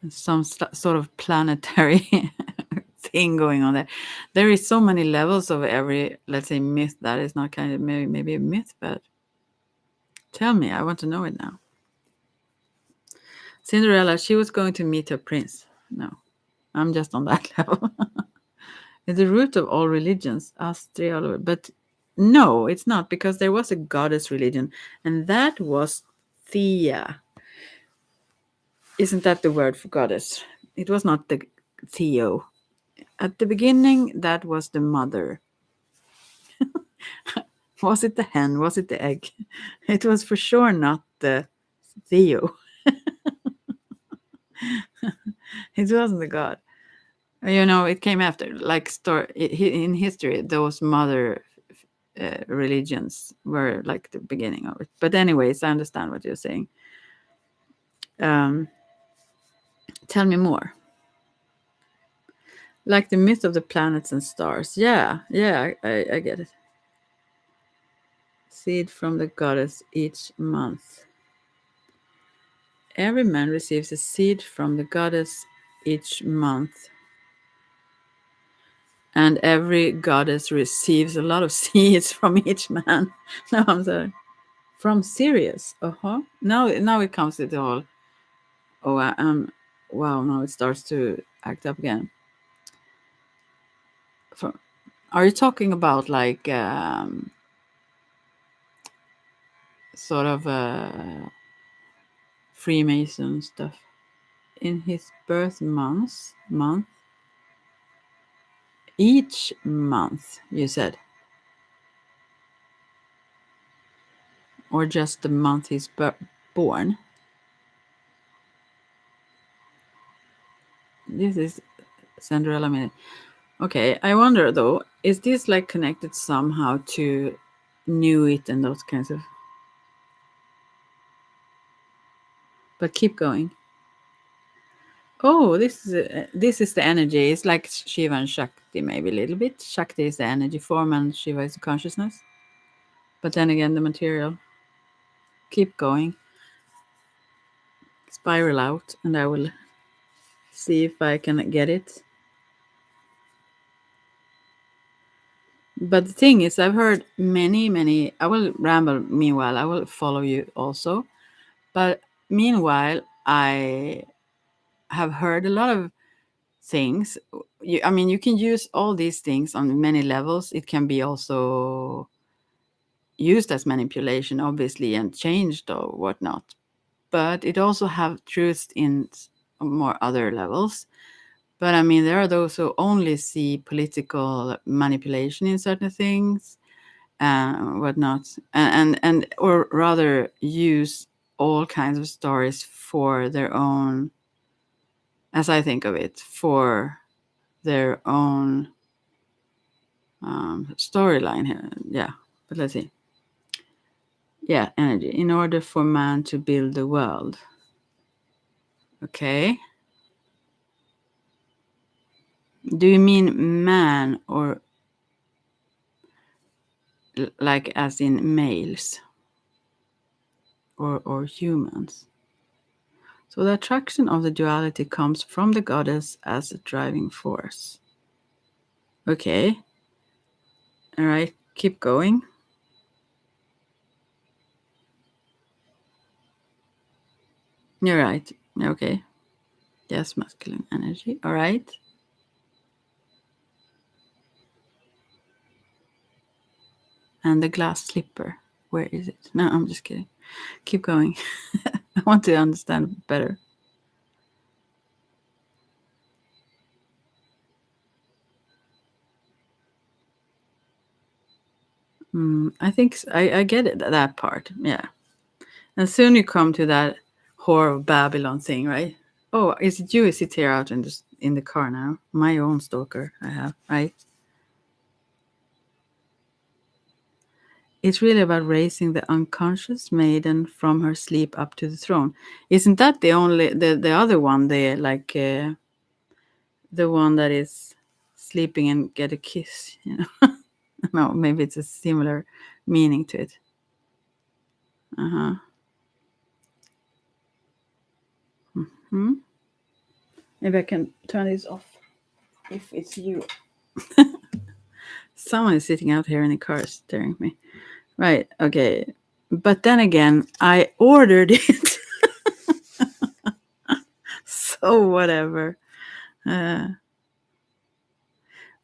some sort of planetary thing going on there. There is so many levels of every, let's say, myth that is not kind of maybe a myth, but tell me, I want to know it now. Cinderella, she was going to meet her prince. No, I'm just on that level. It's the root of all religions, astriology. But no, it's not, because there was a goddess religion, and that was Thea. Isn't that the word for goddess? It was not the Theo. At the beginning, that was the mother. Was it the hen? Was it the egg? It was for sure not the Theo. It wasn't the god. It came after, like in history. Those mother religions were like the beginning of it. But anyways, I understand what you're saying. Um, tell me more. Like the myth of the planets and stars. Yeah, I get it. Seed from the goddess each month. Every man receives a seed from the goddess each month. And every goddess receives a lot of seeds from each man. No, I'm sorry. From Sirius. Uh-huh. Now it comes to the whole. Oh, wow, now it starts to act up again. Are you talking about like sort of Freemason stuff? In his month, each month, you said, or just the month he's born? This is Cinderella minute. Okay, I wonder though, is this like connected somehow to New It and those kinds of? But keep going. Oh, this is the energy. It's like Shiva and Shakti, maybe a little bit. Shakti is the energy form, and Shiva is the consciousness. But then again, the material. Keep going. Spiral out, and I will see if I can get it. But the thing is, I've heard many. I will ramble. Meanwhile, I will follow you also. But meanwhile, I have heard a lot of things. I mean, you can use all these things on many levels. It can be also used as manipulation, obviously, and changed or whatnot. But it also have truth in more other levels. But I mean, there are those who only see political manipulation in certain things, whatnot, and or rather use all kinds of stories for their own, as I think of it, for their own storyline here. Yeah, but let's see. Yeah, energy. In order for man to build the world. Okay. Do you mean man or like as in males or humans? So the attraction of the duality comes from the goddess as a driving force. Okay. All right. Keep going. You're right. Okay. Yes, masculine energy. All right. And the glass slipper. Where is it? No, I'm just kidding. Keep going. I want to understand better. I think I get it, that part. Yeah. And soon you come to that whore of Babylon thing, right? Oh, is it you? Is it here out in the car now? My own stalker I have, right? It's really about raising the unconscious maiden from her sleep up to the throne. Isn't that the other one? The one that is sleeping and get a kiss. No, maybe it's a similar meaning to it. Uh-huh. Hmm. Maybe I can turn this off if it's you. Someone is sitting out here in the car staring at me. Right, okay. But then again, I ordered it. So whatever. Uh,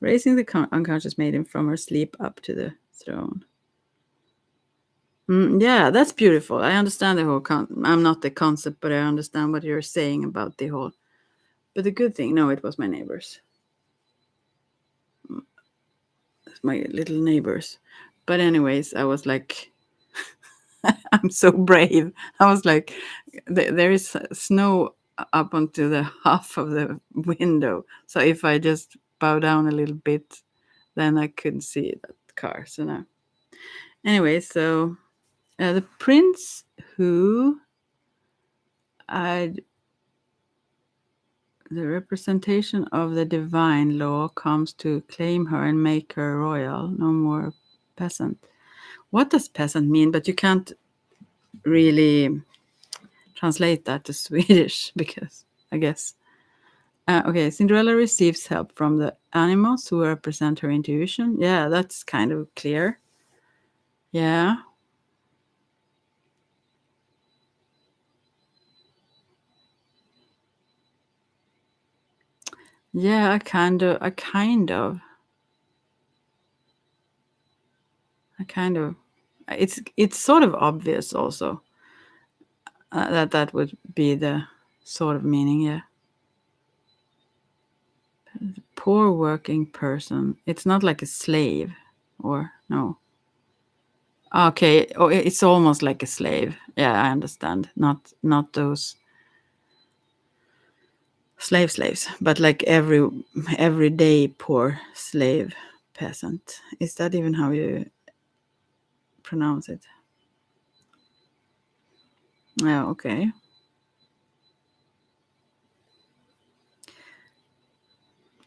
raising the unconscious maiden from her sleep up to the throne. Yeah, that's beautiful. I understand the whole I'm not the concept, but I understand what you're saying about the whole. But the good thing, no, it was my neighbors. It's my little neighbors. But anyways, I was like, I'm so brave. I was like, there is snow up onto the half of the window. So if I just bow down a little bit, then I couldn't see that car. So now, anyway, so the prince who I the representation of the divine law comes to claim her and make her royal, no more peasant. What does peasant mean? But you can't really translate that to Swedish because I guess. Okay, Cinderella receives help from the animals who represent her intuition. Yeah, that's kind of clear. Yeah. Yeah, I kind of. It's sort of obvious also that would be the sort of meaning. Yeah. Poor working person. It's not like a slave, or no. Okay. Oh, it's almost like a slave. Yeah, I understand. Not those slaves, but like everyday poor slave peasant. Is that even how you pronounce it? Yeah. Okay.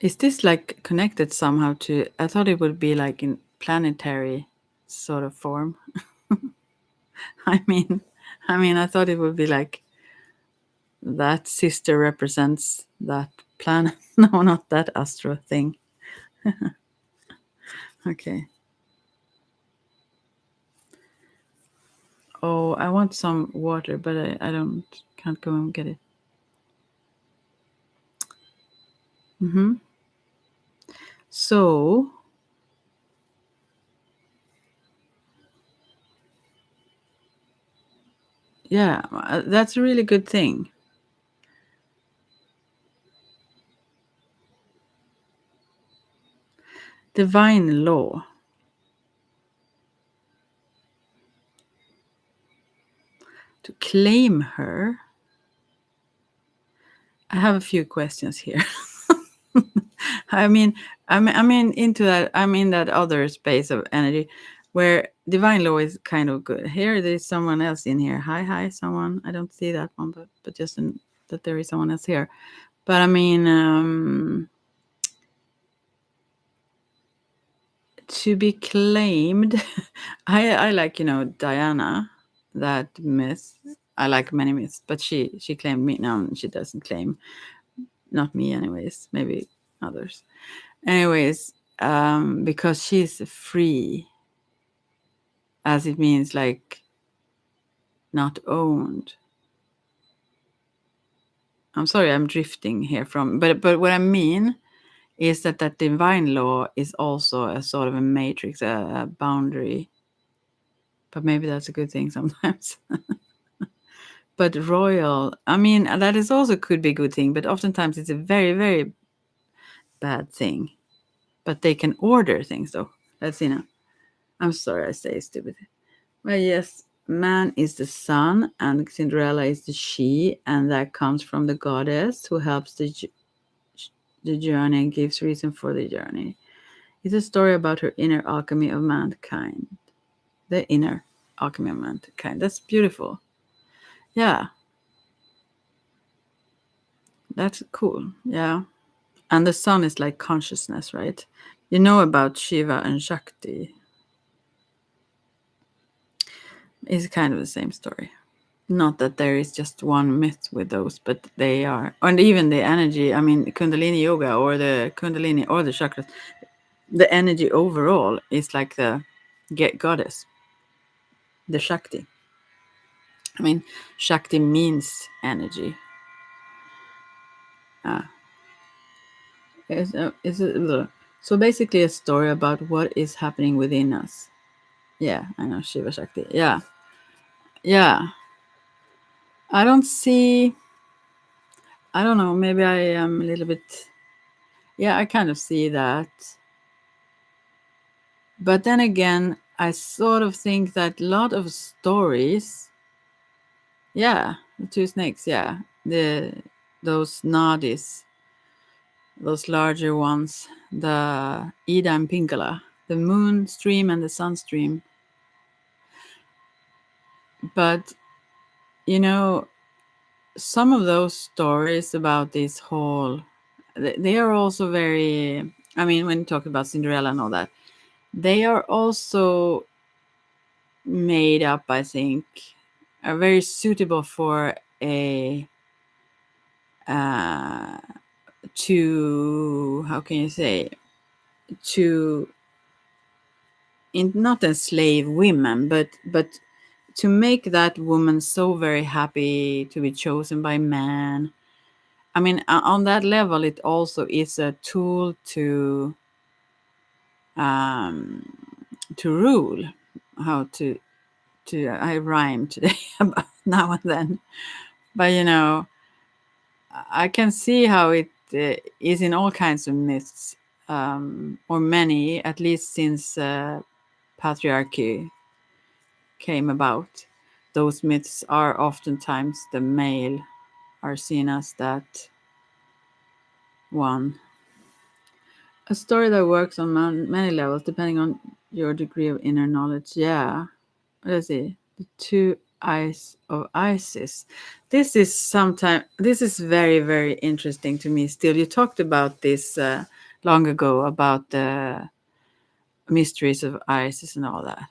Is this like connected somehow to? I thought it would be like in planetary sort of form. I mean, I thought it would be like that sister represents that planet. No, not that astro thing. Okay. Oh, I want some water, but I don't can't go and get it. Mm-hmm. So yeah, that's a really good thing. Divine law. To claim her. I have a few questions here. I mean, I'm into that. I'm in that other space of energy, where divine law is kind of good. Here, there's someone else in here. Hi, someone. I don't see that one, but just that there is someone else here. But I mean, to be claimed. I like Diana, that myth. I like many myths, but she claimed me. No, she doesn't claim. Not me, anyways. Maybe others. Anyways, because she's free, as it means like not owned. I'm sorry, I'm drifting here from, but what I mean is that divine law is also a sort of a matrix, a boundary. But maybe that's a good thing sometimes. But royal, I mean, that is also could be a good thing, but oftentimes it's a very, very bad thing. But they can order things, though. Let's see now. I'm sorry, I say stupid. Well, yes, man is the sun, and Cinderella is the she, and that comes from the goddess who helps the journey and gives reason for the journey. It's a story about her inner alchemy of mankind. The inner alchemy of mankind. That's beautiful. Yeah, that's cool. Yeah. And the sun is like consciousness, right? You know about Shiva and Shakti. It's kind of the same story. Not that there is just one myth with those, but they are. And even the energy, I mean, Kundalini Yoga or the Kundalini or the chakras, the energy overall is like the goddess, the Shakti. I mean, Shakti means energy. Uh, so basically a story about what is happening within us. Yeah, I know Shiva Shakti. Yeah, yeah. I don't see. I don't know. Maybe I am a little bit. Yeah, I kind of see that. But then again, I sort of think that a lot of stories, yeah, the two snakes, yeah, those nadis, those larger ones, the Ida and Pingala, the moon stream and the sun stream. But you know, some of those stories about this whole, they are also very. I mean, when you talk about Cinderella and all that, they are also made up, I think, are very suitable for a uh, to, how can you say, to not enslave women, but to make that woman so very happy to be chosen by man. I mean, on that level, it also is a tool um, to rule, how to. I rhyme today about now and then, but I can see how it is in all kinds of myths, or many, at least since patriarchy came about. Those myths are oftentimes the male are seen as that one. A story that works on many levels, depending on your degree of inner knowledge. Yeah. Let's see. The two eyes of Isis. This is very, very interesting to me still. You talked about this long ago, about the mysteries of Isis and all that.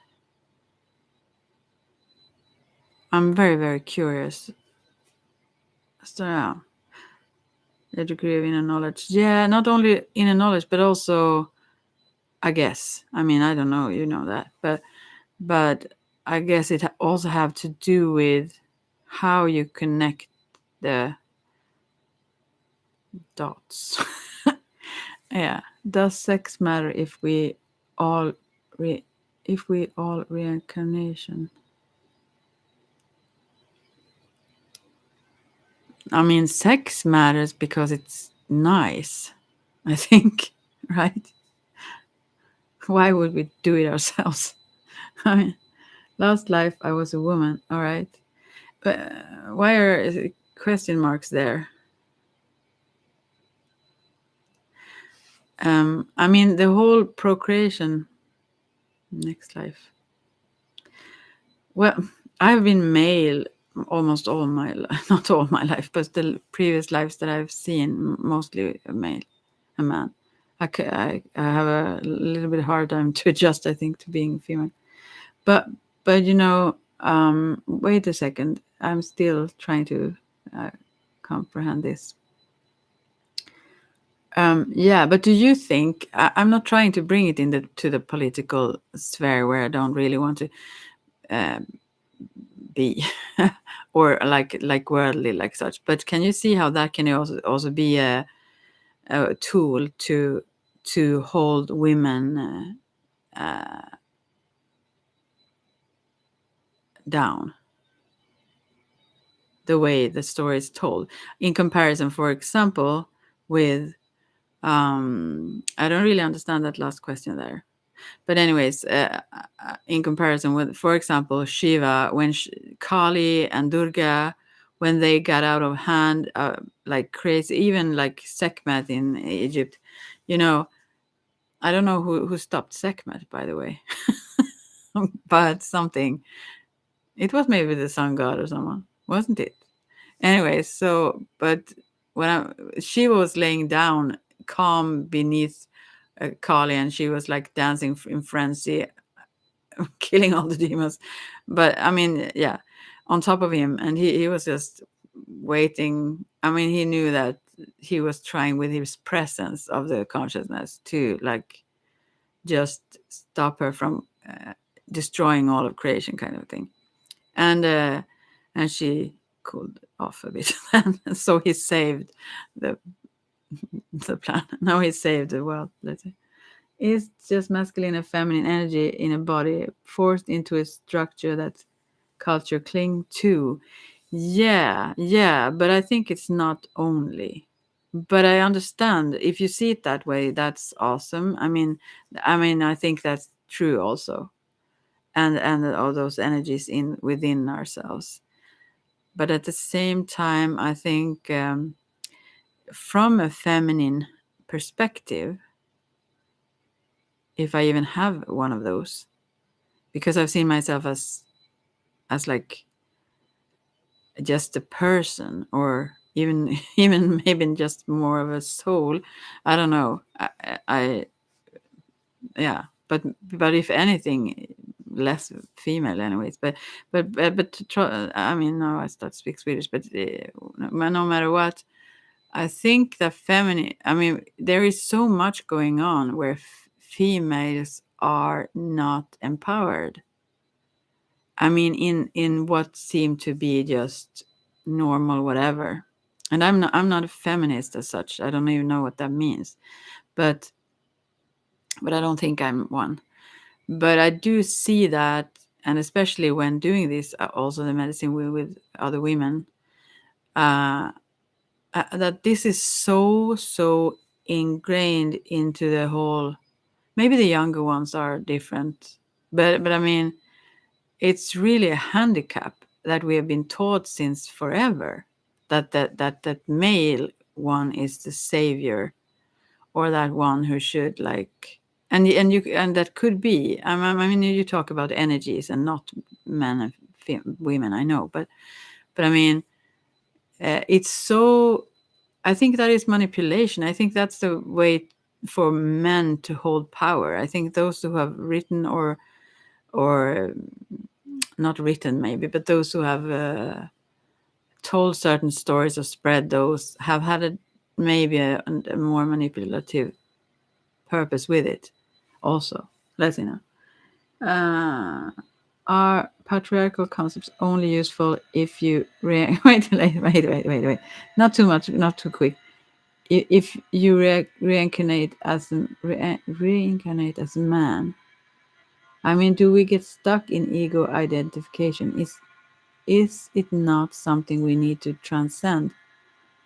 I'm very, very curious. So, yeah, the degree of inner knowledge. Yeah, not only inner knowledge, but also, I guess. I mean, I don't know. You know that, but I guess it also have to do with how you connect the dots. Yeah. Does sex matter all re, if we all reincarnation? I mean, sex matters because it's nice, I think, right? Why would we do it ourselves? I mean, last life I was a woman, all right. But why are question marks there? I mean, the whole procreation, next life. Well, I've been male almost all my life, not all my life, but the previous lives that I've seen, mostly a male, a man. I have a little bit hard time to adjust, I think, to being female. But wait a second. I'm still trying to uh, comprehend this. Yeah, but do you think I'm not trying to bring it to the political sphere where I don't really want to be or like worldly like such, but can you see how that can also be a tool to hold women down, the way the story is told, in comparison, for example, with I don't really understand that last question there. But anyways, in comparison with, for example, Shiva, when Kali and Durga, when they got out of hand, like crazy, even like Sekhmet in Egypt, you know, I don't know who stopped Sekhmet, by the way, but something. It was maybe the sun god or someone, wasn't it? Anyways, so but she was laying down, calm beneath Kali, and she was like dancing in frenzy, killing all the demons. But I mean, yeah, on top of him, and he was just waiting. I mean, he knew that he was trying with his presence of the consciousness to like just stop her from destroying all of creation, kind of thing. And she cooled off a bit, and so he saved the the planet. Now he saved the world. Let's say. It's just masculine and feminine energy in a body forced into a structure that culture cling to. Yeah, yeah, but I think it's not only. But I understand if you see it that way, that's awesome. I mean, I think that's true also. and all those energies in within ourselves. But at the same time, I think from a feminine perspective, if I even have one of those, because I've seen myself as like just a person, or even even maybe just more of a soul. I don't know. I yeah, but if anything, less female, anyways. But to try, I mean, no, I start to speak Swedish, but no matter what, I think that feminine. I mean, there is so much going on where females are not empowered. I mean, in what seem to be just normal, whatever. And I'm not a feminist as such. I don't even know what that means, but I don't think I'm one. But I do see that, and especially when doing this, also the medicine with other women, uh, that this is so ingrained into the whole. Maybe the younger ones are different, but I mean, it's really a handicap that we have been taught since forever, that male one is the savior, or that one who should like, and that could be. I mean, you talk about energies and not men and women. I know, but I mean, it's so. I think that is manipulation. I think that's the way for men to hold power. I think those who have written or not written maybe, but those who have told certain stories or spread those have had maybe a more manipulative purpose with it also. Let's see now. Are patriarchal concepts only useful if you wait, not too much, not too quick. If you reincarnate as a man, I mean, do we get stuck in ego identification? Is it not something we need to transcend?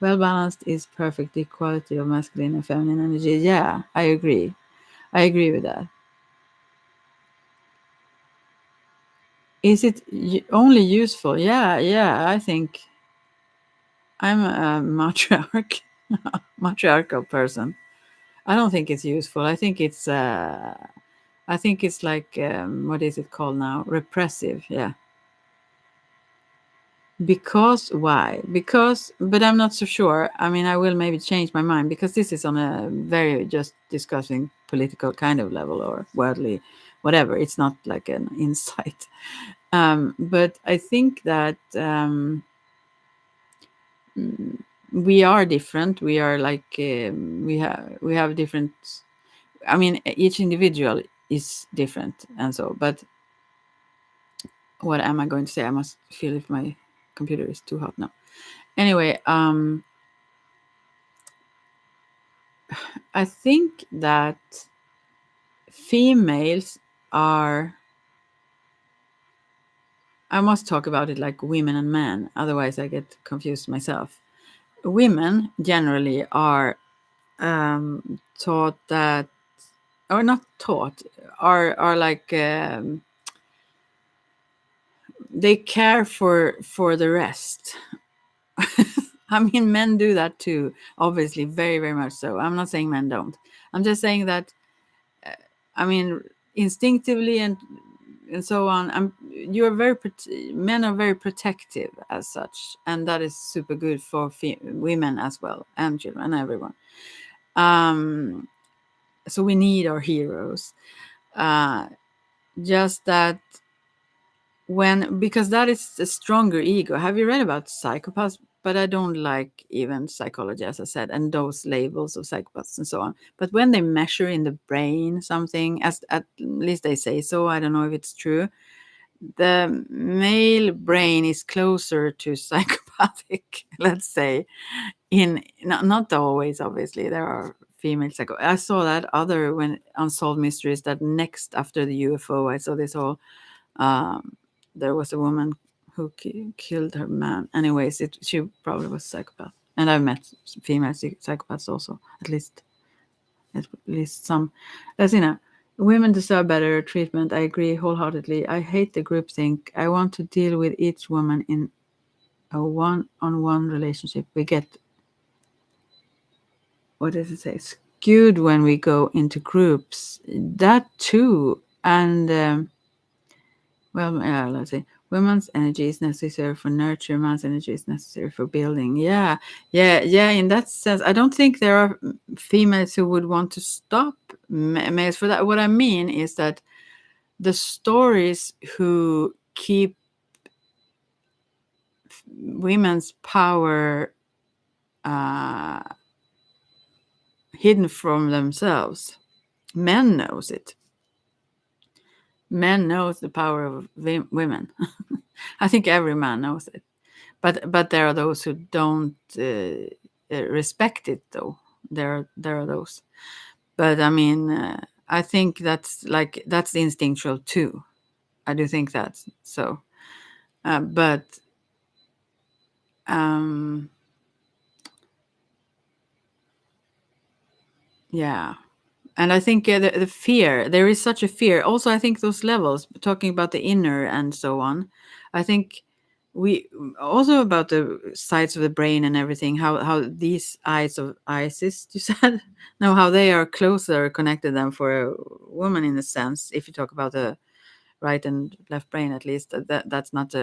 Well balanced is perfect equality of masculine and feminine energy. Yeah, I agree. I agree with that. Is it only useful? Yeah. I think I'm a matriarchal person. I don't think it's useful. I think it's like what is it called now? Repressive. Yeah. Because why? Because, but I'm not so sure. I mean, I will maybe change my mind, because this is on a very just discussing political kind of level or worldly, whatever. It's not like an insight. But I think that we are different. We are like we have different. I mean, each individual is different, and so. But what am I going to say? I must feel if my computer is too hot now. Anyway, I think that females are. I must talk about it like women and men, otherwise I get confused myself. Women generally are taught that, or not taught, are like they care for the rest. I mean, men do that too, obviously, very very much so. I'm not saying men don't. I'm just saying that I mean, instinctively and so on. You're men are very protective as such, and that is super good for women as well, and children, and everyone. Um, so we need our heroes. Uh, just that because that is a stronger ego. Have you read about psychopaths? But I don't like even psychology, as I said, and those labels of psychopaths and so on. But when they measure in the brain something, as at least they say so, I don't know if it's true. The male brain is closer to psychopathic, let's say. In not always, obviously, there are female psycho. I saw that other when unsolved mysteries that next after the UFO, I saw this whole there was a woman who killed her man. Anyways, she probably was a psychopath. And I've met female psychopaths also, at least some. Let's see now. Women deserve better treatment. I agree wholeheartedly. I hate the groupthink. I want to deal with each woman in a one-on-one relationship. We get, what does it say, skewed when we go into groups. That too. And well, let's see. Women's energy is necessary for nurture. Man's energy is necessary for building. Yeah, yeah. In that sense, I don't think there are females who would want to stop males for that. What I mean is that the stories who keep women's power uh, hidden from themselves, men knows it. Men knows the power of women. I think every man knows it. But there are those who don't respect it, though. There are those. But I mean, I think that's instinctual too. I do think that. So, but um, yeah. And I think the fear, there is such a fear. Also, I think those levels, talking about the inner and so on, I think we also about the sides of the brain and everything, how these eyes of Isis, you said, no, how they are closer connected than for a woman in a sense. If you talk about the right and left brain, at least, that's not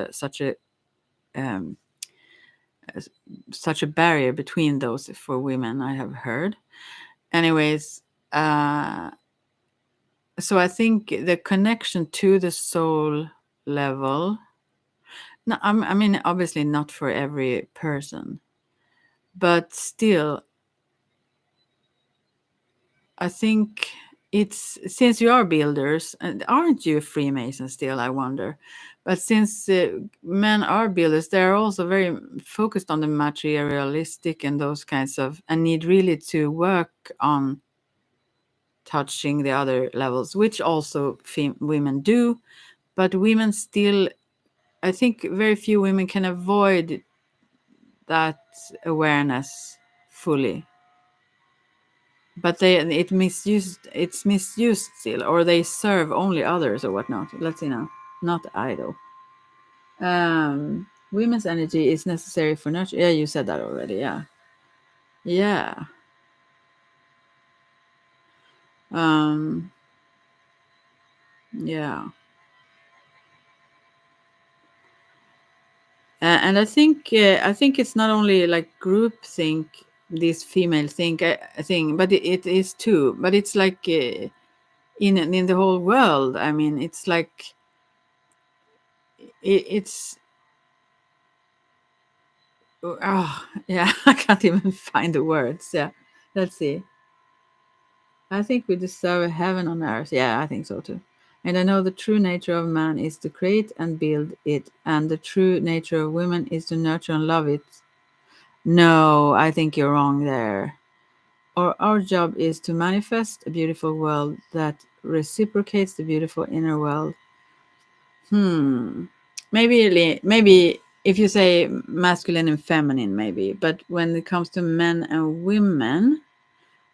um, s- such a barrier between those for women. I have heard. Anyways. So I think the connection to the soul level. No, I mean obviously not for every person, but still, I think it's since you are builders, and aren't you a Freemason still? I wonder, but since men are builders, they are also very focused on the materialistic and those kinds of, and need really to work on touching the other levels, which also women do, but women still, I think very few women can avoid that awareness fully. But it's misused still, or they serve only others or whatnot. Let's see now. Not idle. Women's energy is necessary for nurture. Yeah, you said that already. Yeah. Yeah. Um, yeah. And I think it's not only like group think, this female think thing, but it is too. But it's like in the whole world. I mean, it's like it's oh yeah, I can't even find the words. Yeah, let's see. I think we deserve a heaven on earth. Yeah, I think so too. And I know the true nature of man is to create and build it, and the true nature of women is to nurture and love it. No, I think you're wrong there. Our job is to manifest a beautiful world that reciprocates the beautiful inner world. Hmm. Maybe if you say masculine and feminine, maybe. But when it comes to men and women,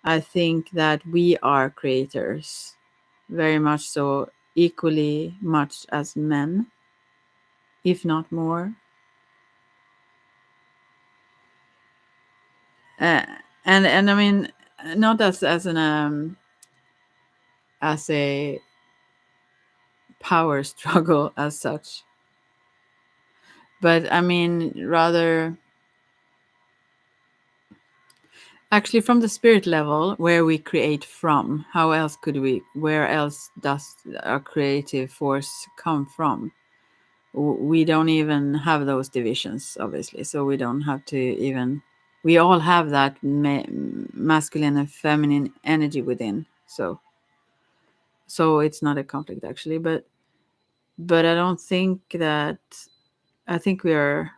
I think that we are creators, very much so, equally much as men, if not more. Uh, and I mean, not as a power struggle as such, but I mean rather actually from the spirit level where we create from. How else could we? Where else does our creative force come from? We don't even have those divisions, obviously, so we don't have to even. We all have that masculine and feminine energy within, so it's not a conflict actually. But I don't think that. I think we are.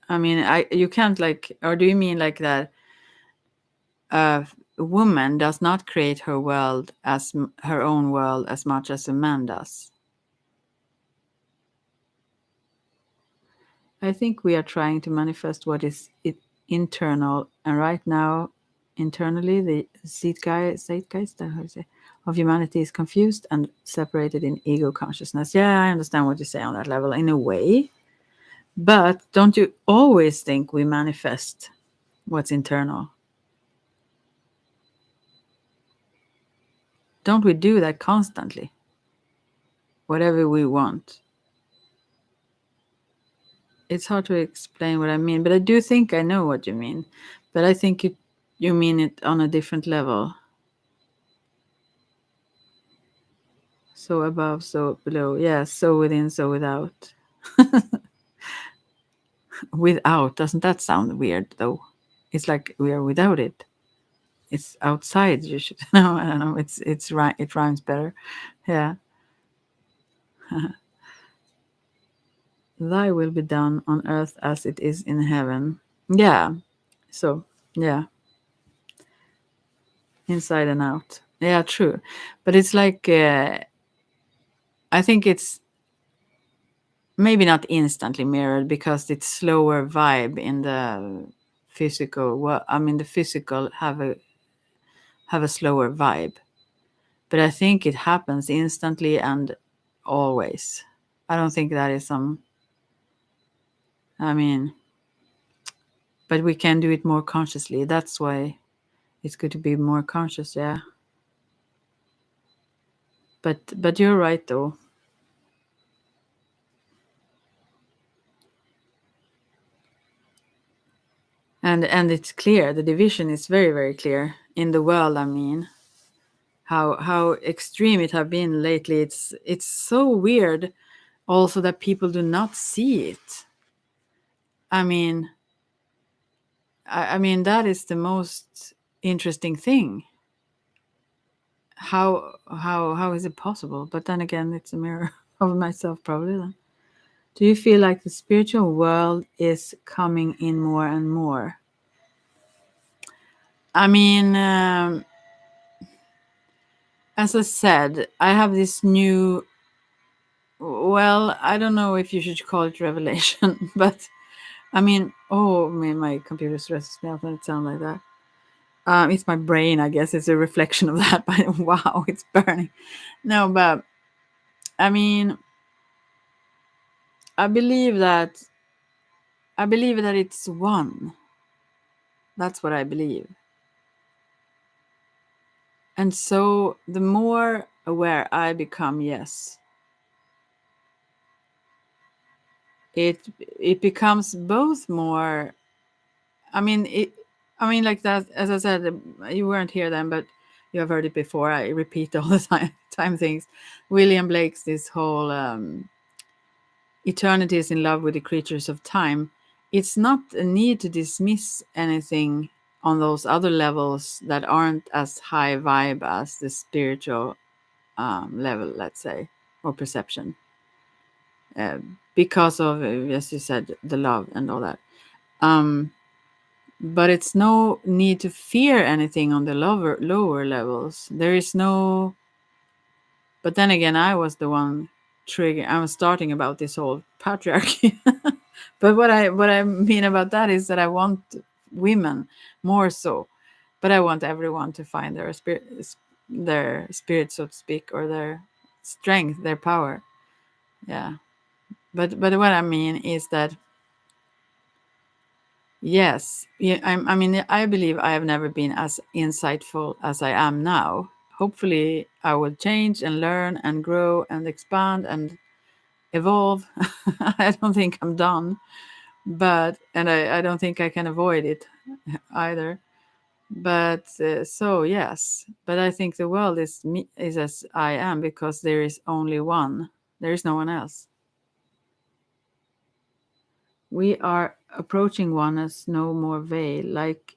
I mean, I you can't like, or do you mean like that? A woman does not create her world as her own world as much as a man does. I think we are trying to manifest what is internal, and right now internally, the zeitgeist, how do you say, of humanity is confused and separated in ego consciousness. Yeah, I understand what you say on that level in a way. But don't you always think we manifest what's internal? Don't we do that constantly? Whatever we want. It's hard to explain what I mean, but I do think I know what you mean. But I think you mean it on a different level. So above, so below. Yeah, so within, so without. Without, doesn't that sound weird though? It's like we are without it. It's outside. You should know. I don't know. It's right. It rhymes better. Yeah. Thy will be done on earth as it is in heaven. Yeah. So yeah, inside and out. Yeah, true. But it's like I think it's maybe not instantly mirrored because it's slower vibe in the physical. Well, I mean the physical have a slower vibe, but I think it happens instantly and always. I don't think that is some. I mean, but we can do it more consciously. That's why it's good to be more conscious. Yeah. But you're right though. And it's clear. The division is very very clear in the world. I mean, how extreme it have been lately. It's so weird also that people do not see it. I mean, I mean that is the most interesting thing. How is it possible? But then again, it's a mirror of myself probably. Then. Do you feel like the spiritual world is coming in more and more? I mean, as I said, I have this new. Well, I don't know if you should call it revelation, but I mean, oh, man, my computer stresses me out when it sounds like that. It's my brain, I guess. It's a reflection of that. But wow, it's burning. No, but I mean, I believe that I believe that it's one. That's what I believe. And so the more aware I become, yes, it becomes both more. I mean, like that. As I said, you weren't here then, but you have heard it before. I repeat all the time things. William Blake's this whole eternity is in love with the creatures of time. It's not a need to dismiss anything on those other levels that aren't as high vibe as the spiritual level, let's say, or perception, because of, as you said, the love and all that. But it's no need to fear anything on the lower levels. There is no. But then again, I was the one trigger. I was starting about this whole patriarchy. But what I mean about that is that I want women more so, but I want everyone to find their spirit, so to speak, or their strength, their power. Yeah. But what I mean is that yes, yeah, I mean I believe I have never been as insightful as I am now. Hopefully, I will change and learn and grow and expand and evolve. I don't think I'm done, but and I don't think I can avoid it either. But so yes, but I think the world is me is as I am because there is only one. There is no one else. We are approaching one as no more veil, like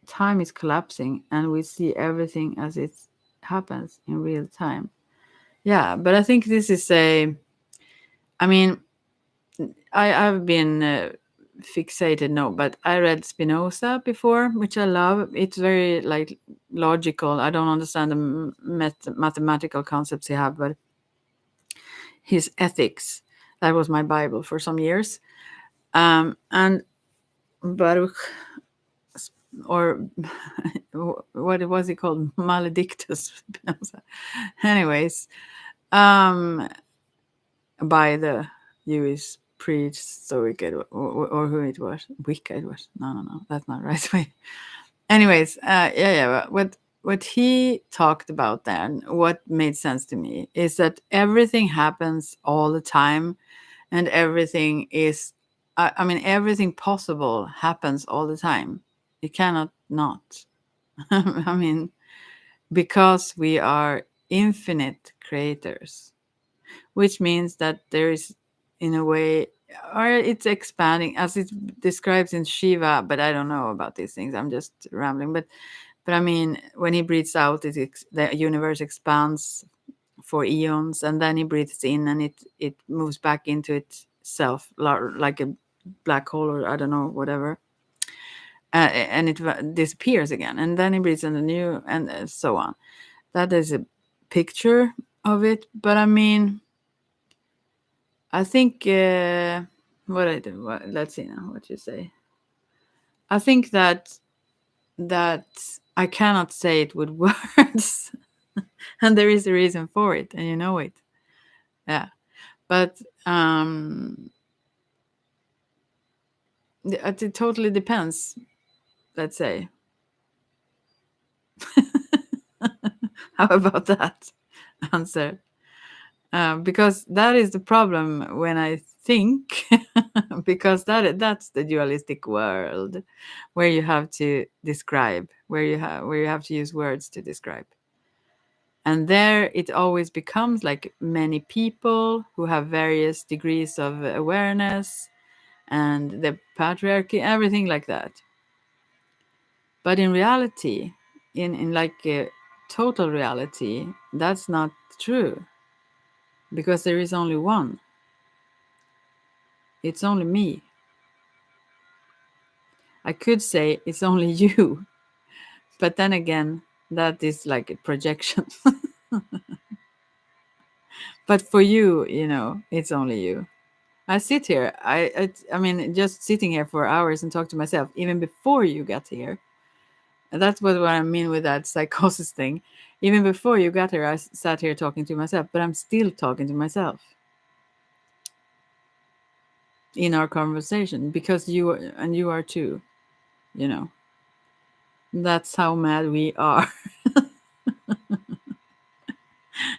time is collapsing and we see everything as it happens in real time. Yeah, but I think this is I mean, I've been fixated, no, but I read Spinoza before, which I love. It's very like logical. I don't understand the mathematical concepts he have, but his ethics, that was my Bible for some years. And Baruch or what was it called? Maledictus. Anyways, um, by the Jewish priest, so wicked, or who it was. Wicked was. No, that's not right way. Anyways, yeah. What he talked about then, what made sense to me, is that everything happens all the time, and everything is, I mean, everything possible happens all the time. You cannot not. I mean, because we are infinite creators, which means that there is, in a way, or it's expanding as it describes in Shiva, but I don't know about these things. I'm just rambling. But I mean, when he breathes out, the universe expands for eons, and then he breathes in, and it moves back into itself, like a black hole, or I don't know, whatever, and it disappears again, and then he breathes in the new, and so on. That is a picture of it, but I mean, I think what I do. Let's see now. What you say? I think that I cannot say it with words, and there is a reason for it, and you know it. Yeah, but it totally depends. Let's say. How about that answer? Because that is the problem when I think, because that's the dualistic world, where you have to describe, where you have to use words to describe, and there it always becomes like many people who have various degrees of awareness, and the patriarchy, everything like that. But in reality, in like a total reality, that's not true, because there is only one. It's only me. I could say it's only you, but then again, that is like a projection. But for you, it's only you. I sit here. I mean, just sitting here for hours and talk to myself, even before you got here. And that's what I mean with that psychosis thing. Even before you got here, I sat here talking to myself, but I'm still talking to myself in our conversation, because you are too. You know, that's how mad we are.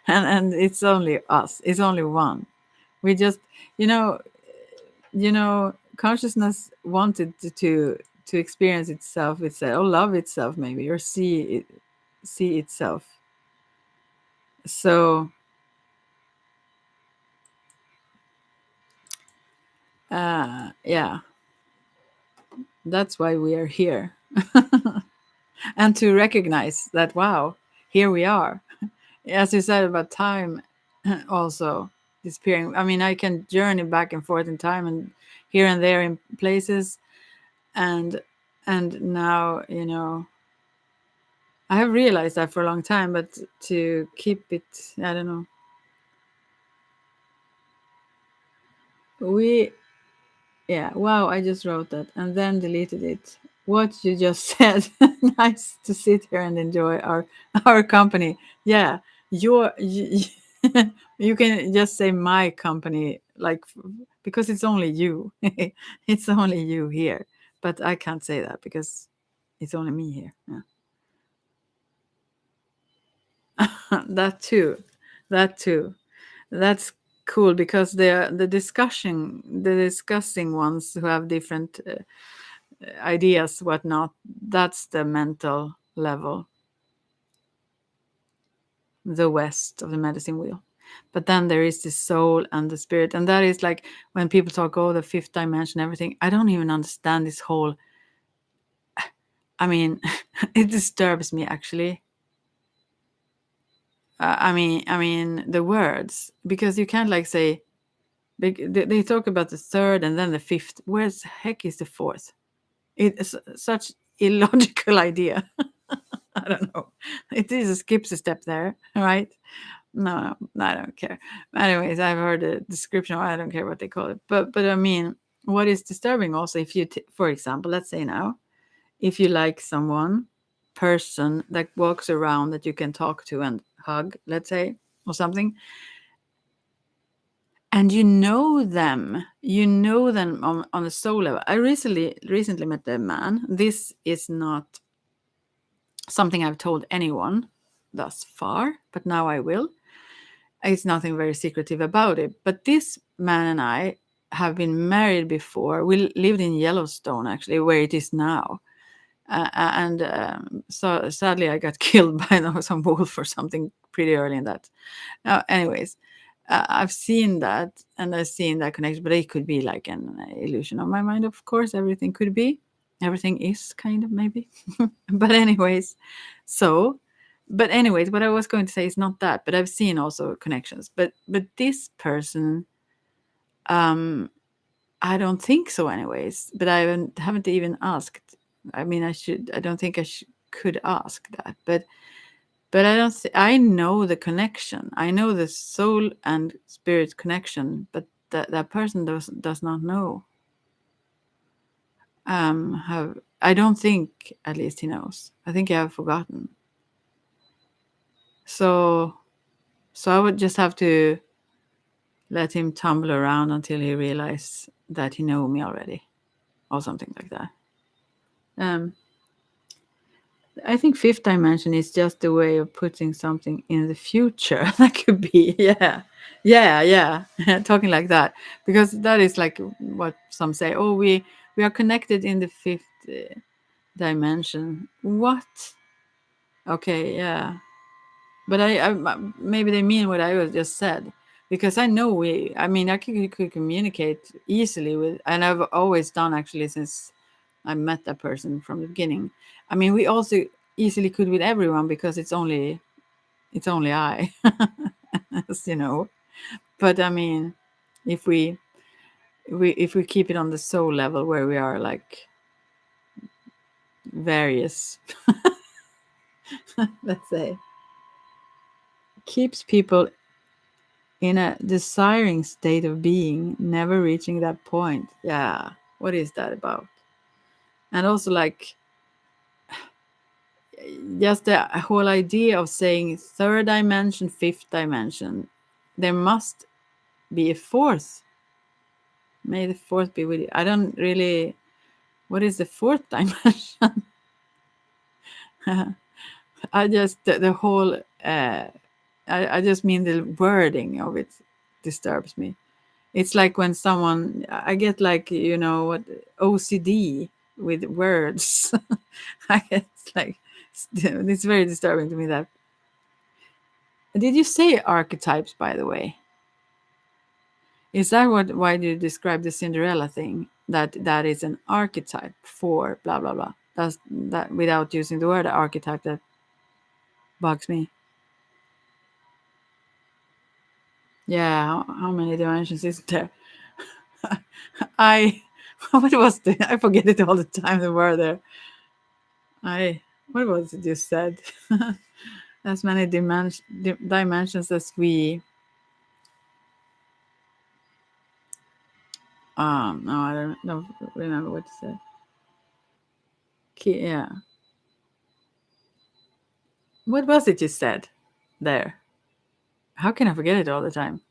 And it's only us. It's only one. We just, you know, consciousness wanted to experience itself, or love itself, maybe, or see itself. So yeah, that's why we are here. And to recognize that, wow, here we are, as you said about time, also disappearing. I mean, I can journey back and forth in time, and here and there in places, and now, I have realized that for a long time, but to keep it, I don't know. We, yeah, wow, I just wrote that and then deleted it. What you just said, nice to sit here and enjoy our company. Yeah, you, you can just say my company, like, because it's only you. It's only you here. But I can't say that because it's only me here. Yeah. That too. That's cool, because the discussing ones who have different ideas, whatnot. That's the mental level, the west of the medicine wheel. But then there is the soul and the spirit, and that is like when people talk, oh, the fifth dimension, everything. I don't even understand this whole. I mean, it disturbs me actually. I mean the words, because you can't like say. They talk about the third and then the fifth. Where's the heck is the fourth? It's such illogical idea. I don't know. It is skips a step there, right? No, I don't care. Anyways, I've heard a description. I don't care what they call it. But I mean, what is disturbing also, if you, for example, let's say now, if you like someone, person that walks around that you can talk to and hug, let's say, or something, and you know them on a soul level. I recently met a man. This is not something I've told anyone thus far, but now I will. It's nothing very secretive about it. But this man and I have been married before. We lived in Yellowstone, actually, where it is now. And so sadly, I got killed by some wolf or something pretty early in that. Anyways, I've seen that and I've seen that connection, but it could be like an illusion of my mind, of course. Everything could be. Everything is kind of maybe. But, anyways, so. But anyways, what I was going to say is not that, but I've seen also connections. But this person, um, I don't think so, anyways. But I haven't even asked. I mean, I should. I don't think could ask that. But I don't. I know the connection. I know the soul and spirit connection. But that person does not know. Have I don't think at least he knows. I think I have forgotten. So I would just have to let him tumble around until he realizes that he know me already, or something like that. Um, I think fifth dimension is just a way of putting something in the future. That could be, yeah, talking like that, because that is like what some say. Oh, we are connected in the fifth dimension. What? Okay, yeah, but maybe they mean what I was just said, because I know I mean, I could communicate easily with, and I've always done actually since I met that person from the beginning. I mean, we also easily could with everyone because it's only I, as you know. But I mean, if we keep it on the soul level where we are like various, let's say, keeps people in a desiring state of being, never reaching that point. Yeah, what is that about? And also, like, just the whole idea of saying third dimension, fifth dimension, there must be a fourth. May the fourth be with you. I don't really. What is the fourth dimension? I just the whole. I just mean the wording of it disturbs me. It's like when someone I get like what OCD with words. I get like it's very disturbing to me that. Did you say archetypes, by the way? Is that why do you describe the Cinderella thing? That is an archetype for blah blah blah. That's that without using the word archetype that bugs me. Yeah, how many dimensions is there? I what was I forget it all the time the word there. I what was it you said? As many dimensions as we no, I don't remember what you said. Yeah. What was it you said there? How can I forget it all the time?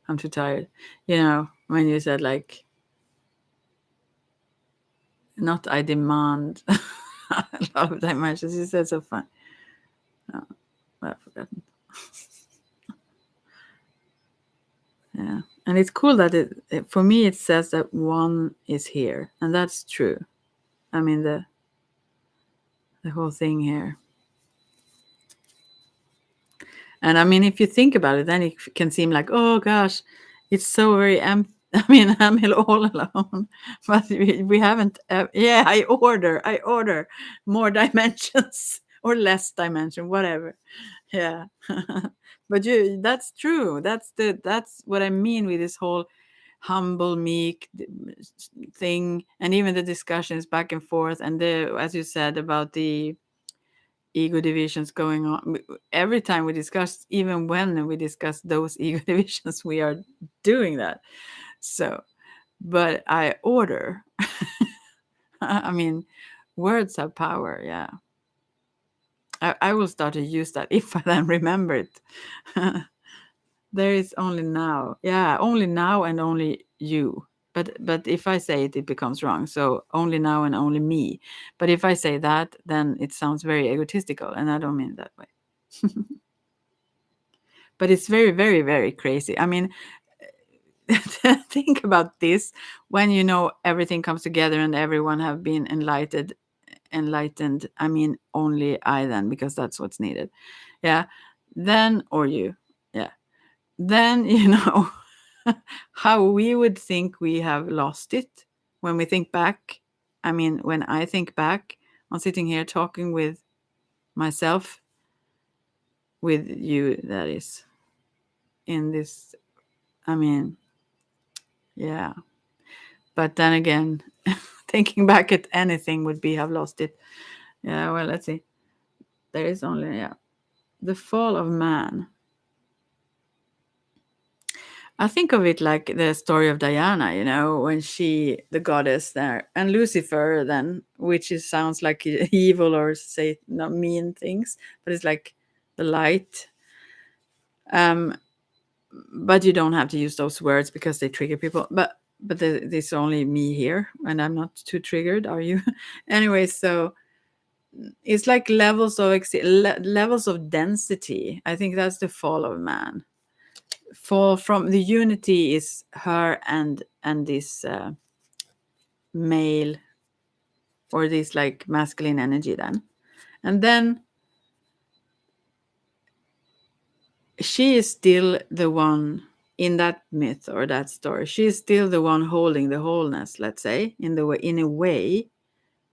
I'm too tired. When you said like, not I demand a lot of dimensions. You said so fun. No, I've forgotten. Yeah, and it's cool that for me it says that one is here, and that's true. I mean the whole thing here. And I mean, if you think about it, then it can seem like, oh gosh, it's so very empty. I mean, I'm all alone, but we haven't. Yeah, I order more dimensions or less dimension, whatever. Yeah, but that's true. That's what I mean with this whole humble, meek thing, and even the discussions back and forth, and as you said about the ego divisions going on every time we discuss, even when we discuss those ego divisions, we are doing that. So, but I order. I mean, Words have power. Yeah. I will start to use that if I then remember it. There is only now. Yeah, only now and only you. But if I say it, it becomes wrong. So only now and only me. But if I say that, then it sounds very egotistical, and I don't mean it that way. But it's very, very, very crazy. I mean, think about this when you know everything comes together and everyone have been enlightened. I mean, only I then, because that's what's needed. Yeah. Then, or you. Yeah. Then, how we would think we have lost it when we think back. I mean, when I think back on sitting here talking with myself, with you, that is, in this, I mean, yeah. But then again, thinking back at anything would be have lost it. Yeah, well, let's see. There is only, yeah. The fall of man. I think of it like the story of Diana, when she, the goddess there, and Lucifer, then, which sounds like evil or say not mean things, but it's like the light. Um, but you don't have to use those words because they trigger people. But there's only me here, and I'm not too triggered. Are you? Anyway, so it's like levels of density. I think that's the fall of man. Fall from the unity is her and this male, or this like masculine energy then, and then she is still the one in that myth or that story. She is still the one holding the wholeness, let's say, in a way,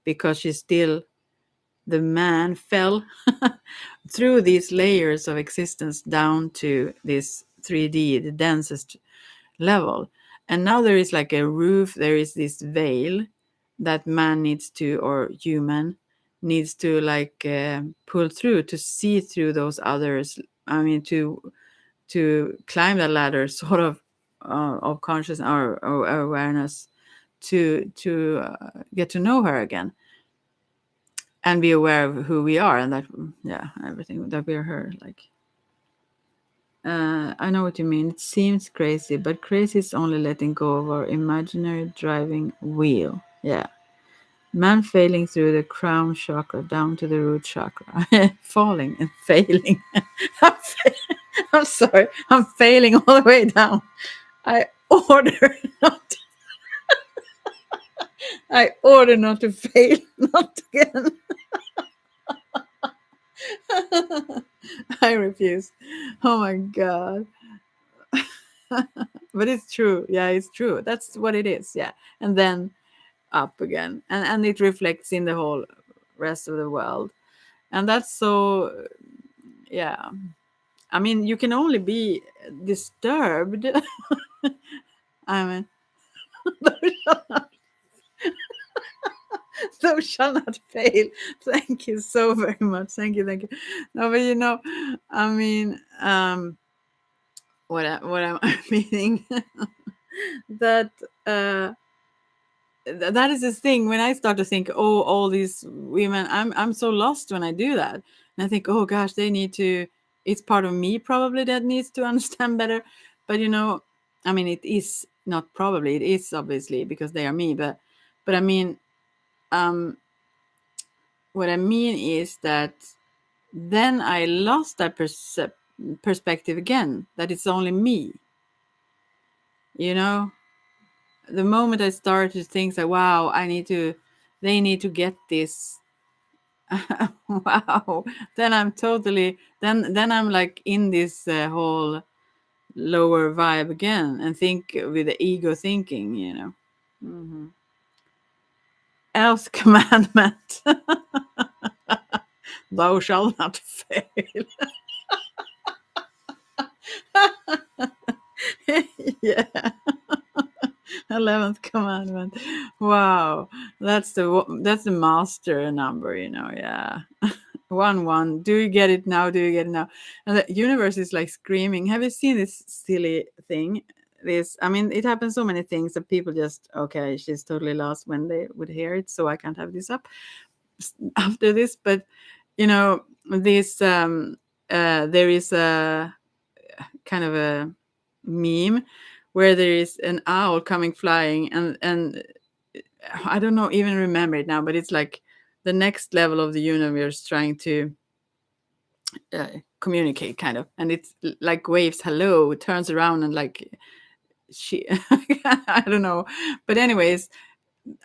because she's still, the man fell through these layers of existence down to this 3D, the densest level. And now there is like a roof, there is this veil that man needs to, or human needs to, like pull through to see through those others. I mean, to climb that ladder, sort of consciousness or awareness, to get to know her again and be aware of who we are, and that, yeah, everything that we're her, like. I know what you mean. It seems crazy, but crazy is only letting go of our imaginary driving wheel. Yeah. Man failing through the crown chakra down to the root chakra. Falling and failing. I'm sorry. I'm failing all the way down. I order not I order not to fail. Not again. I refuse. Oh my god. But it's true. Yeah, it's true. That's what it is. Yeah. And then up again. And it reflects in the whole rest of the world. And that's so, yeah. I mean, you can only be disturbed. I mean, thou shall not fail. Thank you so very much. Thank you. Thank you. No, but I mean, what am I meaning? That that is this thing when I start to think, oh, all these women, I'm so lost when I do that, and I think, oh gosh, they need to. It's part of me probably that needs to understand better, but I mean, it is not probably, it is obviously because they are me, but I mean, um, what I mean is that then I lost that perspective again, that it's only me, you know the moment I started to think that, wow, they need to get this. Wow, then I'm totally, then I'm like in this whole lower vibe again, and think with the ego thinking. Hmm. Else commandment. Thou shalt not fail. Yeah. 11th commandment. Wow, that's the master number. Yeah. 1 1. Do you get it now? Do you get it now? And the universe is like screaming. Have you seen this silly thing? I mean, it happens so many things that people just, okay, she's totally lost when they would hear it, so I can't have this up. after this, but this there is a kind of a meme where there is an owl coming flying, and I don't know, even remember it now, but it's like the next level of the universe trying to communicate, kind of, and it's like waves hello, turns around and like she I don't know, but anyways,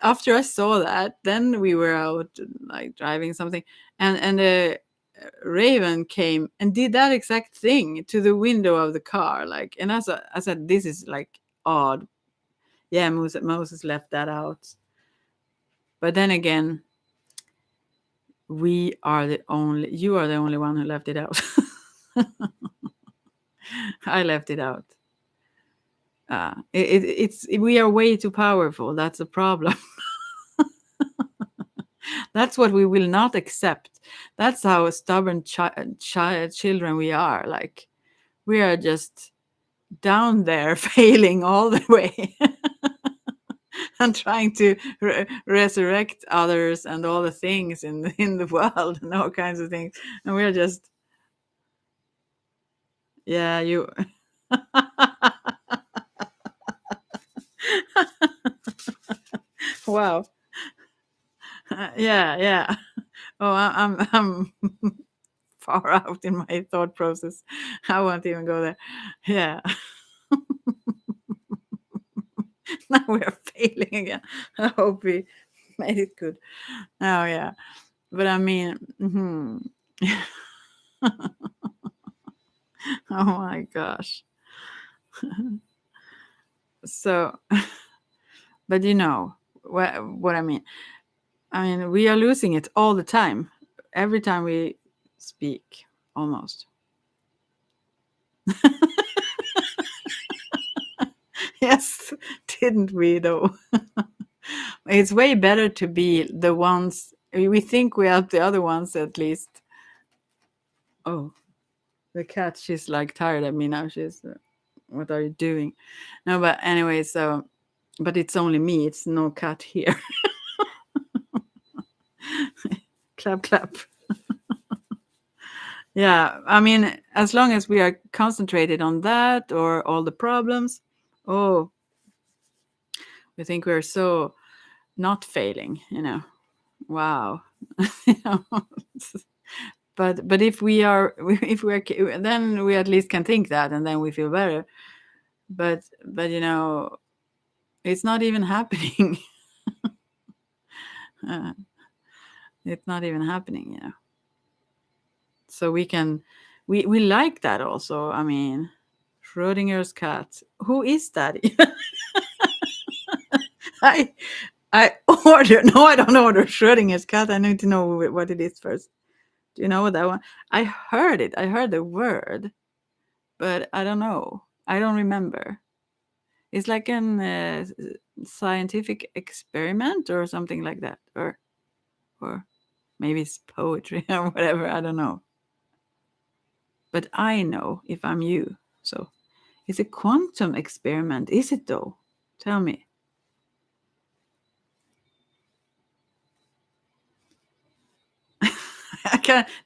after I saw that, then we were out like driving something, and a raven came and did that exact thing to the window of the car, like, and I said, this is like odd. Yeah, Moses left that out, but then again, you are the only one who left it out. I left it out. It's we are way too powerful. That's the problem. That's what we will not accept. That's how stubborn children we are. Like, we are just down there failing all the way and trying to resurrect others and all the things in the world and all kinds of things. And we're just, yeah, you. Wow. Yeah. Oh, I'm far out in my thought process. I won't even go there. Yeah. Now we're failing again. I hope we made it good. Oh yeah. But I mean, oh my gosh. So, but what I mean. I mean, we are losing it all the time. Every time we speak, almost. Yes, didn't we though? It's way better to be the ones we think we are, the other ones at least. Oh, the cat, she's like tired of me now. She's, what are you doing? No, but anyway, so, but it's only me. It's no cat here. Clap, clap. Yeah, I mean, as long as we are concentrated on that or all the problems, oh, we think we're so not failing, Wow. You know, but if we are, then we at least can think that, and then we feel better. But it's not even happening. It's not even happening. So we like that also. I mean, Schrodinger's cat. Who is that? I I order. No, I don't order Schrodinger's cat. I need to know what it is first. Do you know what that one? I heard it. I heard the word, but I don't know. I don't remember. It's like an scientific experiment or something like that, or maybe it's poetry or whatever. I don't know. But I know if I'm you. So it's a quantum experiment. Is it though? Tell me.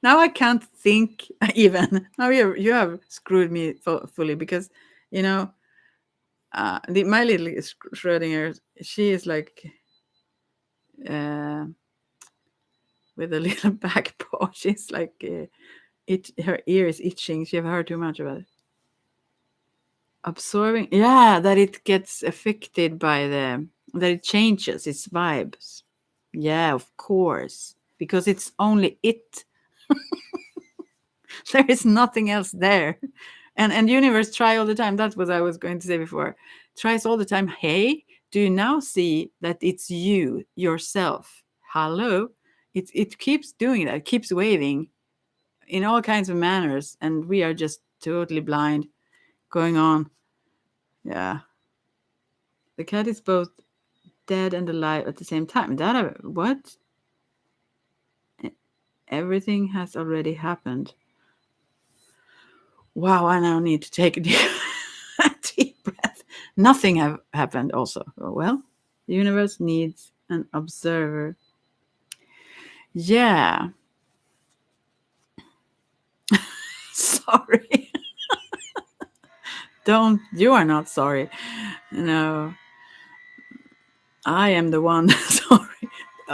I can't think even. Now you have screwed me fully, because my little Schrödinger, she is like uh, with a little back paw. She's like her ear is itching. She have heard too much about it. Absorbing, yeah, that it gets affected by that it changes its vibes. Yeah, of course, because it's only it. There is nothing else there. And universe try all the time. That's what I was going to say before. Tries all the time. Hey, do you now see that it's you yourself? Hello. It keeps doing that. It keeps waving in all kinds of manners, and we are just totally blind, going on. Yeah. The cat is both dead and alive at the same time. What? Everything has already happened. Wow, I now need to take a deep breath. Nothing have happened also. Well, the universe needs an observer. Yeah. Sorry. Don't, you are not sorry. No, I am the one sorry.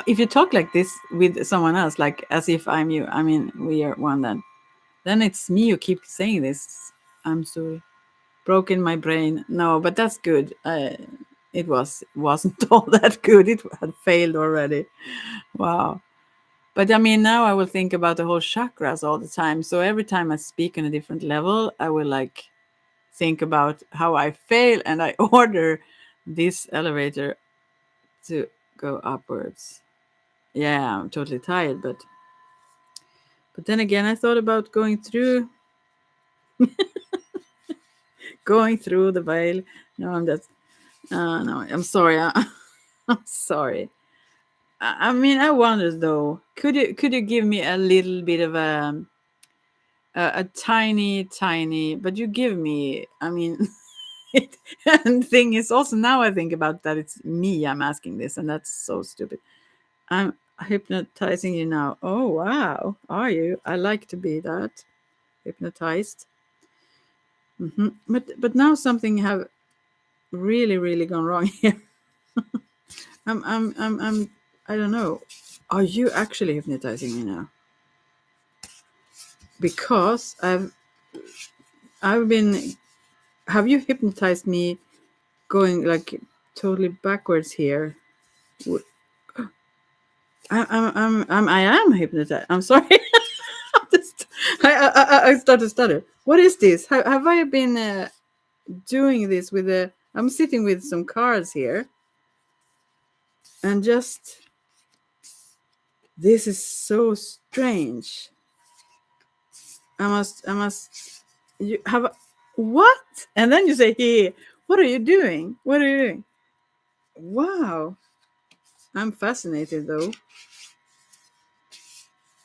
If you talk like this with someone else, like as if I'm you, I mean, we are one, then it's me who keeps saying this. I'm sorry. Broken my brain. No, but that's good. Wasn't all that good. It had failed already. Wow. But I mean, now I will think about the whole chakras all the time. So every time I speak on a different level, I will like think about how I fail and I order this elevator to go upwards. Yeah, I'm totally tired, but then again, I thought about going through the veil. No, I'm just no, I'm sorry. I'm sorry. I mean, I wonder though. Could you give me a little bit of a tiny? But you give me. I mean, it, and the thing is also now I think about that it's me. I'm asking this, and that's so stupid. I'm hypnotizing you now. Oh wow, are you? I like to be that hypnotized. But now something have really gone wrong here. I'm I don't know. Are you actually hypnotizing me now? Because I've been. Have you hypnotized me going like totally backwards here? I am hypnotized. I'm sorry. I'm just, I started to stutter. What is this? Have I been doing this with a? I'm sitting with some cards here, and just this is so strange. I must. You have what? And then you say, "Hey, what are you doing? What are you doing?" Wow, I'm fascinated though.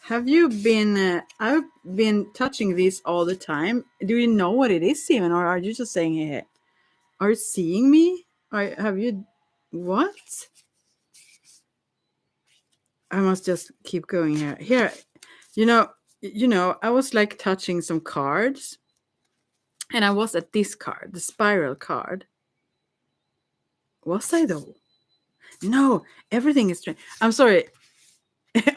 Have you been? I've been touching this all the time. Do you know what it is, even, or are you just saying, "Hey"? Are you seeing me? Have you? What? I must just keep going here. Here, you know, I was like touching some cards, and I was at this card, the spiral card. Was I though? No, everything is strange. I'm sorry.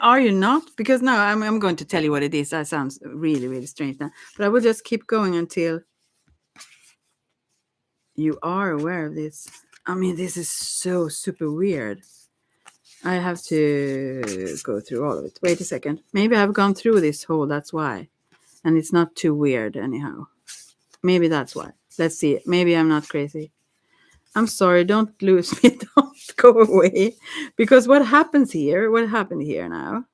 Are you not? Because now I'm going to tell you what it is. That sounds really strange now. But I will just keep going until you are aware of this. I mean, this is so super weird. I have to go through all of it. Wait a second. Maybe I've gone through this whole, that's why. And it's not too weird anyhow. Maybe that's why. Let's see. Maybe I'm not crazy. I'm sorry, don't lose me. Don't go away. Because what happened here now,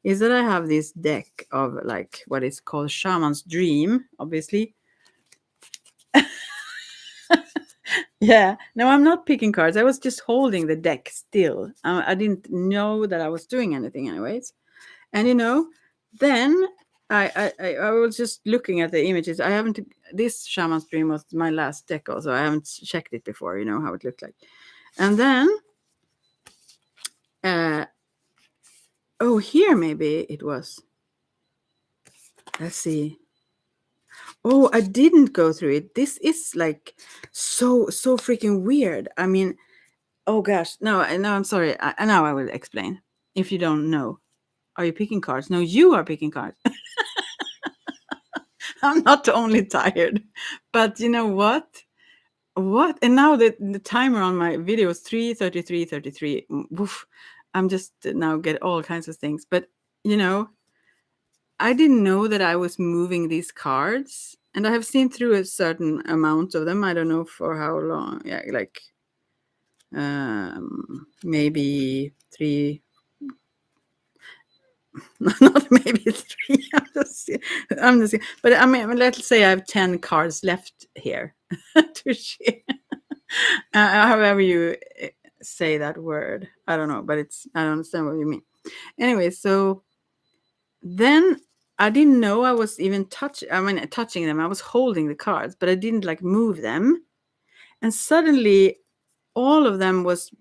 is that I have this deck of like what is called Shaman's Dream, obviously. Yeah. No, I'm not picking cards. I was just holding the deck still. I didn't know that I was doing anything, anyways. And then I was just looking at the images. I haven't. This Shaman's Dream was my last deck, also. I haven't checked it before. You know how it looked like. And then, uh, oh, here maybe it was. Let's see. Oh, I didn't go through it. This is like so freaking weird. I mean, oh gosh, no, I'm sorry. Now I will explain. If you don't know, are you picking cards? No, you are picking cards. I'm not only tired, but you know what? What? And now the timer on my video is 3:33:33. Woof. I'm just now get all kinds of things. But you know, I didn't know that I was moving these cards, and I have seen through a certain amount of them. I don't know for how long. Yeah, like maybe three. Not maybe three. I'm just. But I mean, let's say I have 10 cards left here to share. However you say that word, I don't know, but I don't understand what you mean. Anyway, so then I didn't know I was even touching them. I was holding the cards, but I didn't like move them. And suddenly all of them was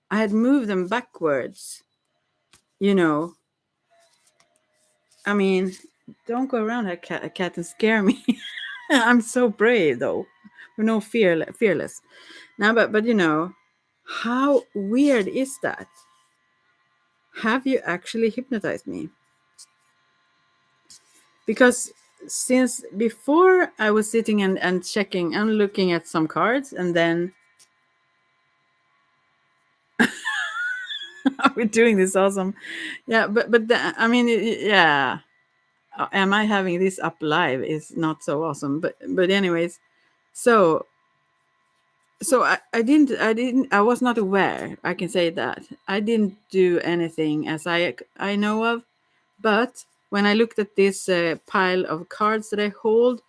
I had moved them backwards, you know. I mean, don't go around a cat and scare me. I'm so brave though. We're no fearless. Now, but you know, how weird is that? Have you actually hypnotized me? Because since before I was sitting and checking and looking at some cards, and then we're doing this awesome. Yeah, I mean, yeah. Am I having this up live is not so awesome, but anyways, so I was not aware, I can say that I didn't do anything as I know of, but when I looked at this pile of cards that I hold,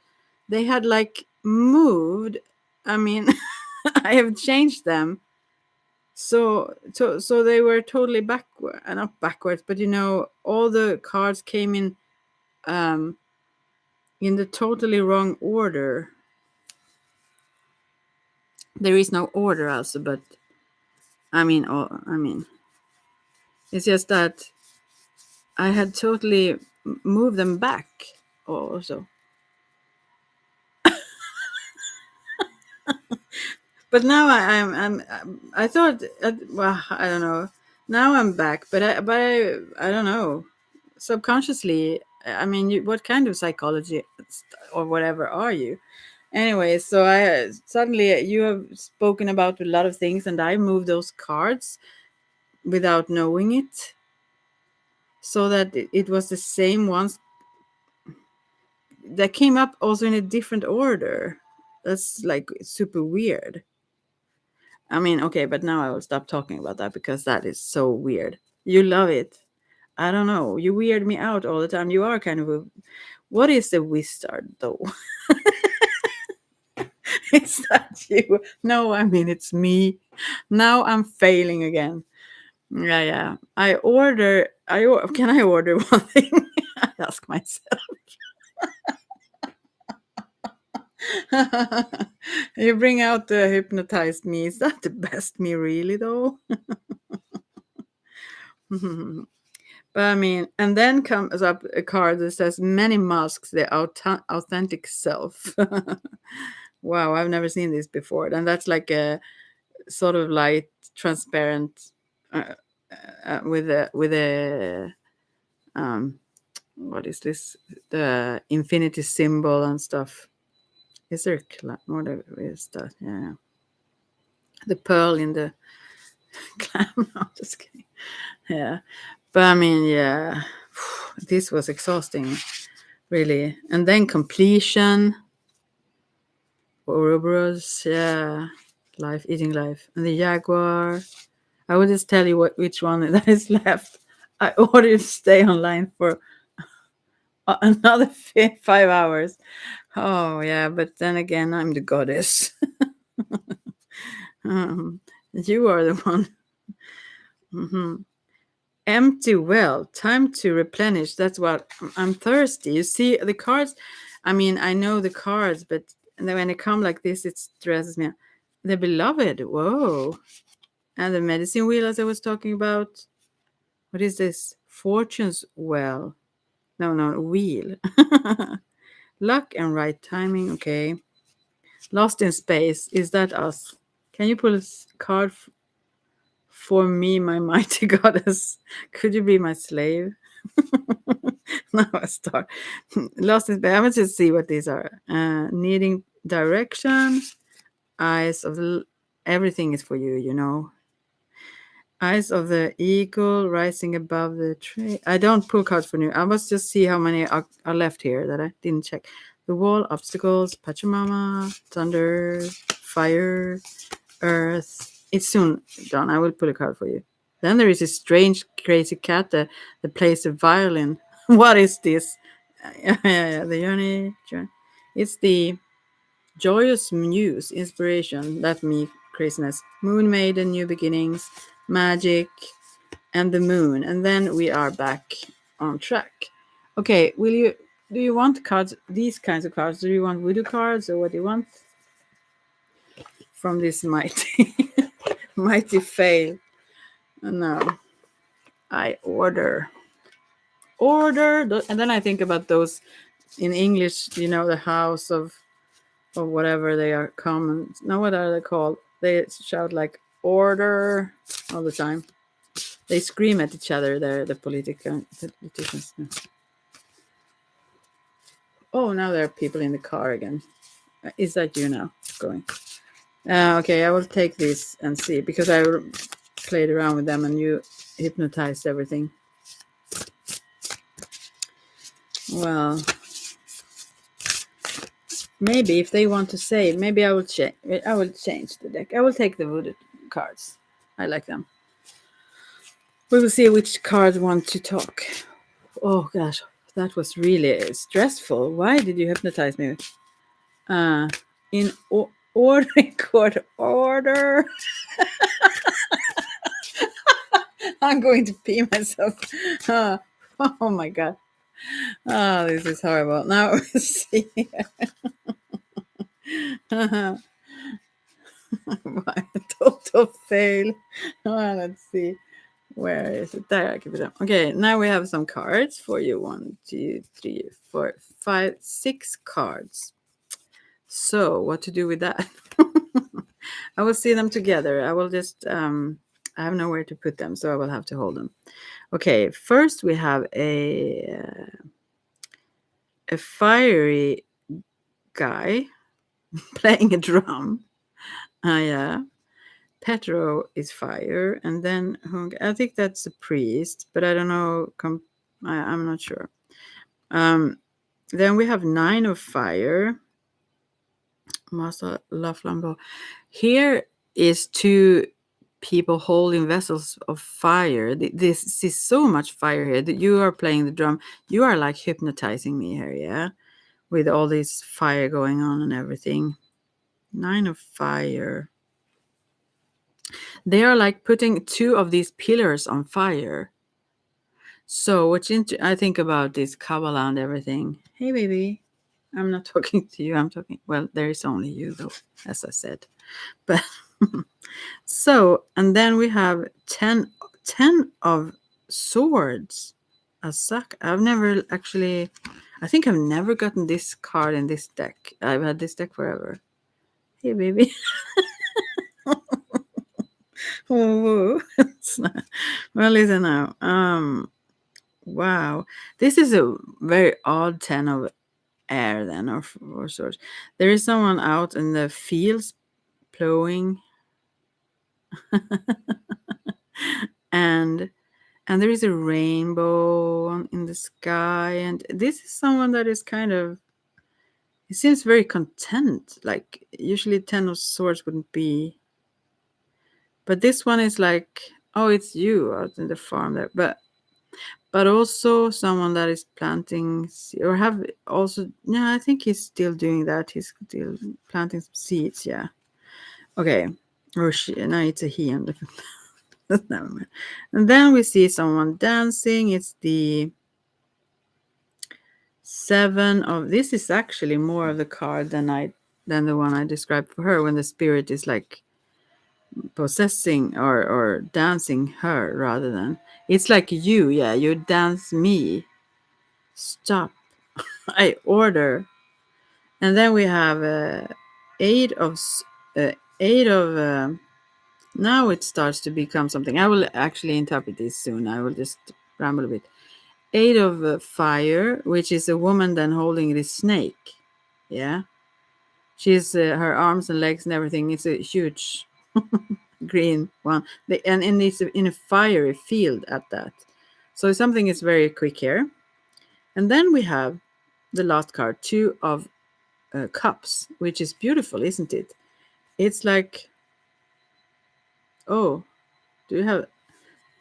they had like moved. I mean, I have changed them, so they were totally backward, not backwards, but you know, all the cards came um in the totally wrong order. There is no order also, but I mean, it's just that I had totally moved them back also. But now I thought, well, I don't know. Now I'm back, I don't know. Subconsciously, I mean, what kind of psychology or whatever are you? Anyway, so I suddenly you have spoken about a lot of things, and I moved those cards without knowing it, so that it was the same ones that came up also in a different order. That's like super weird. I mean, okay, but now I will stop talking about that because that is so weird. You love it. I don't know. You weird me out all the time. You are kind of a. What is a wizard, though? Is that you? No, I mean, it's me. Now I'm failing again. Yeah, yeah. Can I order one thing? I ask myself. You bring out the hypnotized me. Is that the best me, really, though? But I mean, and then comes up a card that says many masks the authentic self. Wow, I've never seen this before. And that's like a sort of light, transparent, uh, with a um, what is this? The infinity symbol and stuff. Is there what is that? Yeah, the pearl in the clam. No, just kidding. Yeah, but I mean, yeah, this was exhausting, really. And then completion, Ouroboros, yeah, life, eating life, and the jaguar. I will just tell you which one that is left. I ordered to stay online for another 5 hours. Oh yeah, but then again, I'm the goddess. You are the one. Mhm. Empty well, time to replenish. That's what I'm thirsty. You see the cards. I mean, I know the cards, but then when they come like this, it stresses me out. The beloved. Whoa. And the medicine wheel, as I was talking about. What is this? Fortune's well. No, no, wheel. Luck and right timing. Okay. Lost in space. Is that us? Can you pull a card for me, my mighty goddess? Could you be my slave? Now I start. Lost in space. I want to see what these are. Needing direction. Eyes of the. Everything is for you, you know. Eyes of the eagle rising above the tree. I don't pull cards for new. I must just see how many are left here that I didn't check. The wall, obstacles, Pachamama, thunder, fire, earth. It's soon done. I will pull a card for you. Then there is a strange, crazy cat that plays a violin. What is this? Yeah, the journey. It's the joyous muse, inspiration. That me, craziness. Moon maiden, new beginnings, magic, and the moon, and then we are back on track. Okay, do you want cards, these kinds of cards? Do you want voodoo cards, or what do you want from this mighty mighty fail? No, I order. order. And then I think about those in English, the house of or whatever they are common. No, what are they called? They shout like order all the time. They scream at each other. They're the politicians. Oh, now there are people in the car again. Is that you now going? Okay, I will take this and see because I played around with them and you hypnotized everything. Well, maybe if they want to say, maybe I will change. I will change the deck. I will take the wooded cards. I like them. We will see which cards want to talk. Oh gosh, that was really stressful. Why did you hypnotize me? In order, court order. I'm going to pee myself. Oh my god. Oh, this is horrible. Now let's see. Total fail. Let's see. Where is it? There, I keep it up. Okay, now we have some cards for you. 1, 2, 3, 4, 5, 6 cards. So, what to do with that? I will see them together. I will just, I have nowhere to put them, so I will have to hold them. Okay, first we have a fiery guy playing a drum. Yeah. Petro is fire, and then I think that's a priest, but I don't know. I'm not sure. Then we have 9 of fire. Master La Flambeau. Here is 2 people holding vessels of fire. This is so much fire here that you are playing the drum. You are like hypnotizing me here, yeah, with all this fire going on and everything. 9 of fire. They are like putting 2 of these pillars on fire. So what I think about this Kabbalah and everything. Hey, baby. I'm not talking to you. I'm talking. Well, there is only you, though, as I said. But so, and then we have 10 of swords. A suck. I've never actually. I think I've never gotten this card in this deck. I've had this deck forever. Hey, baby. Oh, well, listen now. Wow, this is a very odd 10 of air then, or sorts. There is someone out in the fields plowing, and there is a rainbow in the sky, and this is someone that is kind of. It seems very content. Like usually 10 of swords wouldn't be, but this one is like, oh, it's you out in the farm there, but also someone that is planting or have also, yeah, I think he's still doing that. He's still planting some seeds, yeah. Okay, or she, no, it's a he. Never mind. And then we see someone dancing. It's the 7 of, this is actually more of the card than the one I described for her, when the spirit is like possessing or dancing her rather than, it's like you, yeah, you dance me. Stop. I order. And then we have 8 of uh, 8 of now it starts to become something. I will actually interpret this soon. I will just ramble a bit. 8 of fire, which is a woman then holding this snake. Yeah. She's her arms and legs and everything. It's a huge green one. And it's in a fiery field at that. So something is very quick here. And then we have the last card, 2 of cups, which is beautiful, isn't it? It's like, oh, do you have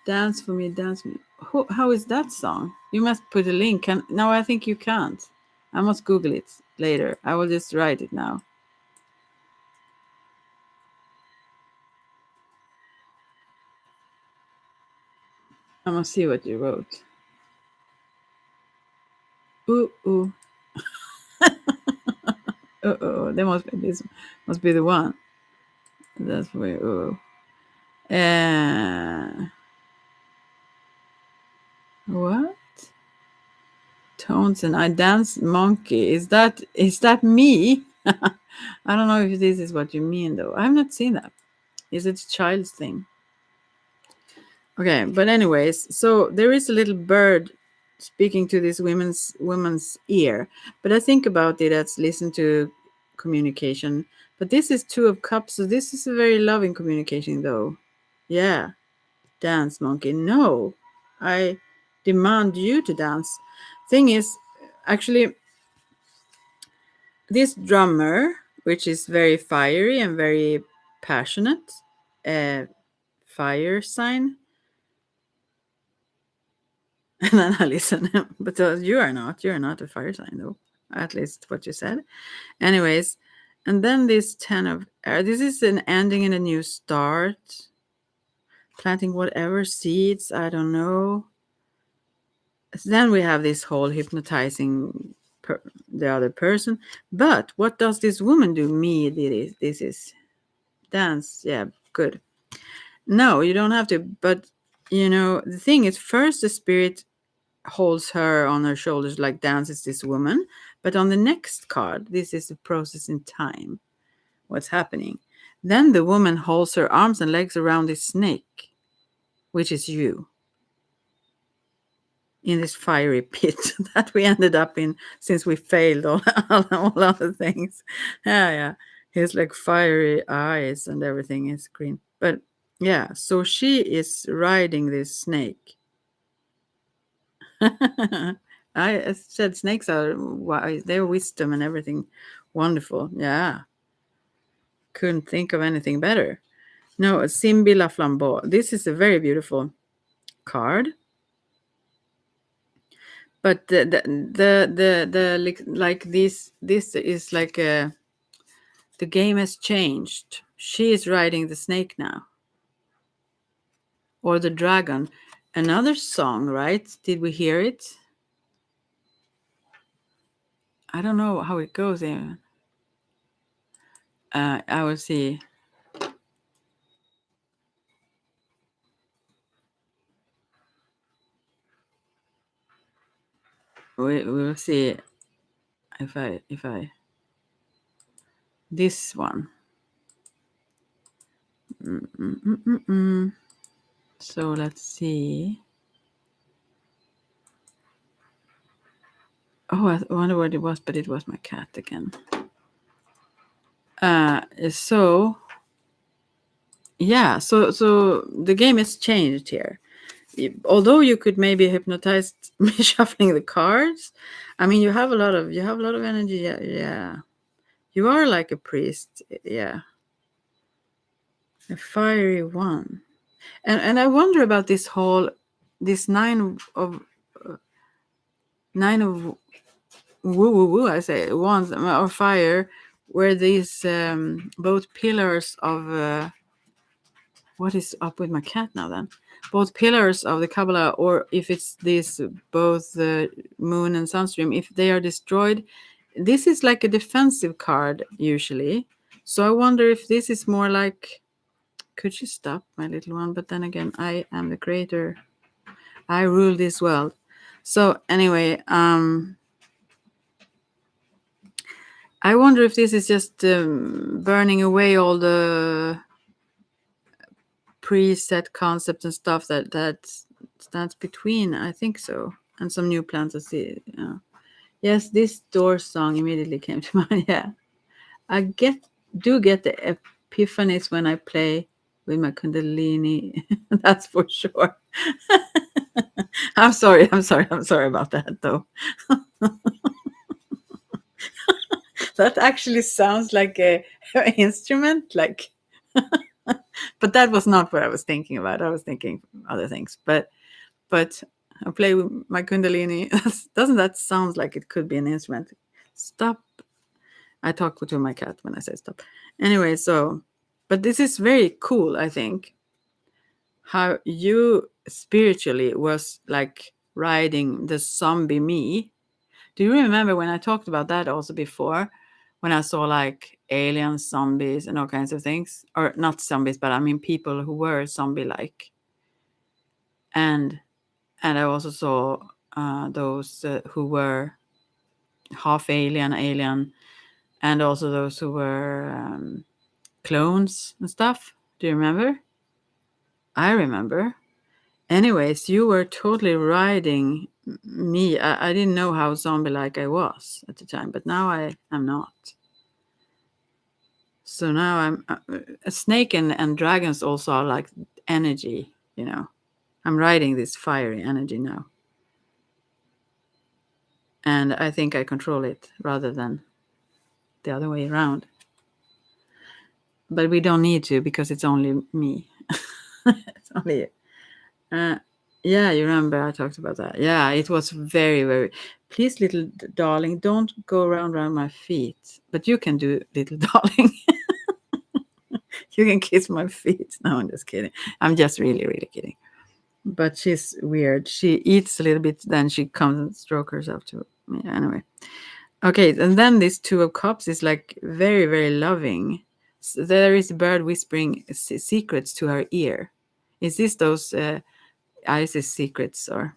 dance for me, dance for me? How is that song? You must put a link. No, I think you can't. I must Google it later. I will just write it now. I must see what you wrote. Ooh, ooh. There must be this. Must be the one. That's where. Ooh. What? tones and I dance monkey. Is that me? I don't know if this is what you mean though. I have not seen that. Is it a child's thing? Okay, but anyways, so there is a little bird speaking to this woman's ear. But I think about it as listen to communication. But this is two of cups, so this is a very loving communication though. Yeah. Dance monkey. No. I demand you to dance. Thing is, actually, this drummer, which is very fiery and very passionate, fire sign. And then I listen, but you're not a fire sign though, at least what you said. Anyways, and then this 10 of air, this is an ending and a new start, planting whatever seeds, I don't know. Then we have this whole hypnotizing the other person. But what does this woman do? Me, this is dance. Yeah, good. No, you don't have to. But, the thing is, first the spirit holds her on her shoulders like dances this woman. But on the next card, this is a process in time. What's happening? Then the woman holds her arms and legs around this snake, which is you, in this fiery pit that we ended up in since we failed all other things. Yeah. He's like fiery eyes and everything is green. But yeah, so she is riding this snake. I said snakes are their wisdom and everything wonderful. Yeah. Couldn't think of anything better. No, Simbi La Flambeau. This is a very beautiful card. But like this is like the game has changed. She is riding the snake now, or the dragon. Another song, right? Did we hear it? I don't know how it goes even. I will see. We will see if I this one. So let's see. Oh, I wonder what it was, but it was my cat again. So yeah, so the game has changed here. Although you could maybe hypnotize me shuffling the cards, I mean you have a lot of energy. Yeah. You are like a priest. Yeah. A fiery one. And I wonder about this nine of woo woo woo, I say wands or fire, where these both pillars of what is up with my cat now then? Both pillars of the Kabbalah, or if it's this both the moon and sunstream, if they are destroyed, this is like a defensive card usually. So I wonder if this is more like, could you stop, my little one? But then again, I am the creator. I rule this world. So anyway, I wonder if this is just burning away all the preset concepts and stuff that stands between. I think so, and some new plans. I see. Yes, this door song immediately came to mind. Yeah, I do get the epiphanies when I play with my Kundalini. That's for sure. I'm sorry about that though. That actually sounds like a instrument, like. But that was not what I was thinking about. I was thinking other things. But I play with my Kundalini. Doesn't that sound like it could be an instrument? Stop. I talk to my cat when I say stop. Anyway, but this is very cool, I think. How you spiritually was like riding the zombie me. Do you remember when I talked about that also before? When I saw like aliens, zombies, and all kinds of things, or not zombies, but I mean people who were zombie-like, and I also saw those who were half alien, and also those who were clones and stuff. Do you remember? I remember. Anyways, you were totally riding me. I didn't know how zombie like I was at the time, but now I am not. So now I'm a snake, and dragons also are like energy, you know. I'm riding this fiery energy now. And I think I control it rather than the other way around. But we don't need to because it's only me. It's only you. Yeah, you remember I talked about that. Yeah, it was very, very. Please, little darling, don't go around my feet. But you can do, little darling. You can kiss my feet. No, I'm just kidding. I'm just really, really kidding. But she's weird. She eats a little bit, then she comes and stroke herself to me. Anyway. Okay, and then this Two of Cups is like very, very loving. There is a bird whispering secrets to her ear. Is this those Isis secrets, or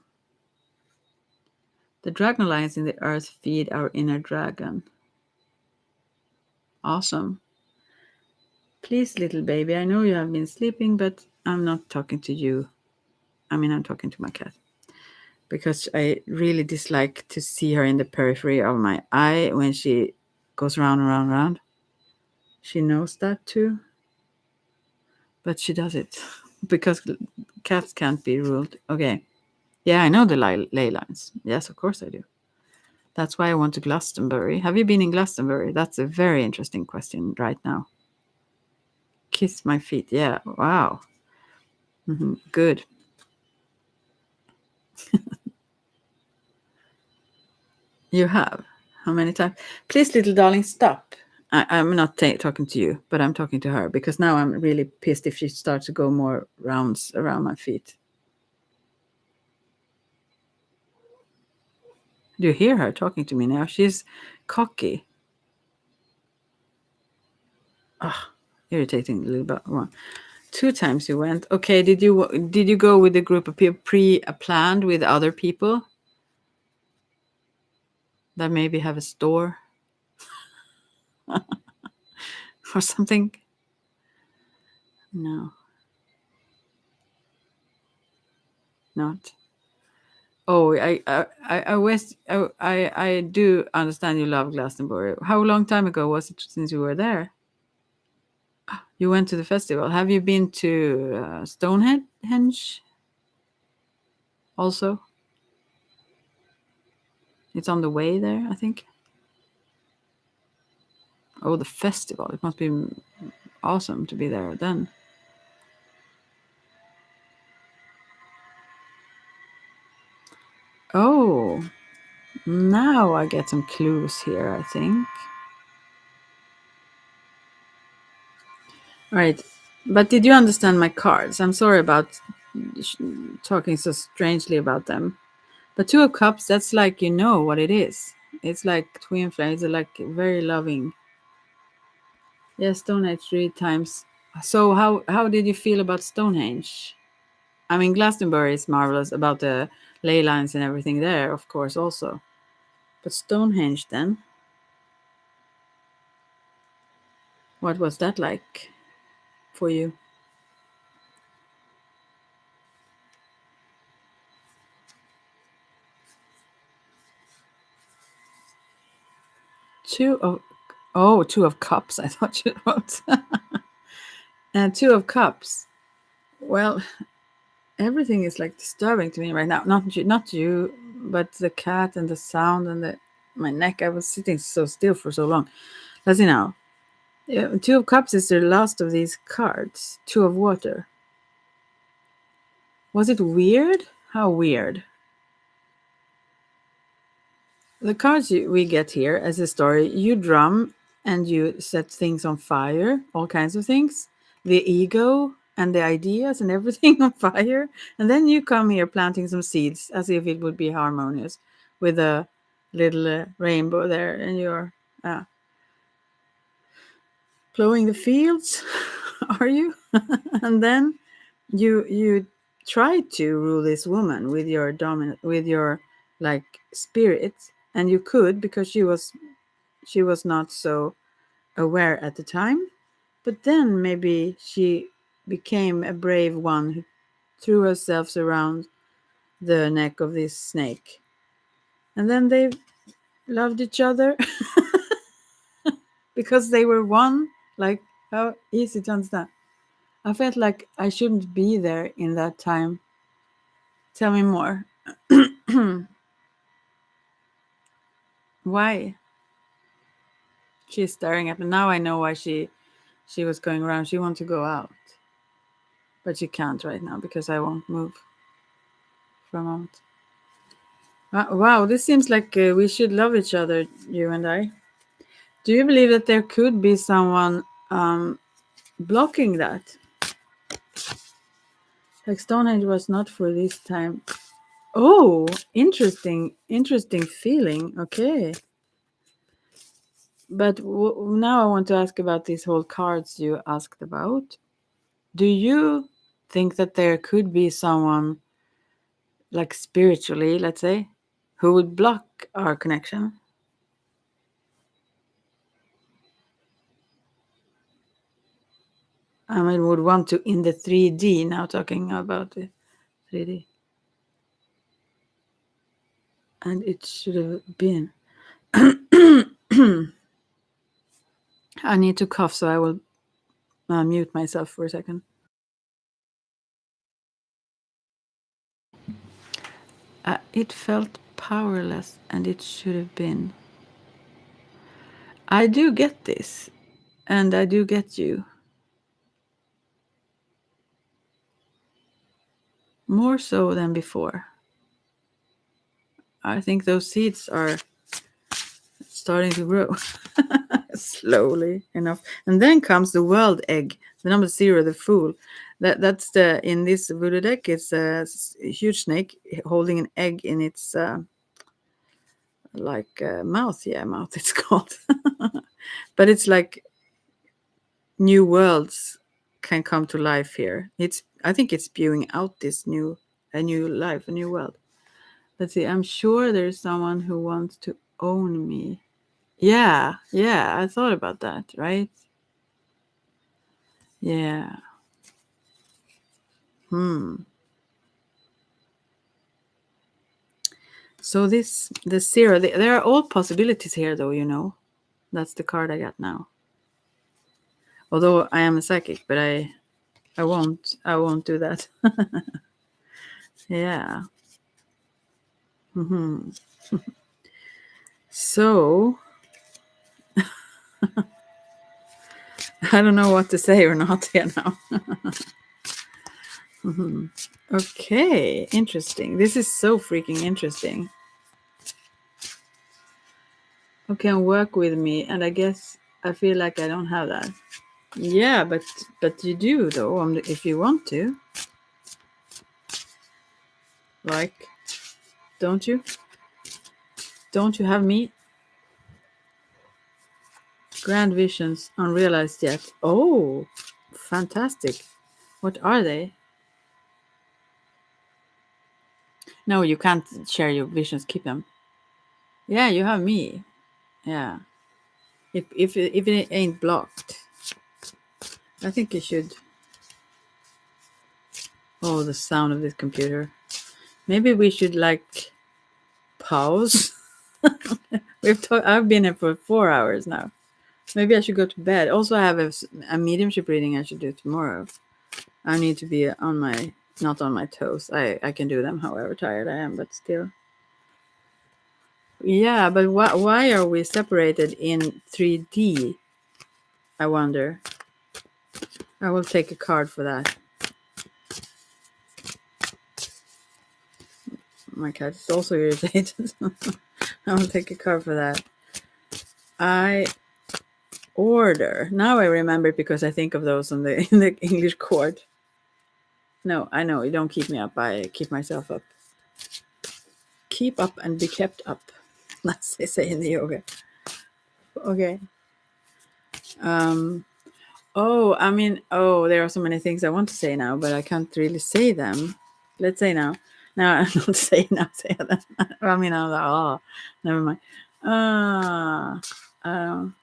the dragon lions in the earth feed our inner dragon? Awesome. Please, little baby, I know you have been sleeping, but I'm not talking to you. I mean, I'm talking to my cat. Because I really dislike to see her in the periphery of my eye when she goes round and round and round. She knows that too. But she does it because cats can't be ruled. Okay. Yeah, I know the ley lines. Yes, of course I do. That's why I went to Glastonbury. Have you been in Glastonbury? That's a very interesting question right now. Kiss my feet. Yeah. Wow. Good. You have. How many times? Please, little darling, stop. I'm not talking to you, but I'm talking to her because now I'm really pissed if she starts to go more rounds around my feet. Do you hear her talking to me now? She's cocky. Ah, irritating little bit. One. 2 times you went. Okay, did you go with a group of people pre-planned with other people that maybe have a store or something? No, not. Oh, I do understand you love Glastonbury. How long time ago was it since you were there? You went to the festival. Have you been to Stonehenge also? It's on the way there, I think. Oh, the festival. It must be awesome to be there then. Oh, now I get some clues here, I think. All right. But did you understand my cards? I'm sorry about talking so strangely about them. But Two of Cups, that's like, you know what it is. It's like twin flames, they're like very loving. Yes, Stonehenge 3 times. So how did you feel about Stonehenge? I mean, Glastonbury is marvelous about the ley lines and everything there, of course, also. But Stonehenge then? What was that like for you? Two of Cups. I thought you wrote. And Two of Cups. Well, everything is like disturbing to me right now. Not you, but the cat and the sound and my neck. I was sitting so still for so long. Let's see now. Two of Cups is the last of these cards. Two of Water. Was it weird? How weird? The cards we get here as a story, you drum and you set things on fire, all kinds of things, the ego and the ideas and everything on fire. And then you come here planting some seeds as if it would be harmonious with a little rainbow there, and you're plowing the fields, are you? And then you try to rule this woman with your dominant, with your like spirit, and you could, because she was not so aware at the time. But then maybe she became a brave one who threw herself around the neck of this snake. And then they loved each other because they were one. Like, how easy to understand. I felt like I shouldn't be there in that time. Tell me more. Why? She's staring at me. Now I know why she was going around. She wanted to go out. But she can't right now because I won't move for a moment. Wow, this seems like we should love each other, you and I. Do you believe that there could be someone blocking that? Like Stonehenge was not for this time. Oh, interesting feeling. Okay. But now I want to ask about these whole cards you asked about. Do you think that there could be someone, like spiritually, let's say, who would block our connection? I mean, would want to in the 3D, now talking about the 3D. And it should have been. I need to cough, so I will mute myself for a second. It felt powerless, and it should have been. I do get this, and I do get you. More so than before. I think those seeds are starting to grow slowly enough. And then comes the world egg, the number 0, the fool. That's the, in this voodoo deck, it's a huge snake holding an egg in its mouth. Yeah, mouth it's called. But it's like new worlds can come to life here. I think it's spewing out this a new life, a new world. Let's see. I'm sure there's someone who wants to own me. Yeah, I thought about that, right? Yeah. So the 0, there are all possibilities here, though, you know. That's the card I got now. Although I am a psychic, but I won't do that. Yeah. So I don't know what to say or not here now. Okay, interesting. This is so freaking interesting. Who can work with me? And I guess I feel like I don't have that. Yeah, but you do though, if you want to. Like, don't you? Don't you have me? Grand visions unrealized yet. Oh, fantastic. What are they? No, you can't share your visions. Keep them. Yeah, you have me. Yeah. If it ain't blocked, I think you should. Oh, the sound of this computer. Maybe we should like pause. I've been here for 4 hours now. Maybe I should go to bed. Also, I have a mediumship reading I should do tomorrow. I need to be not on my toes. I can do them however tired I am, but still. Yeah, but why are we separated in 3D? I wonder. I will take a card for that. My cat is also irritated. I will take a card for that. I order. Now I remember because I think of those in the English court. No, I know. You don't keep me up. I keep myself up. Keep up and be kept up, as they say in the yoga. Okay. There are so many things I want to say now, but I can't really say them. Let's say now No, I'm not saying now. Say that. I mean, I'm like, oh, never mind. Uh, um,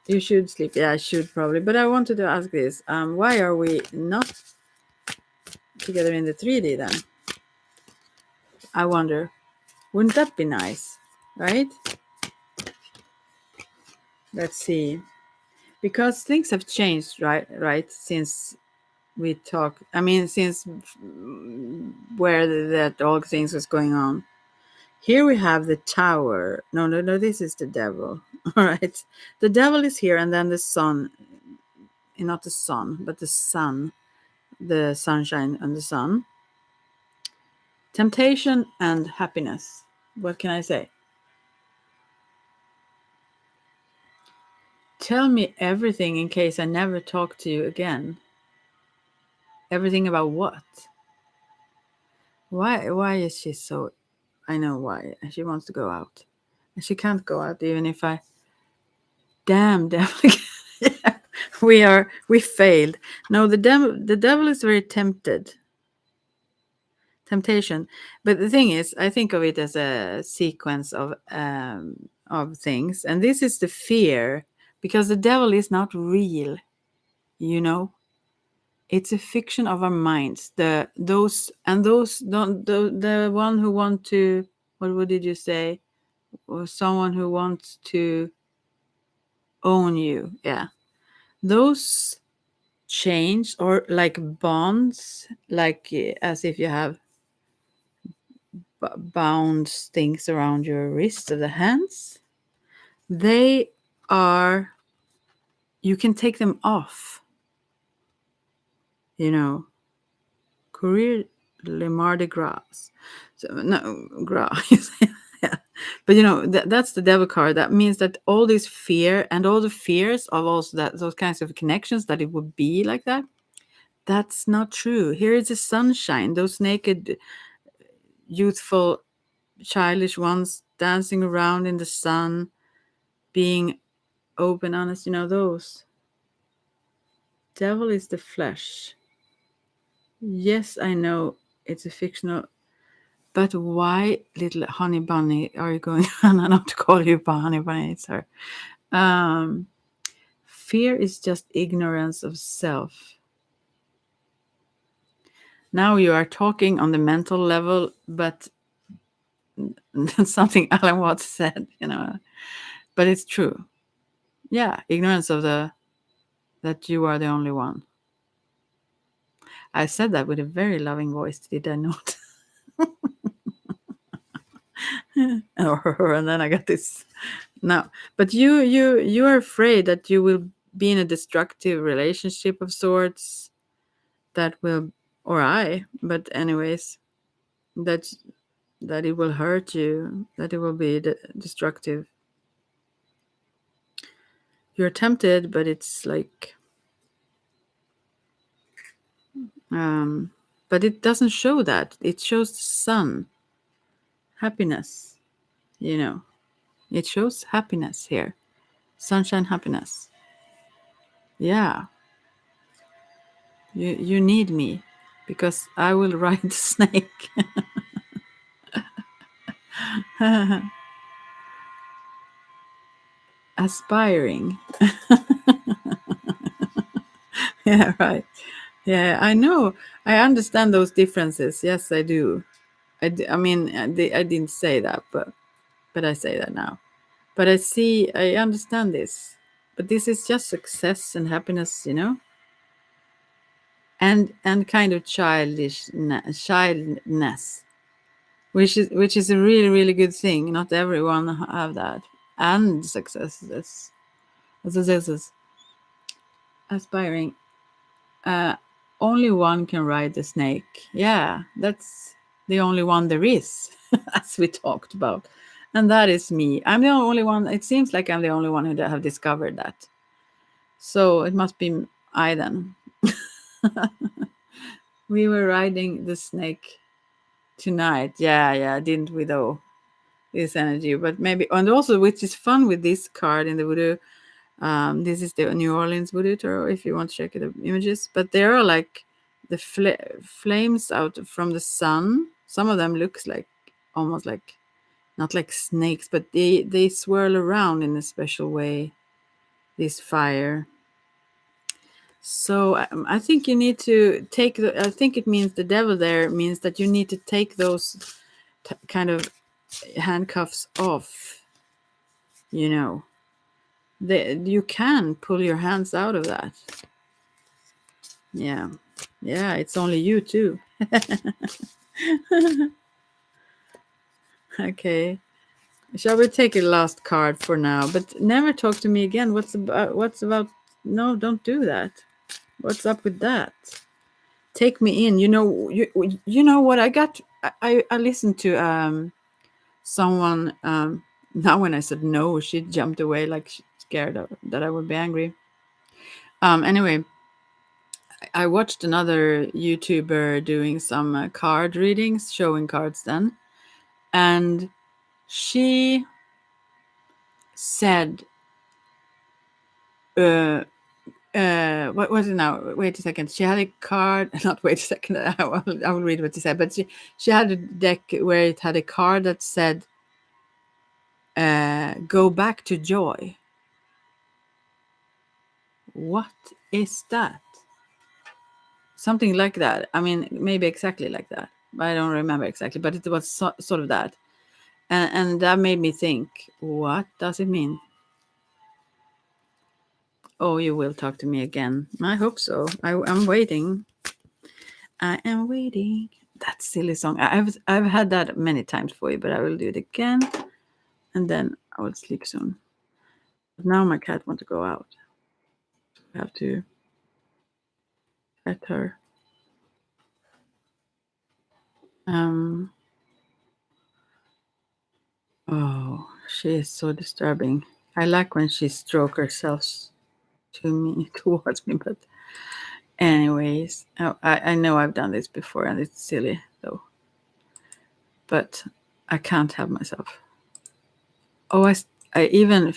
you should sleep. Yeah, I should probably. But I wanted to ask this. Why are we not together in the 3D then? I wonder. Wouldn't that be nice? Right? Let's see. Because things have changed, right, since we talked. I mean, since where that all things was going on. Here we have the tower. No, this is the devil. All right. The devil is here, and then the sun, not the sun, but the sun, the sunshine and the sun. Temptation and happiness. What can I say? Tell me everything in case I never talk to you again. Everything about what? Why is she so, I know why. She wants to go out. And she can't go out even if I, damn devil. Yeah, we failed. No, the devil is very temptation. But the thing is, I think of it as a sequence of things, and this is the fear, because the devil is not real, you know. It's a fiction of our minds. Those don't the one who want to, what did you say? Or someone who wants to own you. Yeah. Those chains, or like bonds, like as if you have bound things around your wrists or the hands, they are, you can take them off, you know. Career Le Mardi Gras. So no gras. Yeah. But you know, that's the devil card. That means that all this fear and all the fears of also that those kinds of connections, that it would be like that, that's not true. Here is the sunshine, those naked, youthful, childish ones dancing around in the sun, being open, honest, you know, those. Devil is the flesh. Yes, I know it's a fictional, but why, little honey bunny, are you going on not to call you honey bunny? It's her. Fear is just ignorance of self. Now you are talking on the mental level, but something Alan Watts said, you know, but it's true. Yeah, ignorance of that you are the only one. I said that with a very loving voice, did I not? And then I got this. No, but you are afraid that you will be in a destructive relationship of sorts that will, or but anyways, that that it will hurt you, that it will be destructive. You're tempted, but it's like, but it doesn't show that. It shows the sun, happiness. You know, it shows happiness here, sunshine, happiness. Yeah, you need me, because I will ride the snake. Aspiring. Yeah, right. Yeah, I know. I understand those differences. Yes, I do. I mean, I didn't say that, but I say that now. But I understand this. But this is just success and happiness, you know, and kind of childness, which is a really really good thing. Not everyone have that, and success. This is aspiring. Uh, Only one can ride the snake. Yeah, that's the only one there is, as we talked about. And that is me. I'm the only one. It seems like I'm the only one who have discovered that. So it must be I then. We were riding the snake tonight. Yeah, didn't we though? This energy, but maybe, and also, which is fun with this card in the voodoo. This is the New Orleans voodoo tarot, if you want to check the images. But there are like the flames out from the sun. Some of them looks like almost like not like snakes, but they swirl around in a special way. This fire. So I think you need to take the. I think it means the devil there means that you need to take those kind of handcuffs off. You know, you can pull your hands out of that. Yeah, yeah. It's only you too. Okay. Shall we take a last card for now? But never talk to me again. What's about? What's about? No, don't do that. What's up with that? Take me in. You know what I got. I listened to someone. Now when I said no, she jumped away like scared that I would be angry. Anyway, I watched another YouTuber doing some card readings, showing cards then, and she said, what was it now? Wait a second. She had a card. Not wait a second. I will read what she said. But she had a deck where it had a card that said, "Go back to joy." What is that? Something like that. I mean, maybe exactly like that. I don't remember exactly, but it was sort of that, and that made me think. What does it mean? Oh, you will talk to me again. I hope so. I'm waiting. I am waiting. That silly song. I've had that many times for you, but I will do it again, and then I will sleep soon. But now my cat wants to go out. I have to let her. Um. Oh, she is so disturbing. I like when she strokes herself to me towards me, but anyways, I know I've done this before, and it's silly though. But I can't help myself. Oh, I even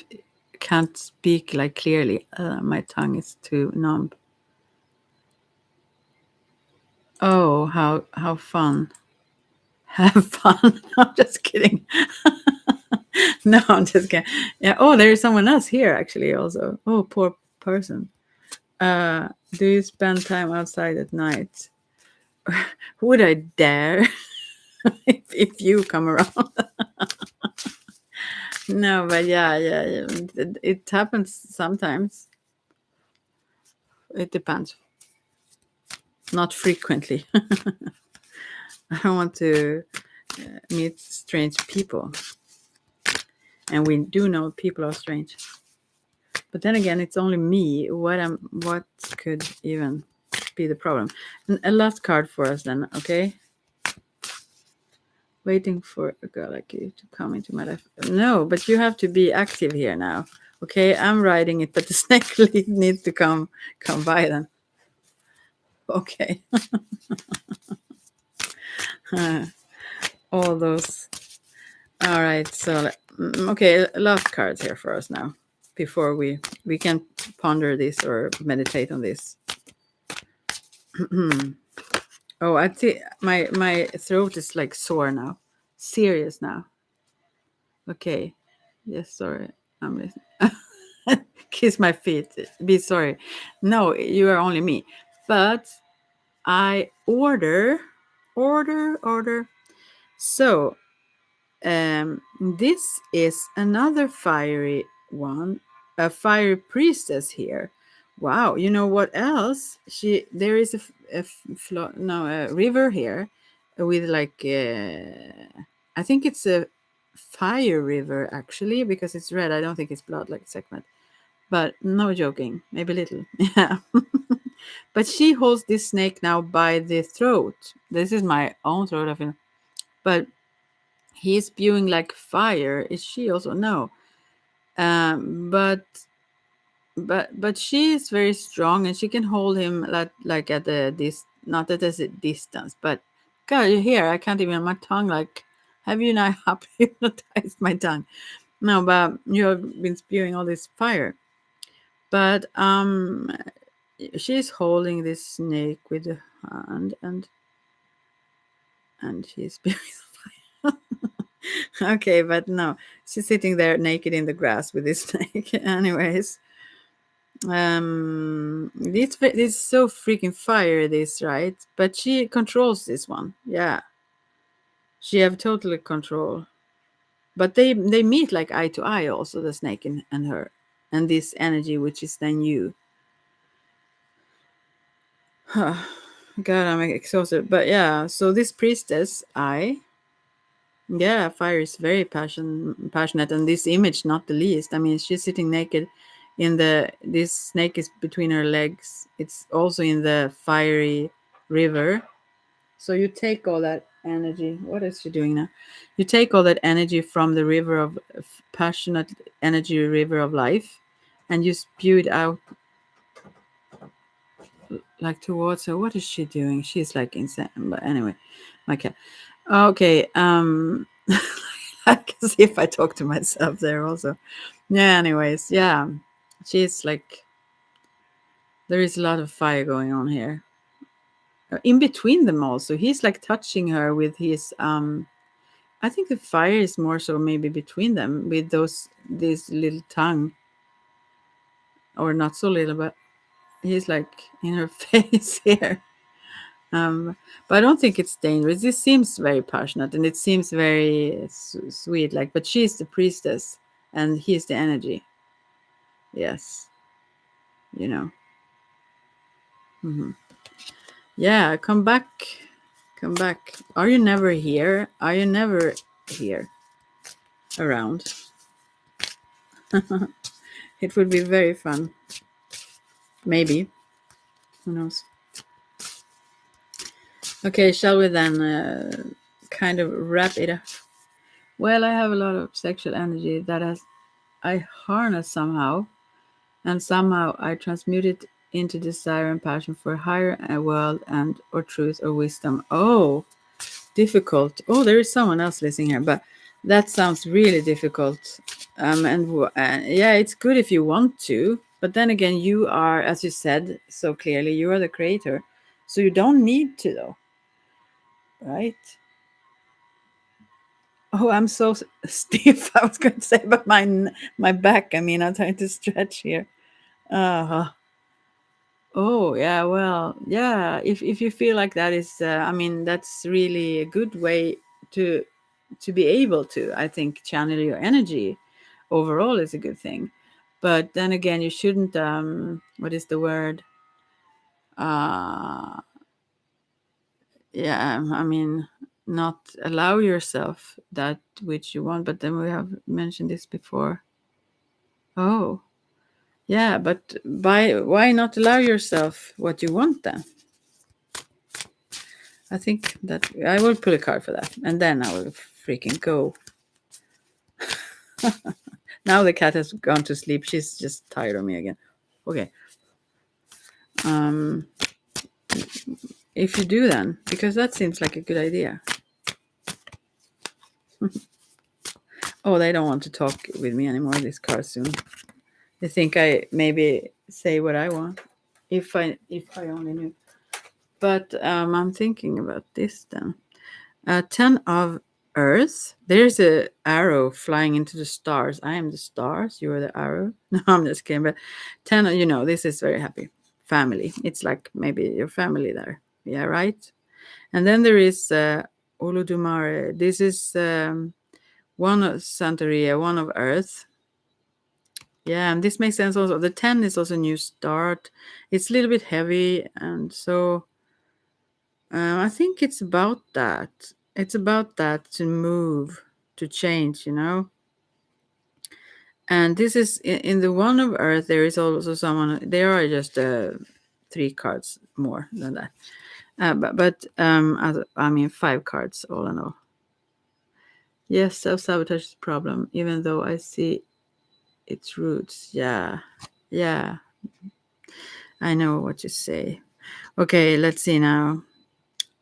can't speak like clearly. My tongue is too numb. Oh, how fun! Have fun. I'm just kidding. No, I'm just kidding. Yeah. Oh, there is someone else here actually. Also. Oh, poor person. Do you spend time outside at night? Would I dare if you come around? No, but yeah. It happens sometimes. It depends. Not frequently. I don't want to meet strange people, and we do know people are strange. But then again, it's only me. What could even be the problem? And a last card for us then, okay? Waiting for a girl like you to come into my life. No, but you have to be active here now. Okay, I'm writing it, but the snake needs to come by then. Okay. All those. All right. So okay, last cards here for us now, before we can ponder this or meditate on this. Oh, I see. My throat is like sore now. Serious now. Okay. Yes. Sorry. I'm listening. Kiss my feet. Be sorry. No, you are only me. But I order. So this is another fiery one, a fiery priestess here. Wow, you know what else? There is a river here with like I think it's a fire river actually because it's red. I don't think it's blood like segment, but no joking, maybe little. Yeah. But she holds this snake now by the throat. This is my own throat, I feel. But he's spewing like fire. Is she also? No. But she is very strong and she can hold him like at this not at a distance. But God, you hear? I can't even my tongue. Like, have you not hypnotized my tongue? No, but you have been spewing all this fire. But she's holding this snake with a hand, and she's okay, but no, she's sitting there naked in the grass with this snake. Anyways, this so freaking fire, this, right? But she controls this one. Yeah, she have total control. But they meet like eye to eye, also the snake and her, and this energy, which is then you. God, I'm exhausted. But yeah, so this priestess, yeah, fire is very passionate, and this image not the least. I mean, she's sitting naked in this snake is between her legs. It's also in the fiery river. So you take all that energy. What is she doing now? You take all that energy from the river of passionate energy, river of life, and you spew it out like towards her. What is she doing? She's like insane. But anyway, my cat. Okay. I can see if I talk to myself there also. Yeah. Anyways, yeah, she's like there is a lot of fire going on here. In between them also, he's like touching her with his I think the fire is more so maybe between them with this little tongue, or not so little, but he's like in her face here. But I don't think it's dangerous. This seems very passionate and it seems very sweet. Like, but she's the priestess and he's the energy. Yes, you know. Hmm. Yeah, come back, come back. Are you never here? Are you never here around? It would be very fun. Maybe. Who knows? Okay, shall we then kind of wrap it up? Well, I have a lot of sexual energy that I harness somehow, and somehow I transmute it into desire and passion for a higher world and or truth or wisdom. Oh, difficult. Oh, there is someone else listening here, but that sounds really difficult. Yeah, it's good if you want to, but then again, you are, as you said so clearly, you are the creator, so you don't need to, though, right? Oh, I'm so stiff. I was going to say, but my back. I mean, I'm trying to stretch here. Uh, oh, yeah. Well, yeah. If you feel like that is, I mean, that's really a good way to to be able to. I think channel your energy overall is a good thing. But then again, you shouldn't. What is the word? Uh, yeah. I mean, not allow yourself that which you want. But then we have mentioned this before. Oh, yeah, but why not allow yourself what you want then? I think that I will pull a card for that, and then I will freaking go. Now the cat has gone to sleep. She's just tired of me again. Okay. Um, if you do then, because that seems like a good idea. Oh, they don't want to talk with me anymore. This card soon. They think I maybe say what I want, if I only knew. But I'm thinking about this then. 10 of Earth. There's a arrow flying into the stars. I am the stars. You are the arrow. No, I'm just kidding. But 10, this is very happy. Family. It's like maybe your family there. Yeah, right? And then there is Olodumare. This is one of Santeria, one of Earth. Yeah, and this makes sense also. The 10 is also new start. It's a little bit heavy, and so I think it's about that. It's about that to move, to change, And this is in the one of Earth. There is also someone. There are just 3 cards more than that. I mean 5 cards all in all. Yes, self-sabotage is a problem, even though I see its roots. Yeah, yeah. I know what you say. Okay, let's see now.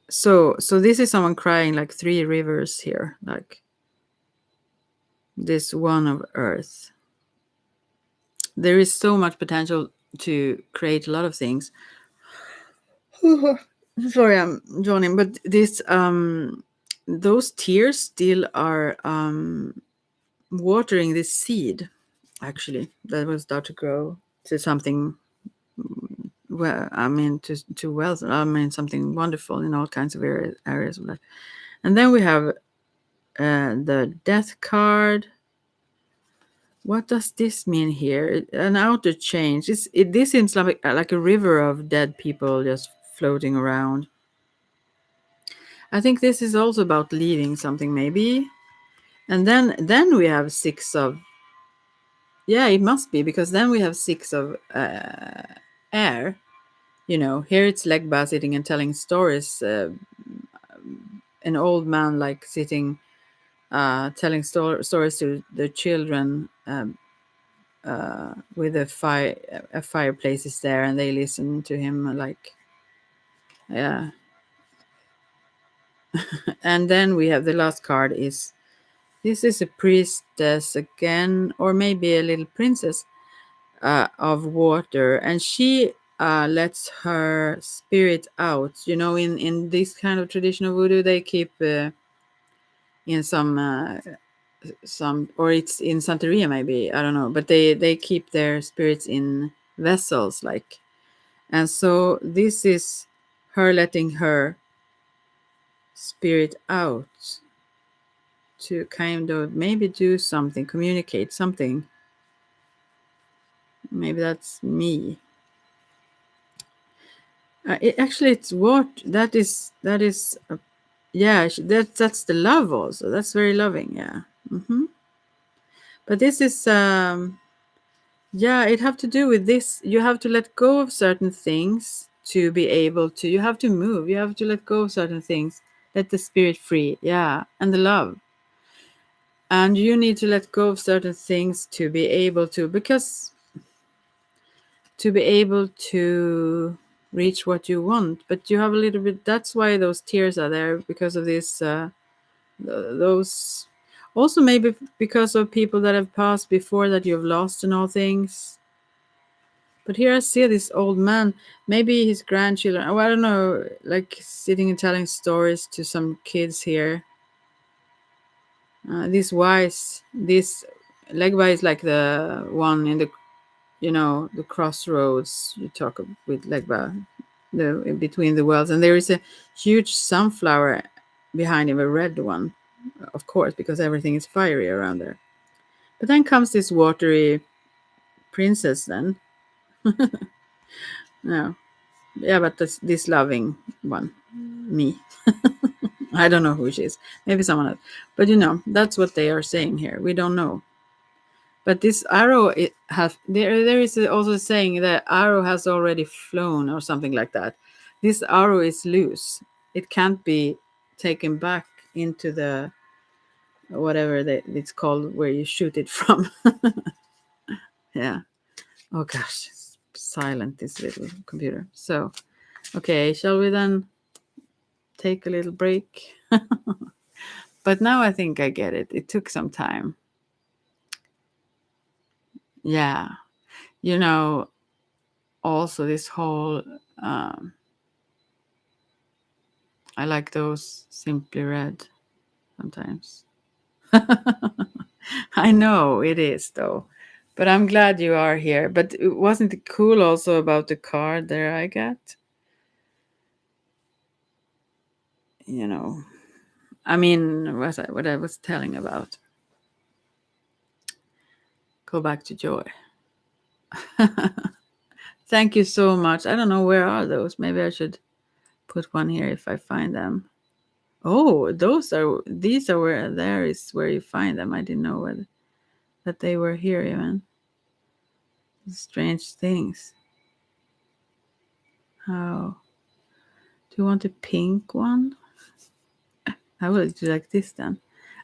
So this is someone crying like 3 rivers here, like this one of Earth. There is so much potential to create a lot of things. Sorry, I'm yawning, but this those tears still are watering this seed, actually, that will start to grow to something. Well, I mean, to wealth. I mean, something wonderful in all kinds of areas of life. And then we have the death card. What does this mean here? An outer change. This seems like a river of dead people just floating around. I think this is also about leaving something, maybe. And then we have six of, yeah, it must be, because then we have six of air. You know, here it's Legba sitting and telling stories. An old man like sitting, telling stories to the children. With a fireplace is there, and they listen to him, like, yeah. And then we have the last card is, this is a priestess again, or maybe a little princess of water, and she lets her spirit out. You know, in this kind of traditional voodoo, they keep in some, or it's in Santeria, maybe, I don't know, but they keep their spirits in vessels, like. And so this is her letting her spirit out to kind of maybe do something, communicate something. Maybe that's me. Actually, it's what that is. Yeah, that's the love also. That's very loving. Yeah. But this is yeah, it have to do with this. You have to let go of certain things to be able to. You have to move. You have to let go of certain things. Let the spirit free. Yeah, and the love. And you need to let go of certain things to be able to, because to be able to reach what you want. But you have a little bit. That's why those tears are there, because of this. Those also maybe because of people that have passed before that you've lost and all things. But here I see this old man, maybe his grandchildren. Oh, I don't know, like sitting and telling stories to some kids here. This Legba is like the one in the, the crossroads. You talk with Legba, the in between the worlds, and there is a huge sunflower behind him, a red one, of course, because everything is fiery around there. But then comes this watery princess. Then, no, yeah, but this loving one, me. I don't know who she is. Maybe someone else. But that's what they are saying here. We don't know. But this arrow, it has there is also saying that arrow has already flown or something like that. This arrow is loose. It can't be taken back into the whatever it's called, where you shoot it from. Yeah. Oh gosh, it's silent, this little computer. So, okay, shall we then take a little break? But now I think I get it. It took some time. Yeah. You know, also this whole I like those simply red sometimes. I know it is, though, but I'm glad you are here. But wasn't it cool also about the card there I got? I mean, what I was telling about. Go back to joy. Thank you so much. I don't know, where are those. Maybe I should put one here if I find them. Oh, these are where, there is where you find them. I didn't know that they were here even. Strange things. How? Do you want a pink one? I will do like this then.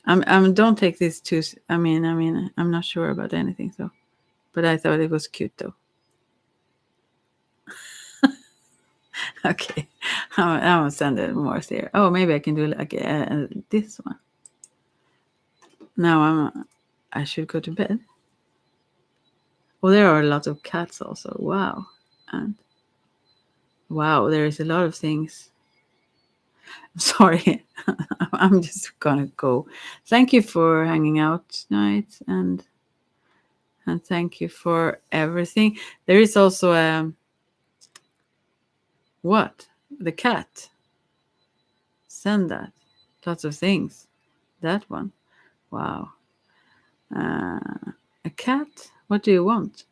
Don't take this too. I mean, I'm not sure about anything, so. But I thought it was cute though. Okay, I'm gonna send it more here. Oh, maybe I can do like this one. Now I should go to bed. Oh, there are a lot of cats also. Wow, and wow, there is a lot of things. Sorry. I'm just gonna go. Thank you for hanging out tonight, and thank you for everything. There is also a what? The cat. Send that. Lots of things. That one. Wow. A cat? What do you want?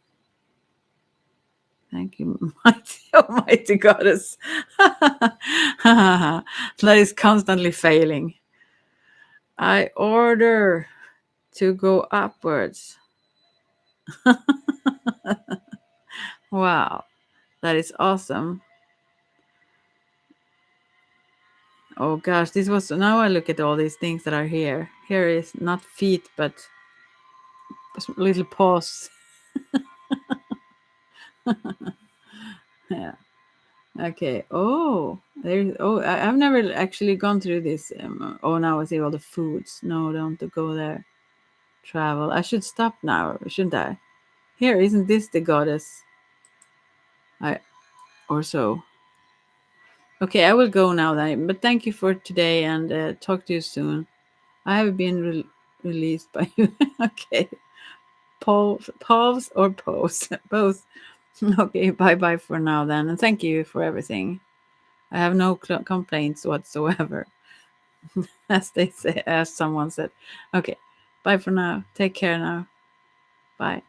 Thank you, mighty, almighty goddess. That is constantly failing. I order to go upwards. Wow, that is awesome. Oh gosh, this was now I look at all these things that are here. Here is not feet, but little paws. Yeah. Okay. Oh, there's. Oh, I've never actually gone through this. Oh, now I see all the foods. No, don't go there. Travel. I should stop now, shouldn't I? Here, isn't this the goddess? I or so. Okay, I will go now then. But thank you for today, and talk to you soon. I have been released by you. Okay, pause or pose, both. Okay, bye bye for now then, and thank you for everything. I have no complaints whatsoever, as they say, as someone said. Okay, bye for now. Take care now. Bye.